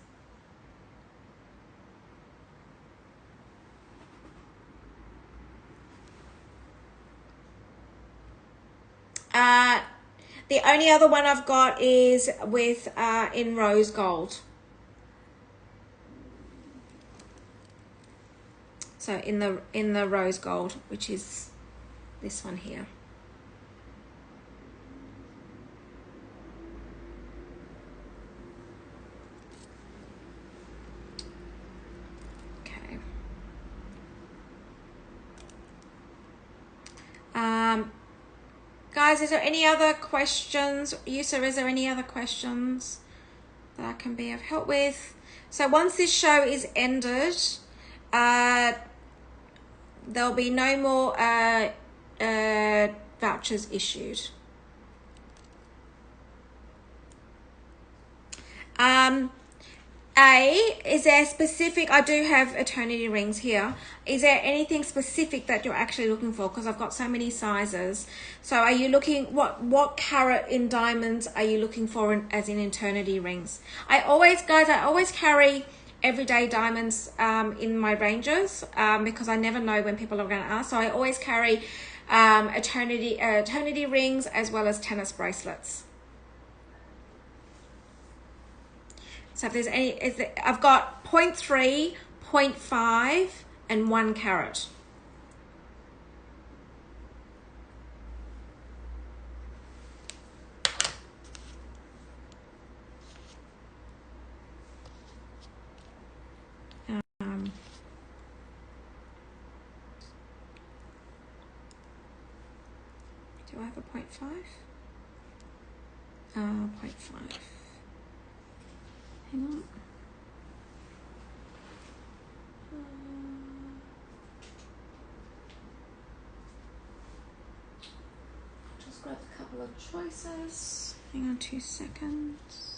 Speaker 1: The only other one I've got is with in rose gold. So in the rose gold, which is this one here. Okay. Guys, is there any other questions? Yusa, is there any other questions that I can be of help with? So once this show is ended, there'll be no more vouchers issued. Is there specific, I do have eternity rings here. Is there anything specific that you're actually looking for? Because I've got so many sizes. So are you looking, what carat in diamonds are you looking for as in eternity rings? I always carry everyday diamonds in my ranges because I never know when people are going to ask. So I always carry eternity rings as well as tennis bracelets. So if there's any, I've got 0.3, 0.5, and 1 carat. 0.5? 0.5. Hang on. Just grab a couple of choices. Hang on 2 seconds.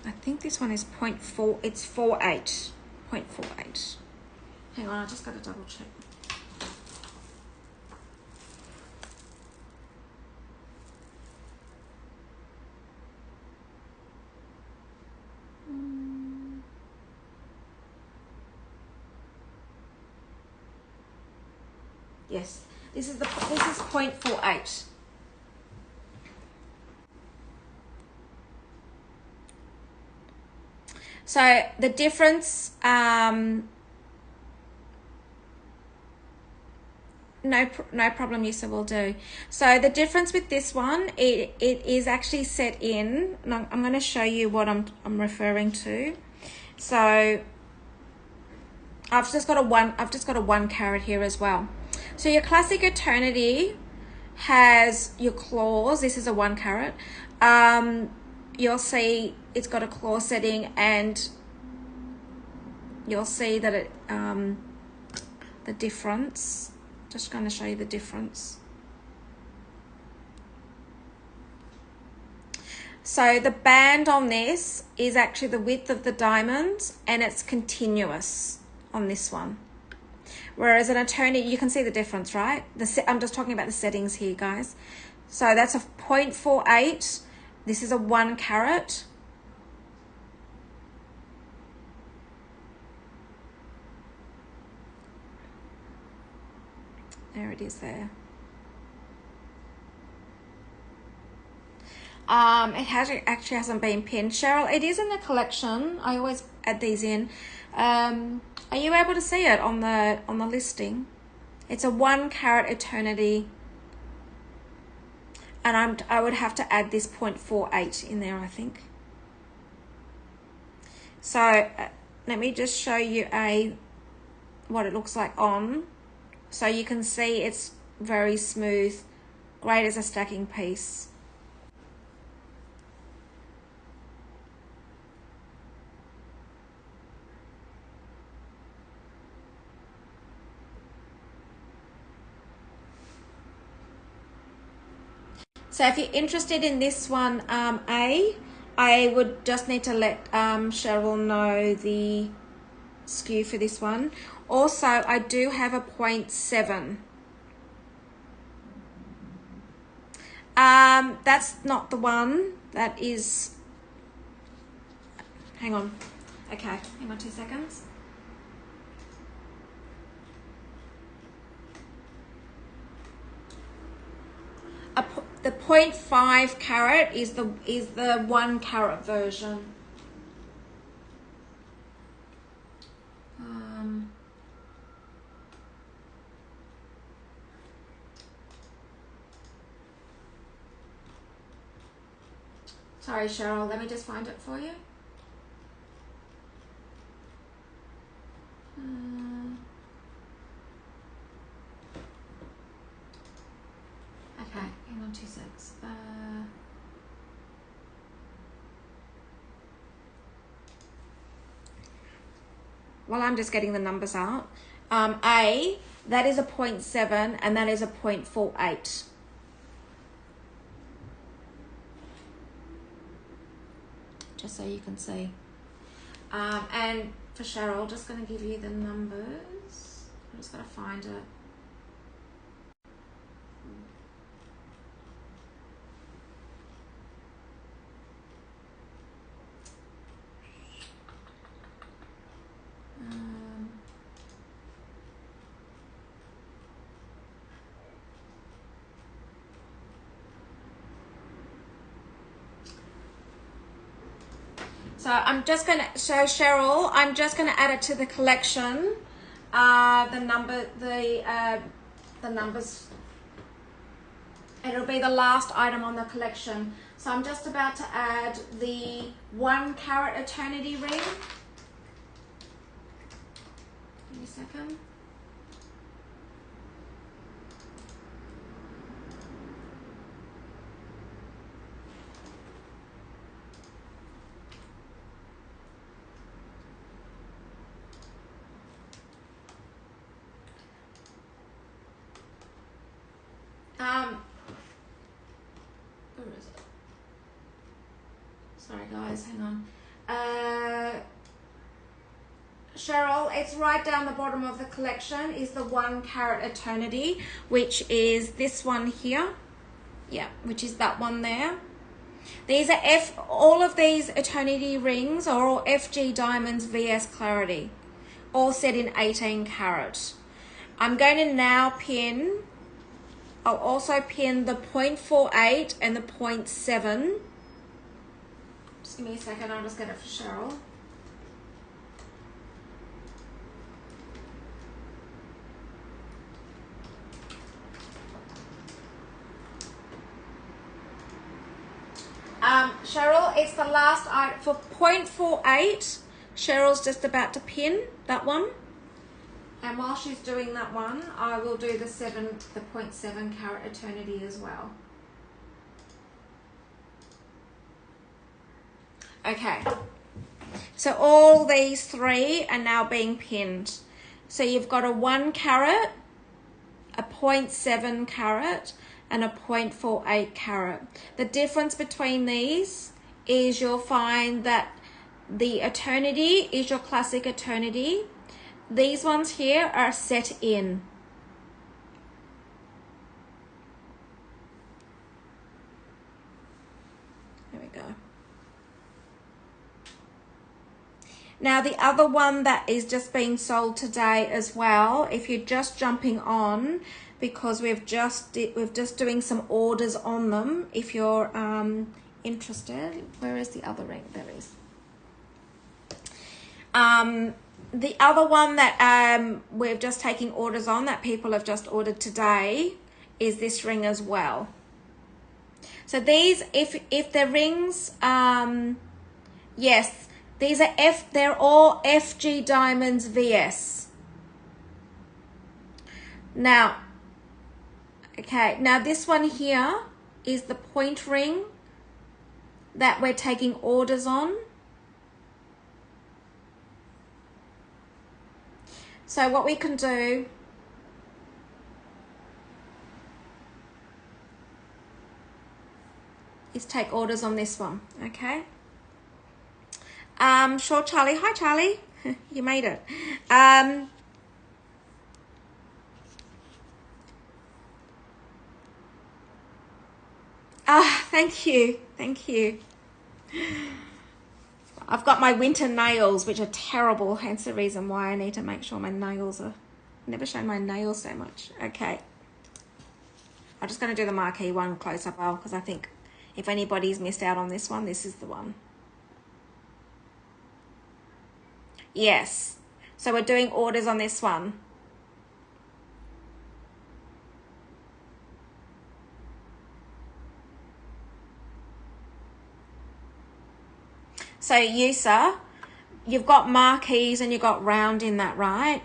Speaker 1: I think this one is 0.4. It's 48. 0.48. Hang on, I just got to double check. Yes, this is 0.48. So the difference, no problem, Yusa, will do. So the difference with this one, it is actually set in, and I'm going to show you what I'm referring to. So I've just got a 1 carat here as well. So your classic eternity has your claws. This is a 1 carat. You'll see it's got a claw setting, and you'll see that it the difference. Just going to show you the difference. So the band on this is actually the width of the diamonds, and it's continuous on this one. Whereas an eternity, you can see the difference, right? I'm just talking about the settings here, guys. So that's a 0.48. This is a 1 carat. There it is there. It actually hasn't been pinned. Cheryl, it is in the collection. I always add these in. Are you able to see it on the listing? It's a 1 carat eternity. And I would have to add this 0.48 in there, I think. So let me just show you what it looks like on. So you can see it's very smooth, great as a stacking piece. So if you're interested in this one, I would just need to let Cheryl know the SKU for this one. Also, I do have a 0.7. That's not the one. That is, hang on. Okay, hang on 2 seconds. The 0.5 carat is the 1 carat version. Sorry, Cheryl, let me just find it for you. Okay, hang on 2 seconds. Well, I'm just getting the numbers out. That is a 0.7 and that is a 0.48. Just so you can see. And for Cheryl, just going to give you the numbers. I'm just going to find it. So I'm just going to show Cheryl, I'm just going to add it to the collection. The numbers, it'll be the last item on the collection. So I'm just about to add the 1 carat eternity ring. Give me a second. Where is it? Sorry guys, hang on. Cheryl, it's right down the bottom of the collection is the 1 carat eternity, which is this one here. Yeah, which is that one there. These are all of these eternity rings are all FG Diamonds VS Clarity, all set in 18 carat. I'm going to now pin, I'll also pin the 0.48 and the 0.7. Just give me a second, I'll just get it for Cheryl. Cheryl, it's the last item for 0.48. Cheryl's just about to pin that one. And while she's doing that one, I will do the 0.7 carat eternity as well. Okay. So all these 3 are now being pinned. So you've got a 1 carat, a 0.7 carat, and a 0.48 carat. The difference between these is you'll find that the eternity is your classic eternity. These ones here are set in. There we go. Now the other one that is just being sold today as well, if you're just jumping on, because we're just doing some orders on them. If you're interested, where is the other ring? There is. The other one that we're just taking orders on that people have just ordered today is this ring as well. So these, if the rings, yes, these are they're all FG Diamonds VS. Now, okay, now this one here is the point ring that we're taking orders on. So what we can do is take orders on this one, okay? Sure, Charlie. Hi, Charlie. You made it. Thank you. Thank you. I've got my winter nails, which are terrible. Hence the reason why I need to make sure my nails are... Never shown my nails so much. Okay. I'm just going to do the marquee one close up, because I think if anybody's missed out on this one, this is the one. Yes. So we're doing orders on this one. So Yusa, you've got marquees and you've got round in that, right?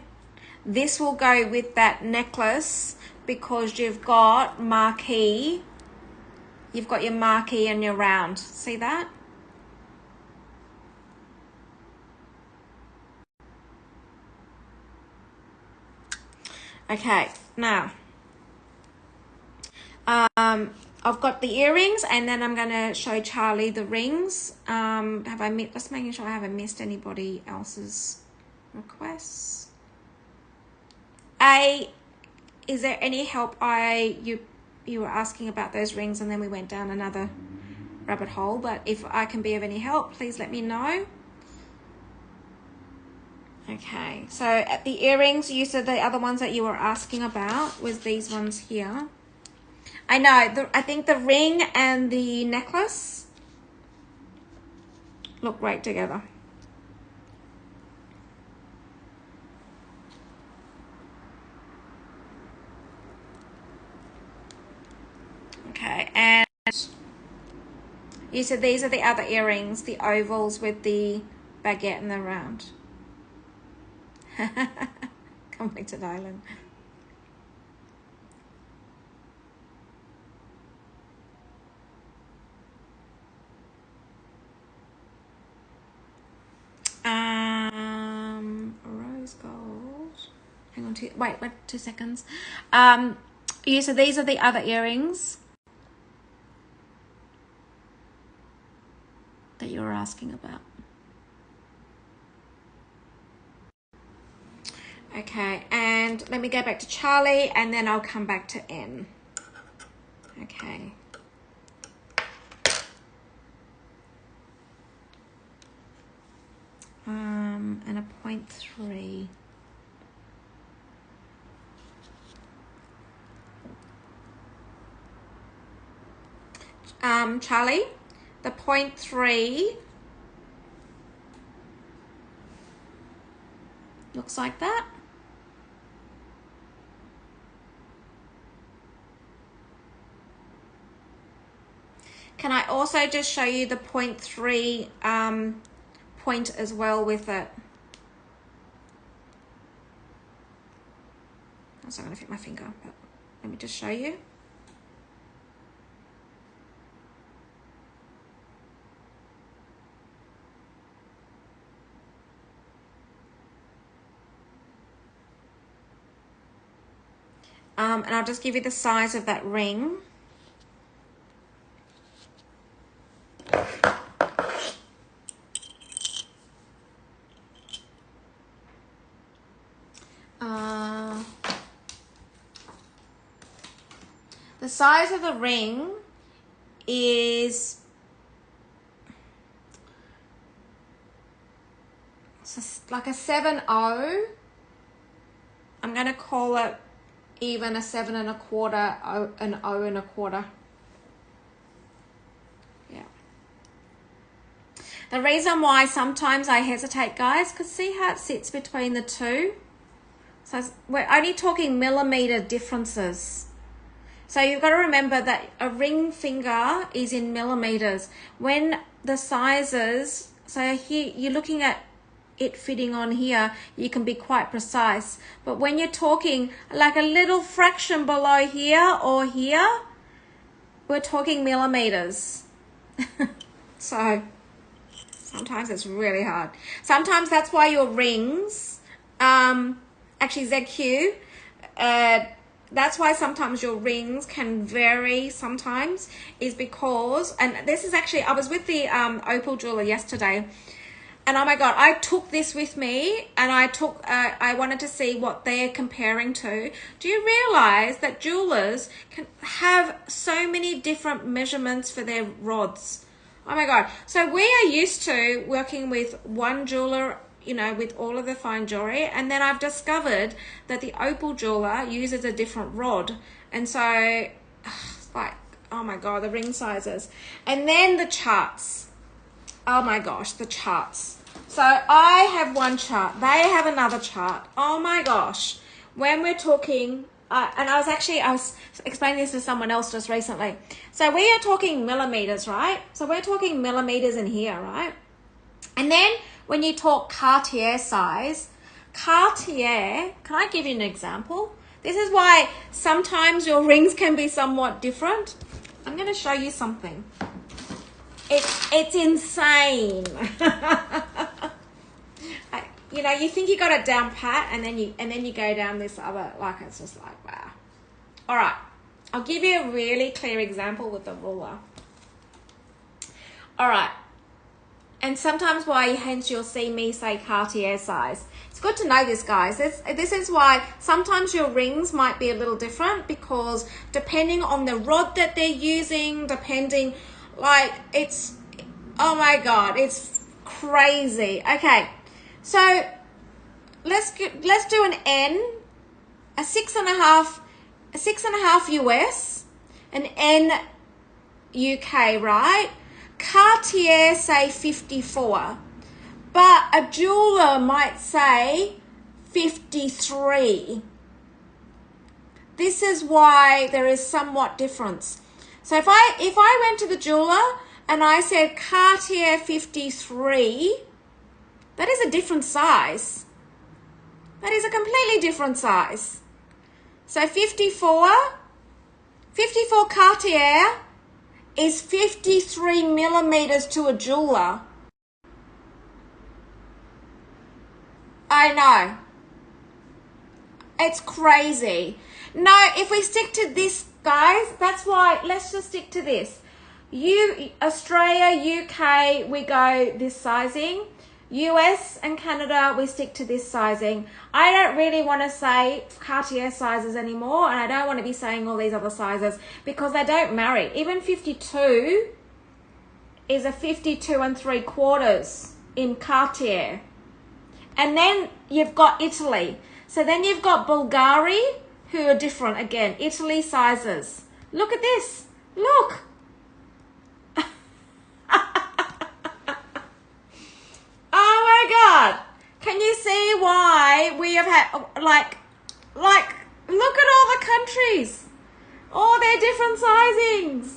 Speaker 1: This will go with that necklace because you've got marquee. You've got your marquee and your round. See that? Okay, now I've got the earrings, and then I'm going to show Charlie the rings. Just making sure I haven't missed anybody else's requests. Is there any help? You were asking about those rings, and then we went down another rabbit hole. But if I can be of any help, please let me know. Okay, so at the earrings, you said the other ones that you were asking about was these ones here. I know, I think the ring and the necklace look great together. Okay, and You said these are the other earrings, the ovals with the baguette and the round. Coming to Thailand. Rose gold. Hang on, wait 2 seconds. Yeah, so these are the other earrings that you were asking about. Okay, and let me go back to Charlie and then I'll come back to N. Okay. And a 0.3. Charlie, the 0.3 looks like that. Can I also just show you the 0.3 point as well with it? That's not going to fit my finger, but let me just show you. And I'll just give you the size of that ring. The size of the ring is like a 7/0. I'm going to call it even a 7 1/4, an 0 1/4. Yeah. The reason why sometimes I hesitate, guys, because see how it sits between the two? So we're only talking millimeter differences. So you've got to remember that a ring finger is in millimeters. When the sizes, so here you're looking at it fitting on here, you can be quite precise. But when you're talking like a little fraction below here or here, we're talking millimeters. So sometimes it's really hard. Sometimes that's why your rings, actually ZQ, that's why sometimes your rings can vary sometimes, is because, and this is actually, I was with the opal jeweler yesterday, and oh my God, I took this with me and I wanted to see what they're comparing to. Do you realize that jewelers can have so many different measurements for their rods? Oh my God. So we are used to working with one jeweler, you know, with all of the fine jewelry, and then I've discovered that the opal jeweler uses a different rod, and so it's like, oh my God, the ring sizes. And then the charts, oh my gosh, the charts. So I have one chart, they have another chart. Oh my gosh, when we're talking, and I was explaining this to someone else just recently. So we are talking millimeters, right? So we're talking millimeters in here, right? And then when you talk Cartier size, Cartier, can I give you an example? This is why sometimes your rings can be somewhat different. I'm going to show you something. It's insane. You know, you think you got it down pat, and then you go down this other, like, it's just like, wow. All right, I'll give you a really clear example with the ruler. All right. And sometimes hence you'll see me say Cartier size. It's good to know this, guys. This is why sometimes your rings might be a little different, because depending on the rod that they're using, depending, like, it's, oh my God, it's crazy. Okay, so let's do an N, a 6.5 US, an N UK, right? Cartier say 54, but a jeweler might say 53. This is why there is somewhat difference. So if I went to the jeweler and I said Cartier 53, that is a different size. That is a completely different size. So 54 Cartier is 53 millimeters to a jeweler. I know. It's crazy. No, if we stick to this, guys, that's why, let's just stick to this. Australia, UK, we go this sizing. US and Canada, we stick to this sizing. I don't really want to say Cartier sizes anymore, and I don't want to be saying all these other sizes because they don't marry. Even 52 is a 52 3/4 in Cartier. And then you've got Italy. So then you've got Bulgari, who are different again. Italy sizes. Look at this. Look. Oh my God. Can you see why we have had, like, look at all the countries. All their different sizings.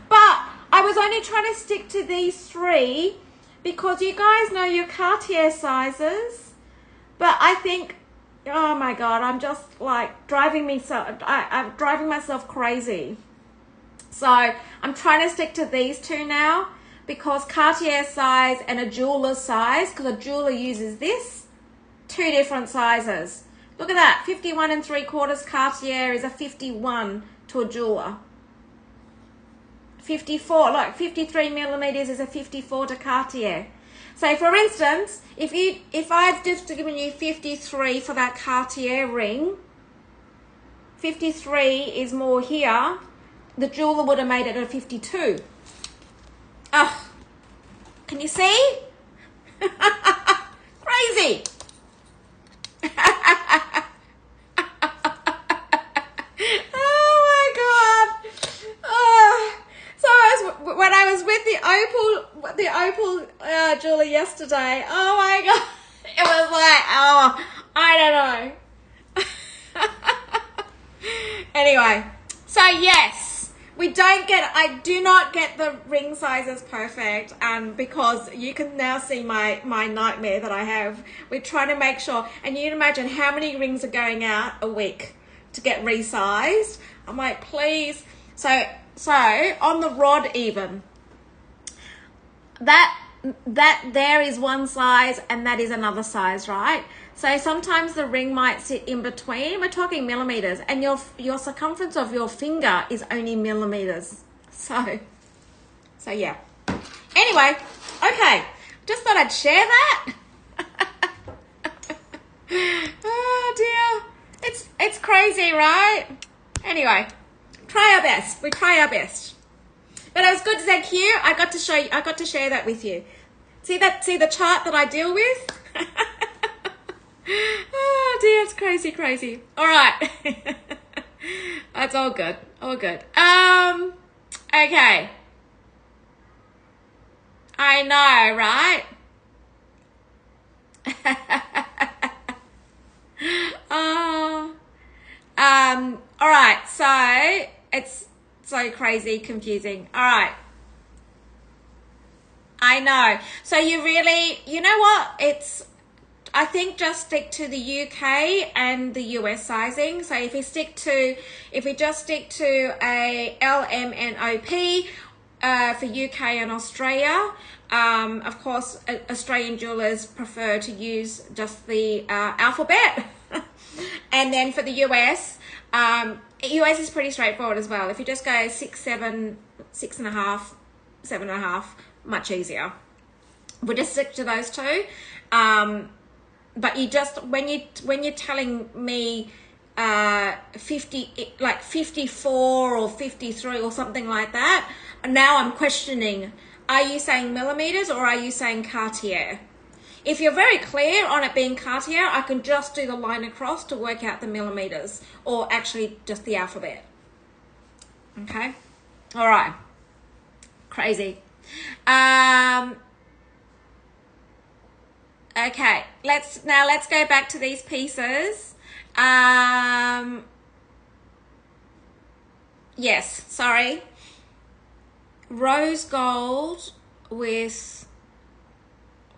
Speaker 1: But I was only trying to stick to these three because you guys know your Cartier sizes. But I think, oh my God, I'm just like I'm driving myself crazy. So I'm trying to stick to these two now because Cartier size and a jeweler size, because a jeweler uses this, two different sizes. Look at that, 51 3/4 Cartier is a 51 to a jeweler. 54, look, 53 millimeters is a 54 to Cartier. So for instance, if I've just given you 53 for that Cartier ring, 53 is more here, the jeweler would have made it a 52. Oh, can you see? Crazy. Oh my God. Oh. So when I was with the opal jeweler yesterday, oh my God, it was like, oh, I don't know. Anyway, so yes, I do not get the ring sizes perfect, because you can now see my nightmare that I have. We're trying to make sure, and you can imagine how many rings are going out a week to get resized. I'm like, please. So on the rod even, that there is one size and that is another size, right? So sometimes the ring might sit in between. We're talking millimeters, and your circumference of your finger is only millimeters. So yeah. Anyway, okay. Just thought I'd share that. Oh dear. It's crazy, right? Anyway, try our best. We try our best. But it was good, thank you. I got to share that with you. See the chart that I deal with? Oh dear, it's crazy. All right. That's all good. All good. Okay. I know, right? All right, so it's so crazy, confusing. All right. I know. So you know what? I think just stick to the UK and the US sizing. So if we just stick to a L, M, and OP for UK and Australia, of course, Australian jewelers prefer to use just the alphabet. And then for the US, US is pretty straightforward as well. If you just go 6, 7, 6.5, 7.5, much easier. We'll just stick to those two. But you just, when you're telling me 50, like 54 or 53 or something like that, now I'm questioning, are you saying millimeters or are you saying Cartier? If you're very clear on it being Cartier, I can just do the line across to work out the millimeters, or actually just the alphabet. Okay? All right. Crazy. Okay, let's go back to these pieces. Yes, sorry. rose gold with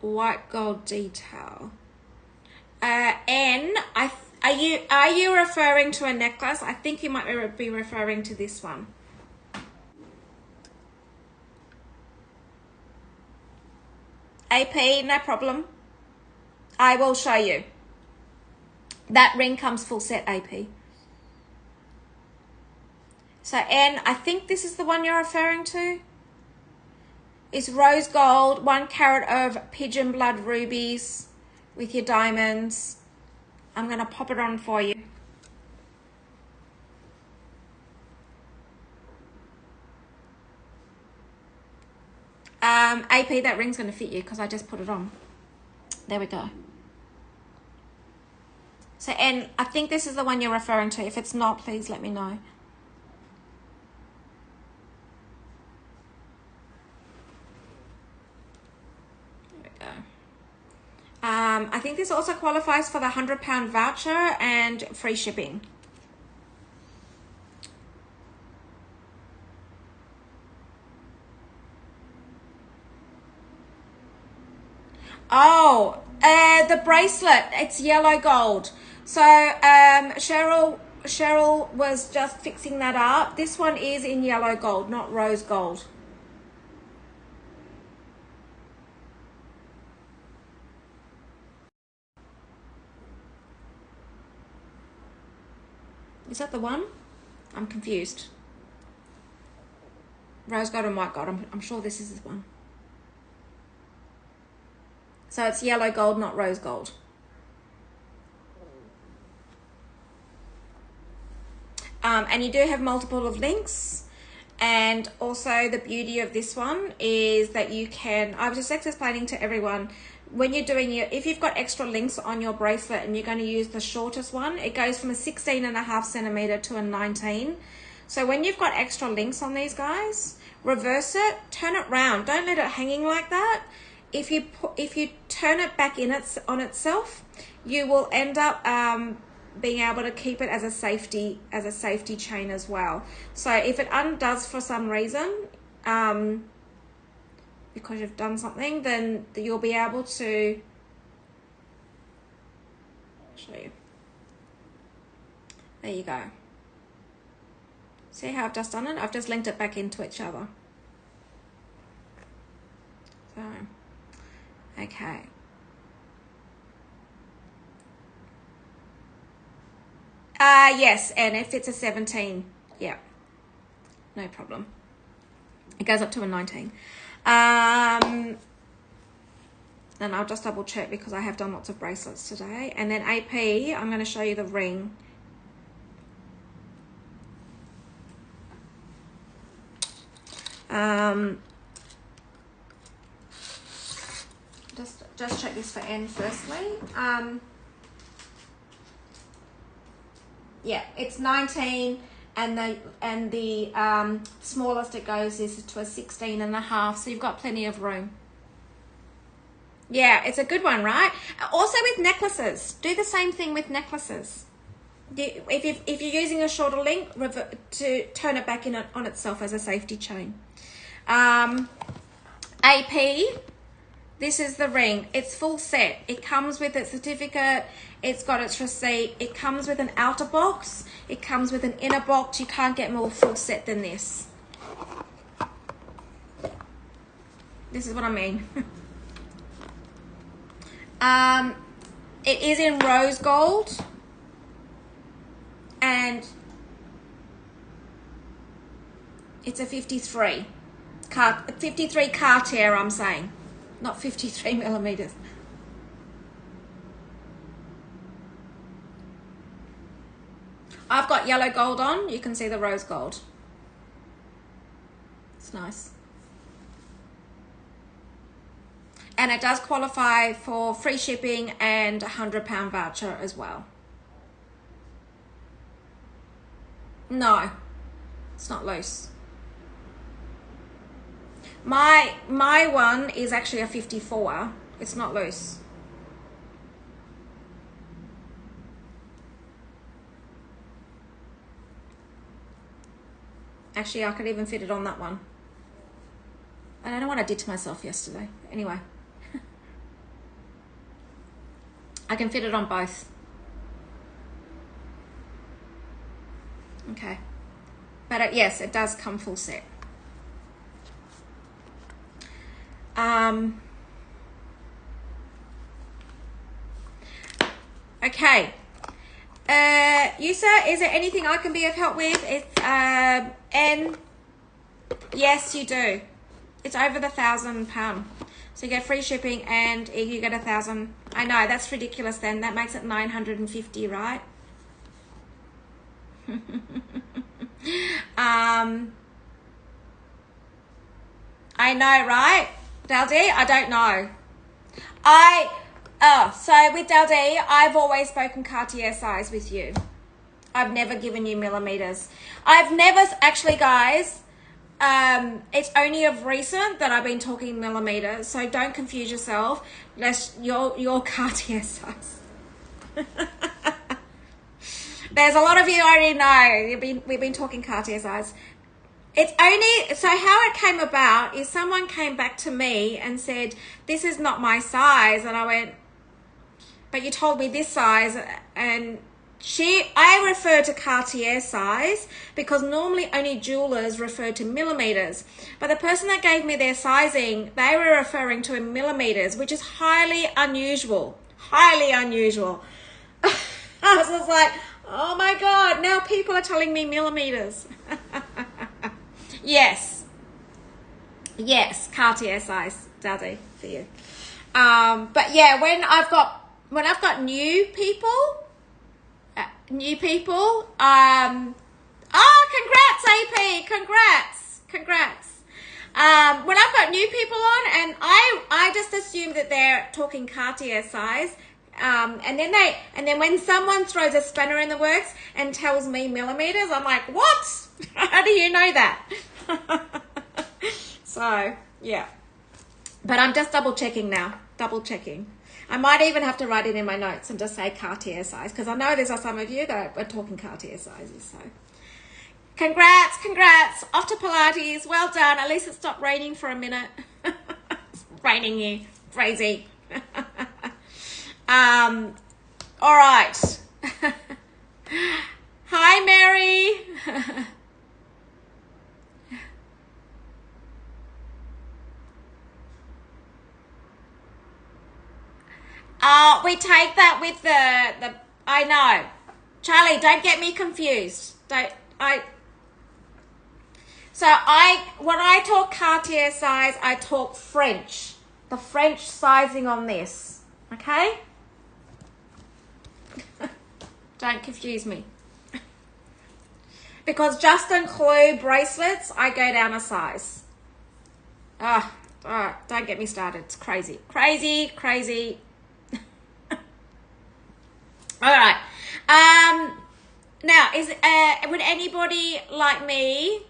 Speaker 1: white gold detail. N, are you referring to a necklace? I think you might be referring to this one. AP, no problem. I will show you. That ring comes full set, AP. So N, I think this is the one you're referring to. It's rose gold, 1 carat of pigeon blood rubies with your diamonds. I'm going to pop it on for you. AP, that ring's going to fit you because I just put it on. There we go. So, and I think this is the one you're referring to. If it's not, please let me know. There we go. I think this also qualifies for the £100 voucher and free shipping. Oh, the bracelet, it's yellow gold. So Cheryl was just fixing that up. This one is in yellow gold, not rose gold. Is that the one? I'm confused. Rose gold and white gold. I'm sure this is the one. So it's yellow gold, not rose gold. And you do have multiple of links. And also the beauty of this one is that you can, I was just explaining to everyone, when you're doing if you've got extra links on your bracelet and you're going to use the shortest one, it goes from a 16.5 centimeter to a 19. So when you've got extra links on these guys, reverse it, turn it round. Don't let it hanging like that. If you turn it back on itself, you will end up being able to keep it as a safety chain as well. So if it undoes for some reason, because you've done something, then you'll be able to show you. There you go. See how I've just done it? I've just linked it back into each other. So, okay. Yes, and if it's a 17, yeah, no problem. It goes up to a 19. And I'll just double check because I have done lots of bracelets today. And then AP, I'm going to show you the ring. Just check this for N firstly. Yeah, it's 19, and the smallest it goes is to a 16.5, so you've got plenty of room. Yeah, it's a good one, right? Also with necklaces, do the same thing with necklaces. If you're using a shorter link, to turn it back in on itself as a safety chain. AP, this is the ring. It's full set. It comes with its certificate. It's got its receipt. It comes with an outer box. It comes with an inner box. You can't get more full set than this. This is what I mean. It is in rose gold. And it's a 53 Cartier, I'm saying, not 53 millimeters. I've got yellow gold on. You can see the rose gold. It's nice. And it does qualify for free shipping and a £100 voucher as well. No, it's not loose. My one is actually a 54. It's not loose. Actually, I could even fit it on that one. don't know what I did to myself yesterday. Anyway. I can fit it on both. Okay. But yes, it does come full set. Okay. Yusa, is there anything I can be of help with? It's N. Yes, you do. It's over the £1,000. So you get free shipping and you get 1,000. I know, that's ridiculous then. That makes it 950, right? I know, right? Daldi, I don't know. So with Daldi, I've always spoken Cartier size with you. I've never given you millimeters. I've never, actually guys, it's only of recent that I've been talking millimeters, so don't confuse yourself. Unless you're Cartier size. There's a lot of you already know. We've been talking Cartier size. It's only, so how it came about is someone came back to me and said, this is not my size. And I went, but you told me this size. And I refer to Cartier size because normally only jewelers refer to millimeters. But the person that gave me their sizing, they were referring to in millimeters, which is highly unusual. Highly unusual. I was just like, oh my God, now people are telling me millimeters. Yes, Cartier size, Daddy, for you. But yeah, when I've got new people. Congrats, AP, congrats. When I've got new people on, and I just assume that they're talking Cartier size. And then when someone throws a spanner in the works and tells me millimeters, I'm like, what? How do you know that? So yeah, but I'm just double checking now. I might even have to write it in my notes and just say Cartier size, because I know there's some of you that are talking Cartier sizes. So congrats, off to Pilates. Well done. At least it stopped raining for a minute. It's raining here, crazy. All right. Hi, Mary. We take that with the I know. Charlie, don't get me confused. When I talk Cartier size, I talk French. The French sizing on this. Okay? Don't confuse me. Because just include bracelets, I go down a size. Don't get me started. It's crazy. Crazy. All right. Now, would anybody like me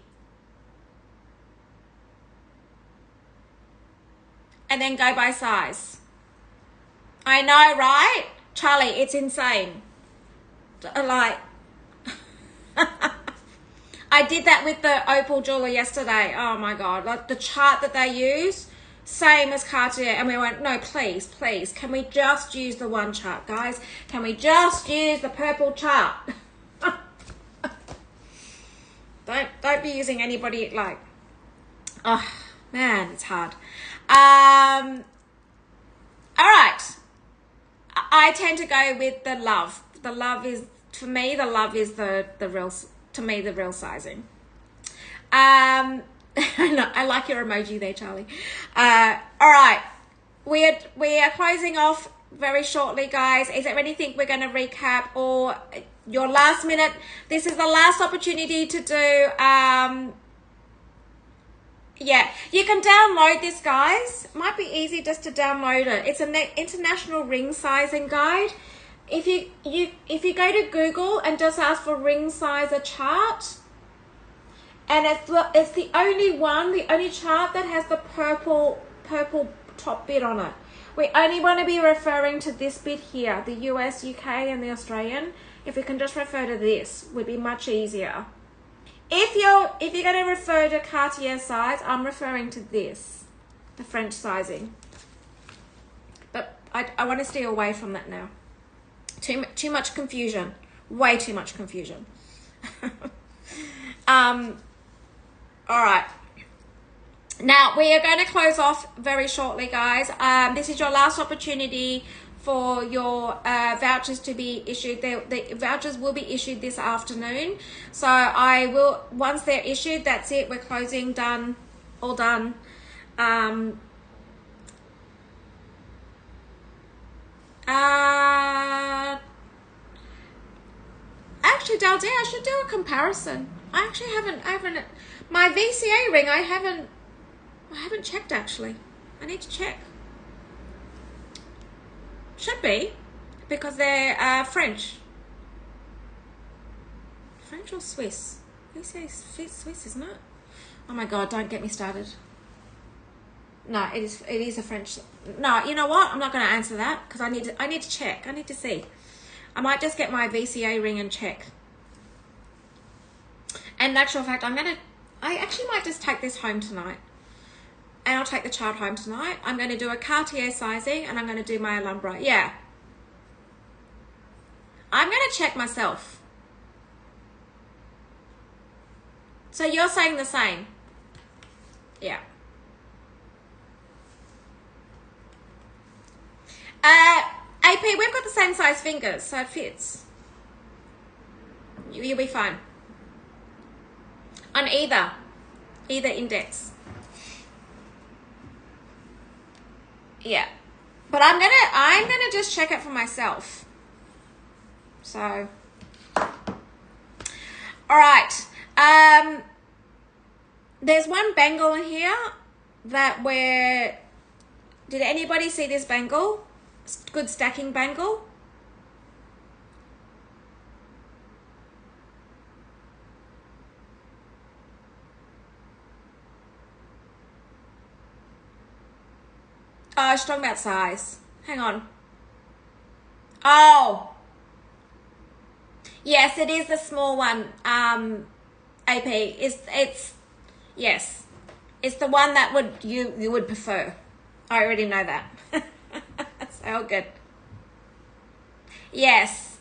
Speaker 1: and then go by size? I know, right? Charlie, it's insane. Like, I did that with the opal jeweler yesterday. Oh my God. Like the chart that they use, same as Cartier. And we went, no, please. Can we just use the one chart, guys? Can we just use the purple chart? Don't be using anybody like, oh man, it's hard. All right. I tend to go with the love. The love is, for me, the love is the real, to me, the real sizing. I like your emoji there, Charlie. All right. We are closing off very shortly, guys. Is there anything we're going to recap or your last minute? This is the last opportunity to do, yeah, you can download this, guys. It might be easy just to download it. It's an international ring sizing guide. If you go to Google and just ask for ring sizer chart, and it's the only chart that has the purple top bit on it. We only want to be referring to this bit here, the US, UK, and the Australian. If we can just refer to this, would be much easier. If you're going to refer to Cartier size, I'm referring to this. the French sizing. But I want to stay away from that now. Too much confusion. Way too much confusion. All right. Now, we are going to close off very shortly, guys. This is your last opportunity for your vouchers to be issued. The vouchers will be issued this afternoon. So I will, once they're issued, that's it. We're closing, done, all done. Actually, Daldea, I should do a comparison. I actually haven't, my VCA ring, I haven't checked actually. I need to check. Should be, because they're French. French or Swiss? VCA is Swiss, isn't it? Oh my God, don't get me started. No, it is a French. No, you know what? I'm not going to answer that because I need to check. I need to see. I might just get my VCA ring and check. And in actual fact, I actually might just take this home tonight. And I'll take the chart home tonight. I'm going to do a Cartier sizing and I'm going to do my Alhambra. Yeah. I'm going to check myself. So you're saying the same? Yeah. AP, we've got the same size fingers, so it fits. You'll be fine. On either index. Yeah. But I'm gonna just check it for myself. So all right. There's one bangle in here that did anybody see this bangle? Good stacking bangle. Oh, I was talking about size. Hang on. Oh. Yes, it is the small one. AP. It's yes. It's the one that you would prefer. I already know that. So good. Yes.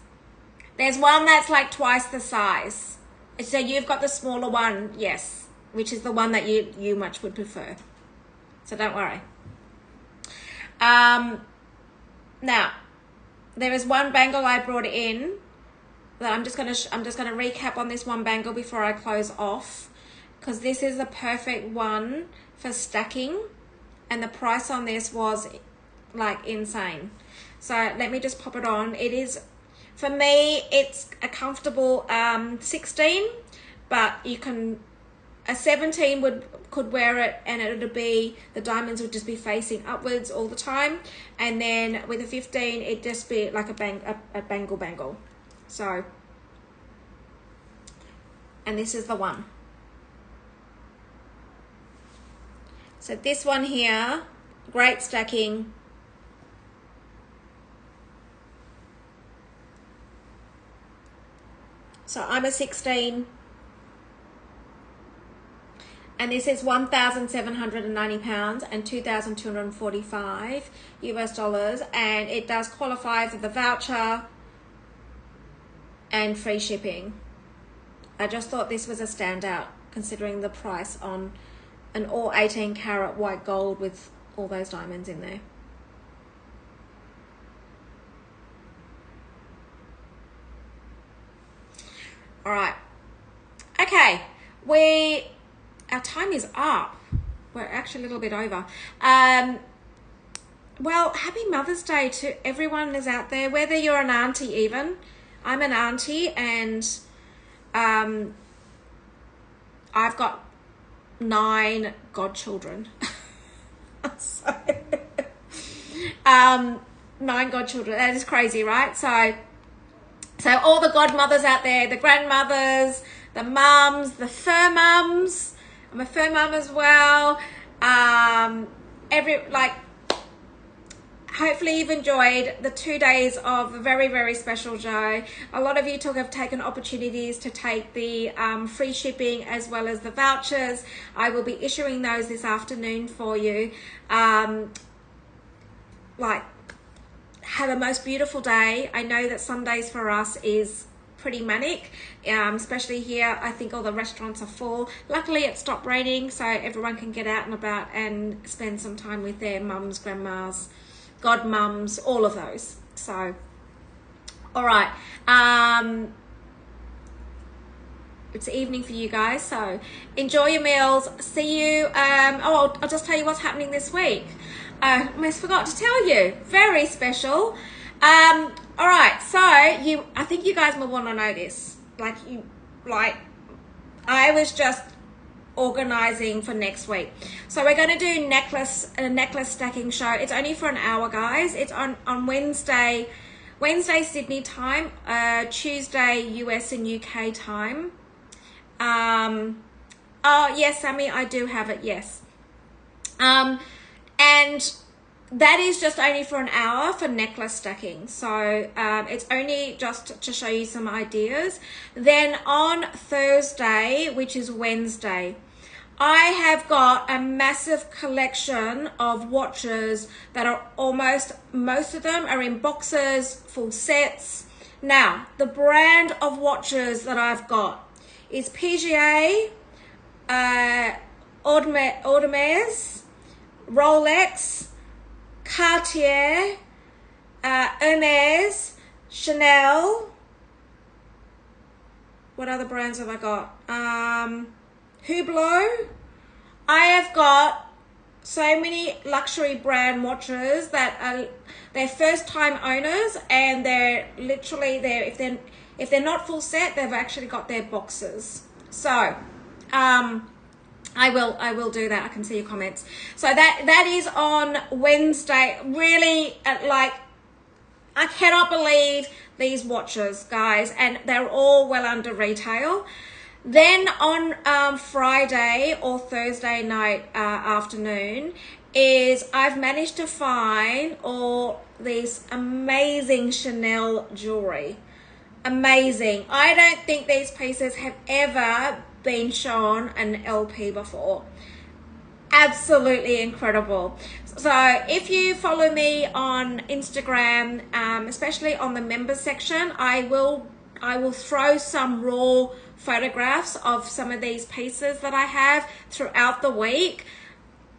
Speaker 1: There's one that's like twice the size. So you've got the smaller one, yes, which is the one that you much would prefer. So don't worry. Now, there is one bangle I brought in that I'm just gonna recap on this one bangle before I close off, because this is the perfect one for stacking, and the price on this was like insane. So let me just pop it on. It is, for me, it's a comfortable 16, but you can, a 17 could wear it and it would be, the diamonds would just be facing upwards all the time, and then with a 15 it'd just be like a bangle. So, and this is the one. So this one here, great stacking. So I'm a 16. And this is £1,790 and 2,245 US dollars. And it does qualify for the voucher and free shipping. I just thought this was a standout considering the price on an all 18 karat white gold with all those diamonds in there. All right. Okay. Our time is up. We're actually a little bit over. Well, happy Mother's Day to everyone that's out there, whether you're an auntie even. I'm an auntie, and I've got 9 godchildren. So, 9 godchildren. That is crazy, right? So all the godmothers out there, the grandmothers, the mums, the fur mums. I'm a fur mum as well. hopefully you've enjoyed the 2 days of a very, very special show. A lot of you have taken opportunities to take the free shipping as well as the vouchers. I will be issuing those this afternoon for you. Like, have a most beautiful day. I know that some days for us is pretty manic, especially here. I think all the restaurants are full. Luckily it stopped raining, so everyone can get out and about and spend some time with their mums, grandmas, godmums, all of those. So all right, it's evening for you guys, so enjoy your meals. See you. I'll just tell you what's happening this week. I almost forgot to tell you. Very special. All right, so I think you guys will want to know this. I was just organizing for next week, so we're going to do a necklace stacking show. It's only for an hour, guys. It's on Wednesday Sydney time, Tuesday US and UK time. Oh yes, Sammy, I do have it. Yes. And that is just only for an hour for necklace stacking. So it's only just to show you some ideas. Then on Thursday, which is Wednesday, I have got a massive collection of watches that are most of them are in boxes, full sets. Now, the brand of watches that I've got is PGA, Audemars, Rolex, Cartier, Hermes, Chanel. What other brands have I got? Hublot. I have got so many luxury brand watches that are they're first time owners, and they're literally there. If they're not full set, they've actually got their boxes. So I will do that. I can see your comments. So that is on Wednesday. Really, I cannot believe these watches, guys, and they're all well under retail. Then on Friday or Thursday night afternoon is I've managed to find all these amazing Chanel jewelry. Amazing. I don't think these pieces have ever been shown an LP before. Absolutely incredible. So if you follow me on Instagram, especially on the members section, I will throw some raw photographs of some of these pieces that I have throughout the week.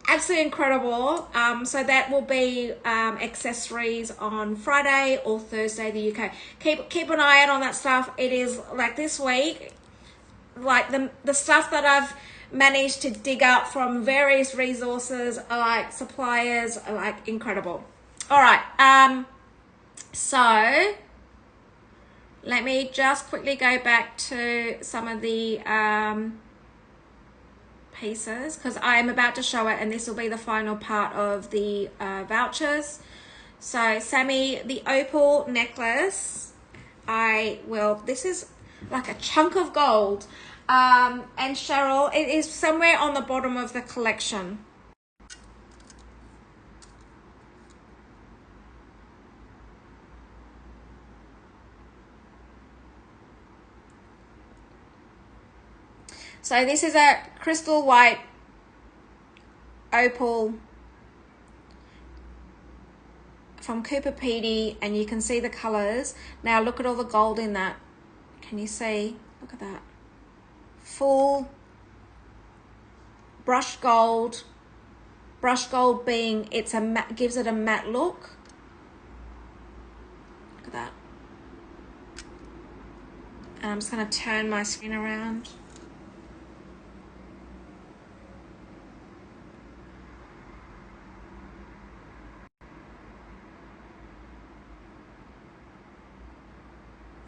Speaker 1: Absolutely incredible. So that will be accessories on Friday or Thursday, the UK. Keep an eye out on that stuff. It is like this week, like the stuff that I've managed to dig up from various resources, like suppliers, like incredible. All right. So let me just quickly go back to some of the pieces, because I am about to show it, and this will be the final part of the vouchers. So Sammy, the opal necklace, this is like a chunk of gold. And Cheryl, it is somewhere on the bottom of the collection. So this is a crystal white opal from Cooper Pedy, and you can see the colors. Now look at all the gold in that. Can you see? Look at that. Full brushed gold. Brushed gold being gives it a matte look. Look at that. And I'm just going to turn my screen around.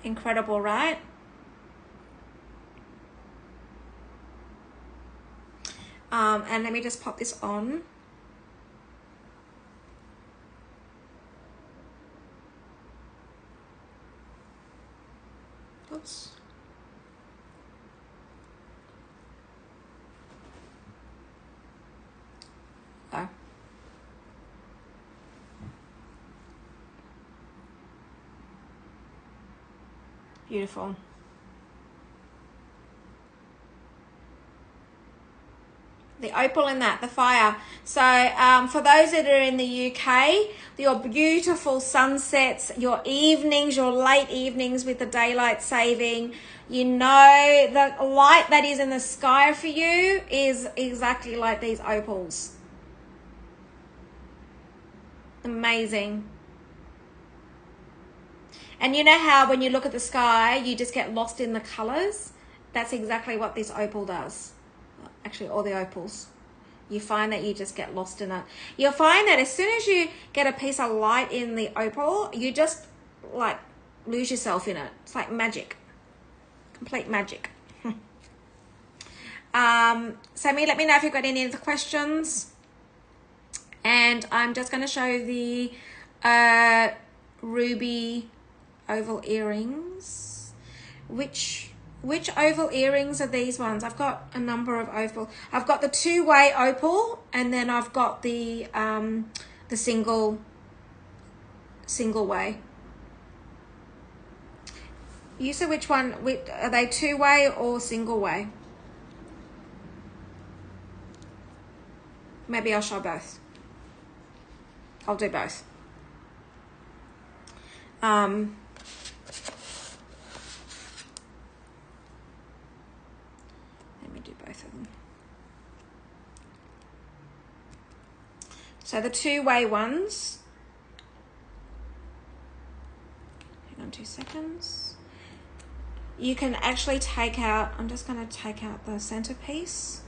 Speaker 1: Incredible, right? And let me just pop this on. Oops. Oh. Beautiful. The opal in that, the fire. So for those that are in the UK, your beautiful sunsets, your evenings, your late evenings with the daylight saving, you know, the light that is in the sky for you is exactly like these opals. Amazing. And you know how when you look at the sky, you just get lost in the colors? That's exactly what this opal does. Actually, all the opals. You find that you just get lost in it. You'll find that as soon as you get a piece of light in the opal, you just like lose yourself in it. It's like magic. Complete magic. Sammy, let me know if you've got any other questions. And I'm just going to show the ruby oval earrings. Which oval earrings are these ones? I've got a number of opal. I've got the two-way opal, and then I've got the single way. You said which one? Are they two-way or single way? Maybe I'll show both. I'll do both. Let me do both of them. So the two-way ones. Hang on 2 seconds. You can actually take out, I'm just going to take out the centerpiece.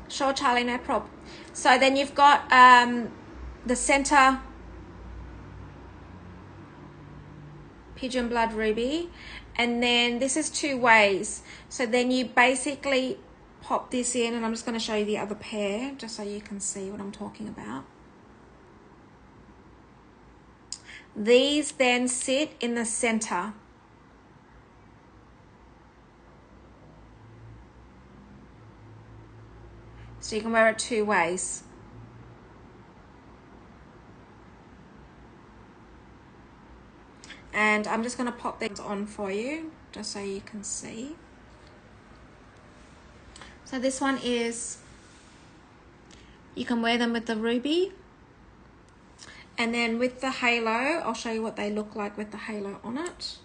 Speaker 1: Sure, Charlie, no problem. So then you've got the center pigeon blood ruby, and then this is two ways. So then you basically pop this in, and I'm just going to show you the other pair just so you can see what I'm talking about. These then sit in the center. So you can wear it two ways. And I'm just going to pop these on for you just so you can see. So this one is, you can wear them with the ruby. And then with the halo, I'll show you what they look like with the halo on it.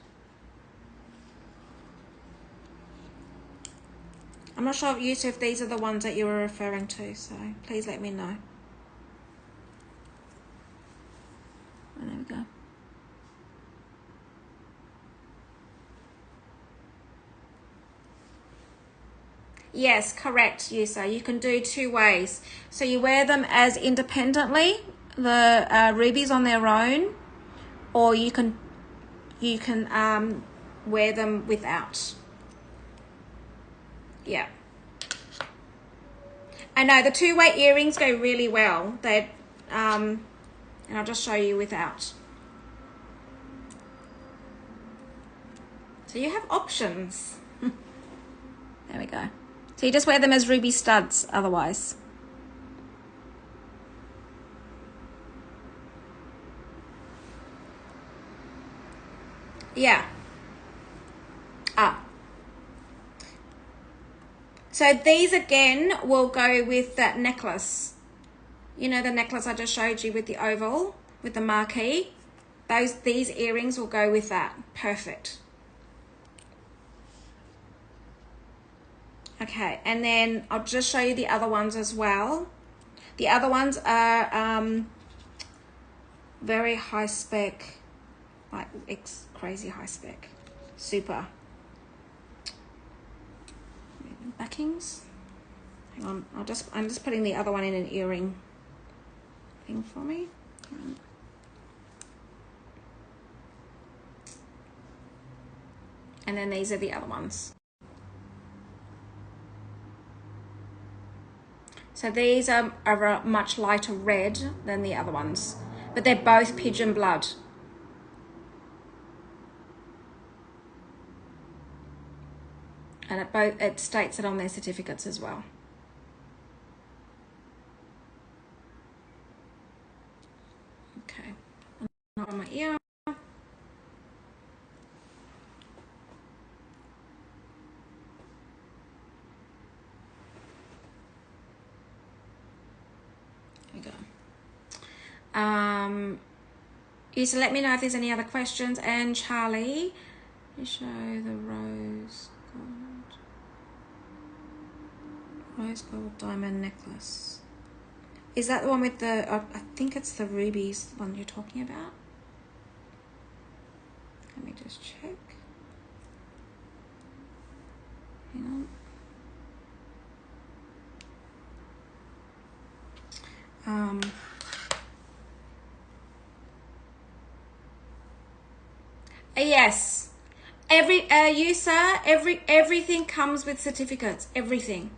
Speaker 1: I'm not sure, Yusuf, if these are the ones that you were referring to, so please let me know. And there we go. Yes, correct, Yusa. You can do two ways. So you wear them as independently, the rubies on their own, or you can wear them without. Yeah. I know the two-way earrings go really well. They and I'll just show you without. So you have options. There we go. So you just wear them as ruby studs otherwise. Yeah. So these again will go with that necklace. You know the necklace I just showed you with the oval, with the marquee? These earrings will go with that. Perfect. Okay, and then I'll just show you the other ones as well. The other ones are very high spec, like crazy high spec, super. Backings. Hang on, I'm just putting the other one in an earring thing for me. And then these are the other ones. So these are a much lighter red than the other ones, but they're both pigeon blood. And it states it on their certificates as well. Okay, not on my ear. There you go. You so let me know if there's any other questions. And Charlie, you show the rose gold diamond necklace. Is that the one with the? I think it's the rubies one you're talking about. Let me just check. Hang on. Yes. Everything comes with certificates. Everything.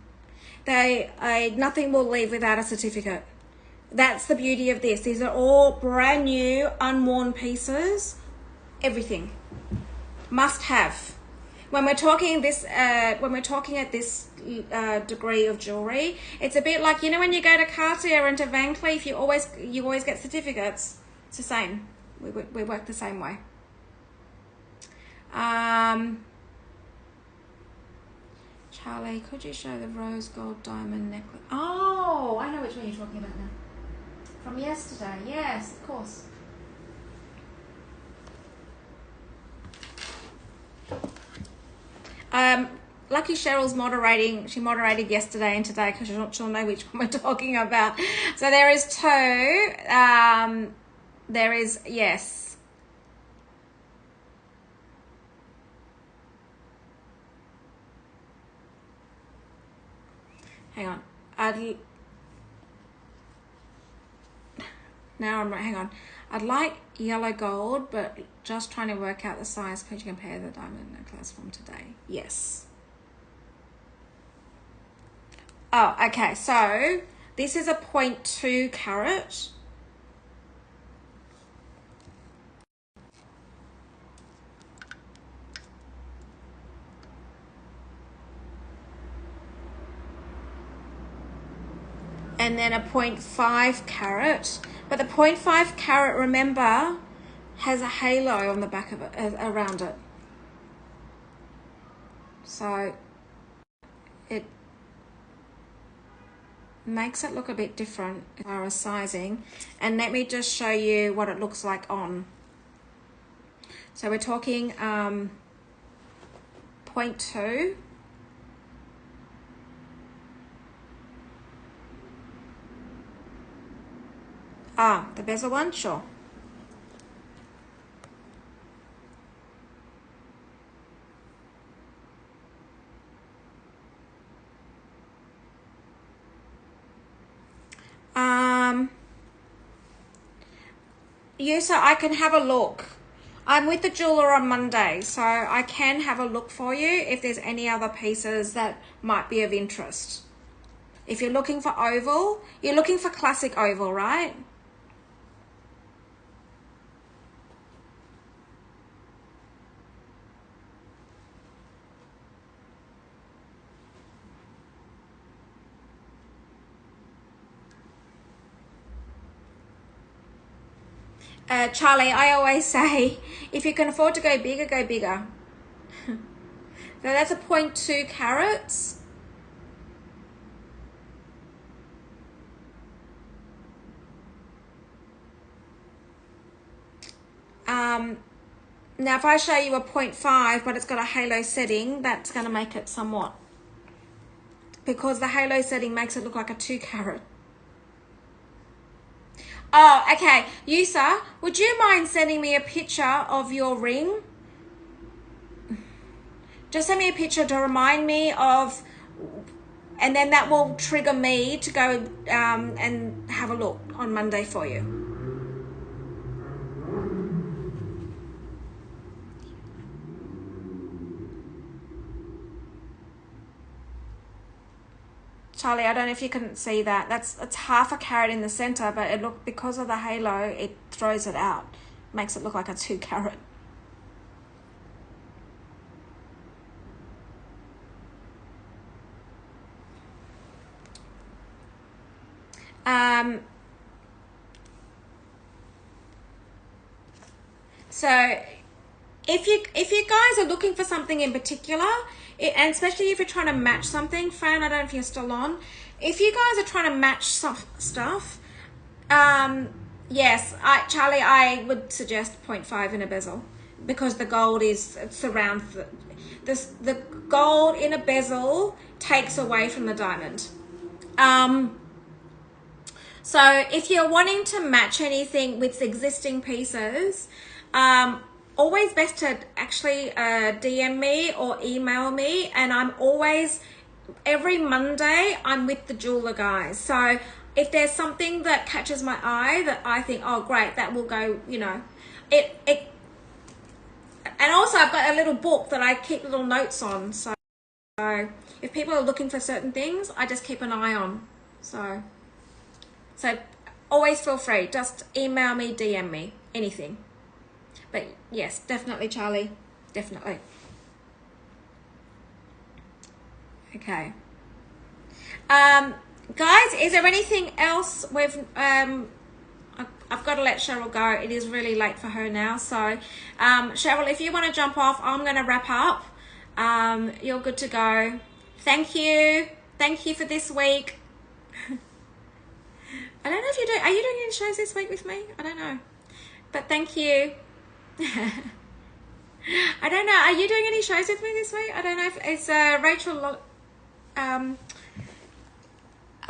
Speaker 1: Nothing will leave without a certificate. That's the beauty of this. These are all brand new, unworn pieces. Everything. Must have. When we're talking this, at this degree of jewelry, it's a bit like, you know, when you go to Cartier and to Van Cleef, you always get certificates. It's the same. We work the same way. Charlie, could you show the rose gold diamond necklace? Oh, I know which one you're talking about now. From yesterday. Yes, of course. Lucky Cheryl's moderating. She moderated yesterday and today because she'll know which one we're talking about. So there is two. There is, yes. Hang on. Hang on. I'd like yellow gold, but just trying to work out the size. Could you compare the diamond necklace from today? Yes. Oh, okay. So this is a 0.2 carat. And then a 0.5 carat. But the 0.5 carat, remember, has a halo on the back of it, around it. So it makes it look a bit different as far as sizing. And let me just show you what it looks like on. So we're talking 0.2. The bezel one, sure. Yeah, so I can have a look. I'm with the jeweler on Monday, so I can have a look for you if there's any other pieces that might be of interest. If you're looking for oval, you're looking for classic oval, right? Charlie, I always say, if you can afford to go bigger, go bigger. So that's a 0.2 carats. Now if I show you a 0.5, but it's got a halo setting, that's going to make it somewhat, because the halo setting makes it look like a 2 carat. Oh, okay. Yusa, would you mind sending me a picture of your ring? Just send me a picture to remind me of, and then that will trigger me to go and have a look on Monday for you. Charlie, I don't know if you can see that. It's half a carat in the center, but it because of the halo, it throws it out. Makes it look like a 2 carat. So if you guys are looking for something in particular, and especially if you're trying to match something, Fran, I don't know if you're still on. If you guys are trying to match stuff, yes, Charlie, I would suggest 0.5 in a bezel, because the gold surrounds the gold in a bezel takes away from the diamond. So if you're wanting to match anything with existing pieces, always best to actually DM me or email me, and I'm always, every Monday, I'm with the jeweler guys. So if there's something that catches my eye that I think, oh great, that will go, you know, and also I've got a little book that I keep little notes on. So if people are looking for certain things, I just keep an eye on. So always feel free, just email me, DM me, anything. But yes, definitely, Charlie, definitely. Okay. Guys, is there anything else I've got to let Cheryl go. It is really late for her now. So, Cheryl, if you want to jump off, I'm going to wrap up. You're good to go. Thank you. Thank you for this week. I don't know if you do. Are you doing any shows this week with me? I don't know. But thank you. I don't know. Are you doing any shows with me this week? I don't know if it's Rachel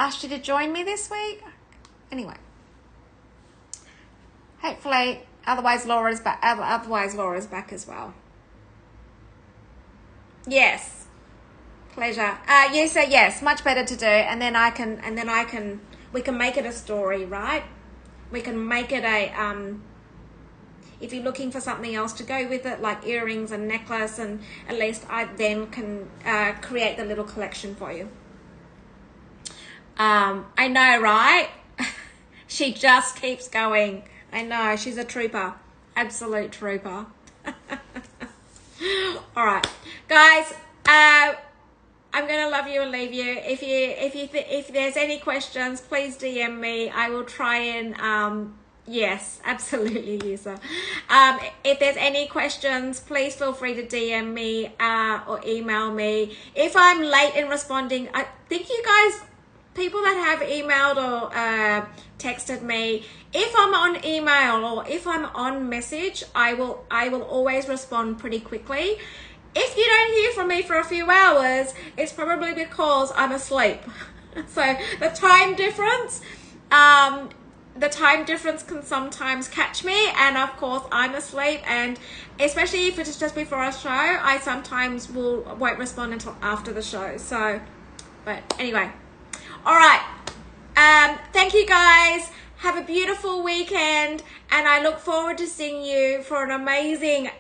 Speaker 1: asked you to join me this week. Anyway. Hopefully, otherwise Laura's back. Otherwise, Laura's back as well. Yes, pleasure. You say yes, much better to do, and then we can make it a story, right? We can make it a if you're looking for something else to go with it, like earrings and necklace, and at least I then can create the little collection for you. I know, right? She just keeps going. I know, she's a trooper, absolute trooper. All right, guys, I'm gonna love you and leave you. If there's any questions, please DM me. I will try and yes, absolutely, Lisa. If there's any questions, please feel free to DM me or email me. If I'm late in responding, I think you guys, people that have emailed or texted me, if I'm on email or if I'm on message, I will always respond pretty quickly. If you don't hear from me for a few hours, it's probably because I'm asleep. So the time difference can sometimes catch me, and of course I'm asleep, and especially if it's just before a show, I sometimes won't respond until after the show. So, but anyway. All right, thank you guys. Have a beautiful weekend, and I look forward to seeing you for an amazing,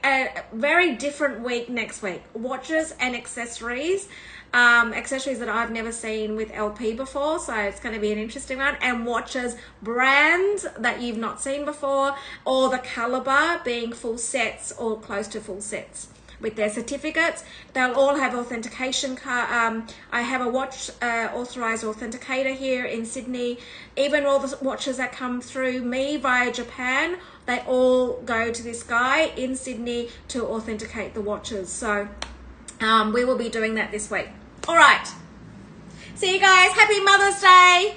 Speaker 1: very different week next week. Watches and accessories that I've never seen with LP before, so it's going to be an interesting one. And watches brands that you've not seen before, or the caliber being full sets or close to full sets with their certificates. They'll all have authentication. I have a watch authorized authenticator here in Sydney. Even all the watches that come through me via Japan, they all go to this guy in Sydney to authenticate the watches. So we will be doing that this week. All right, see you guys. Happy Mother's Day.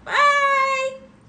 Speaker 1: Bye.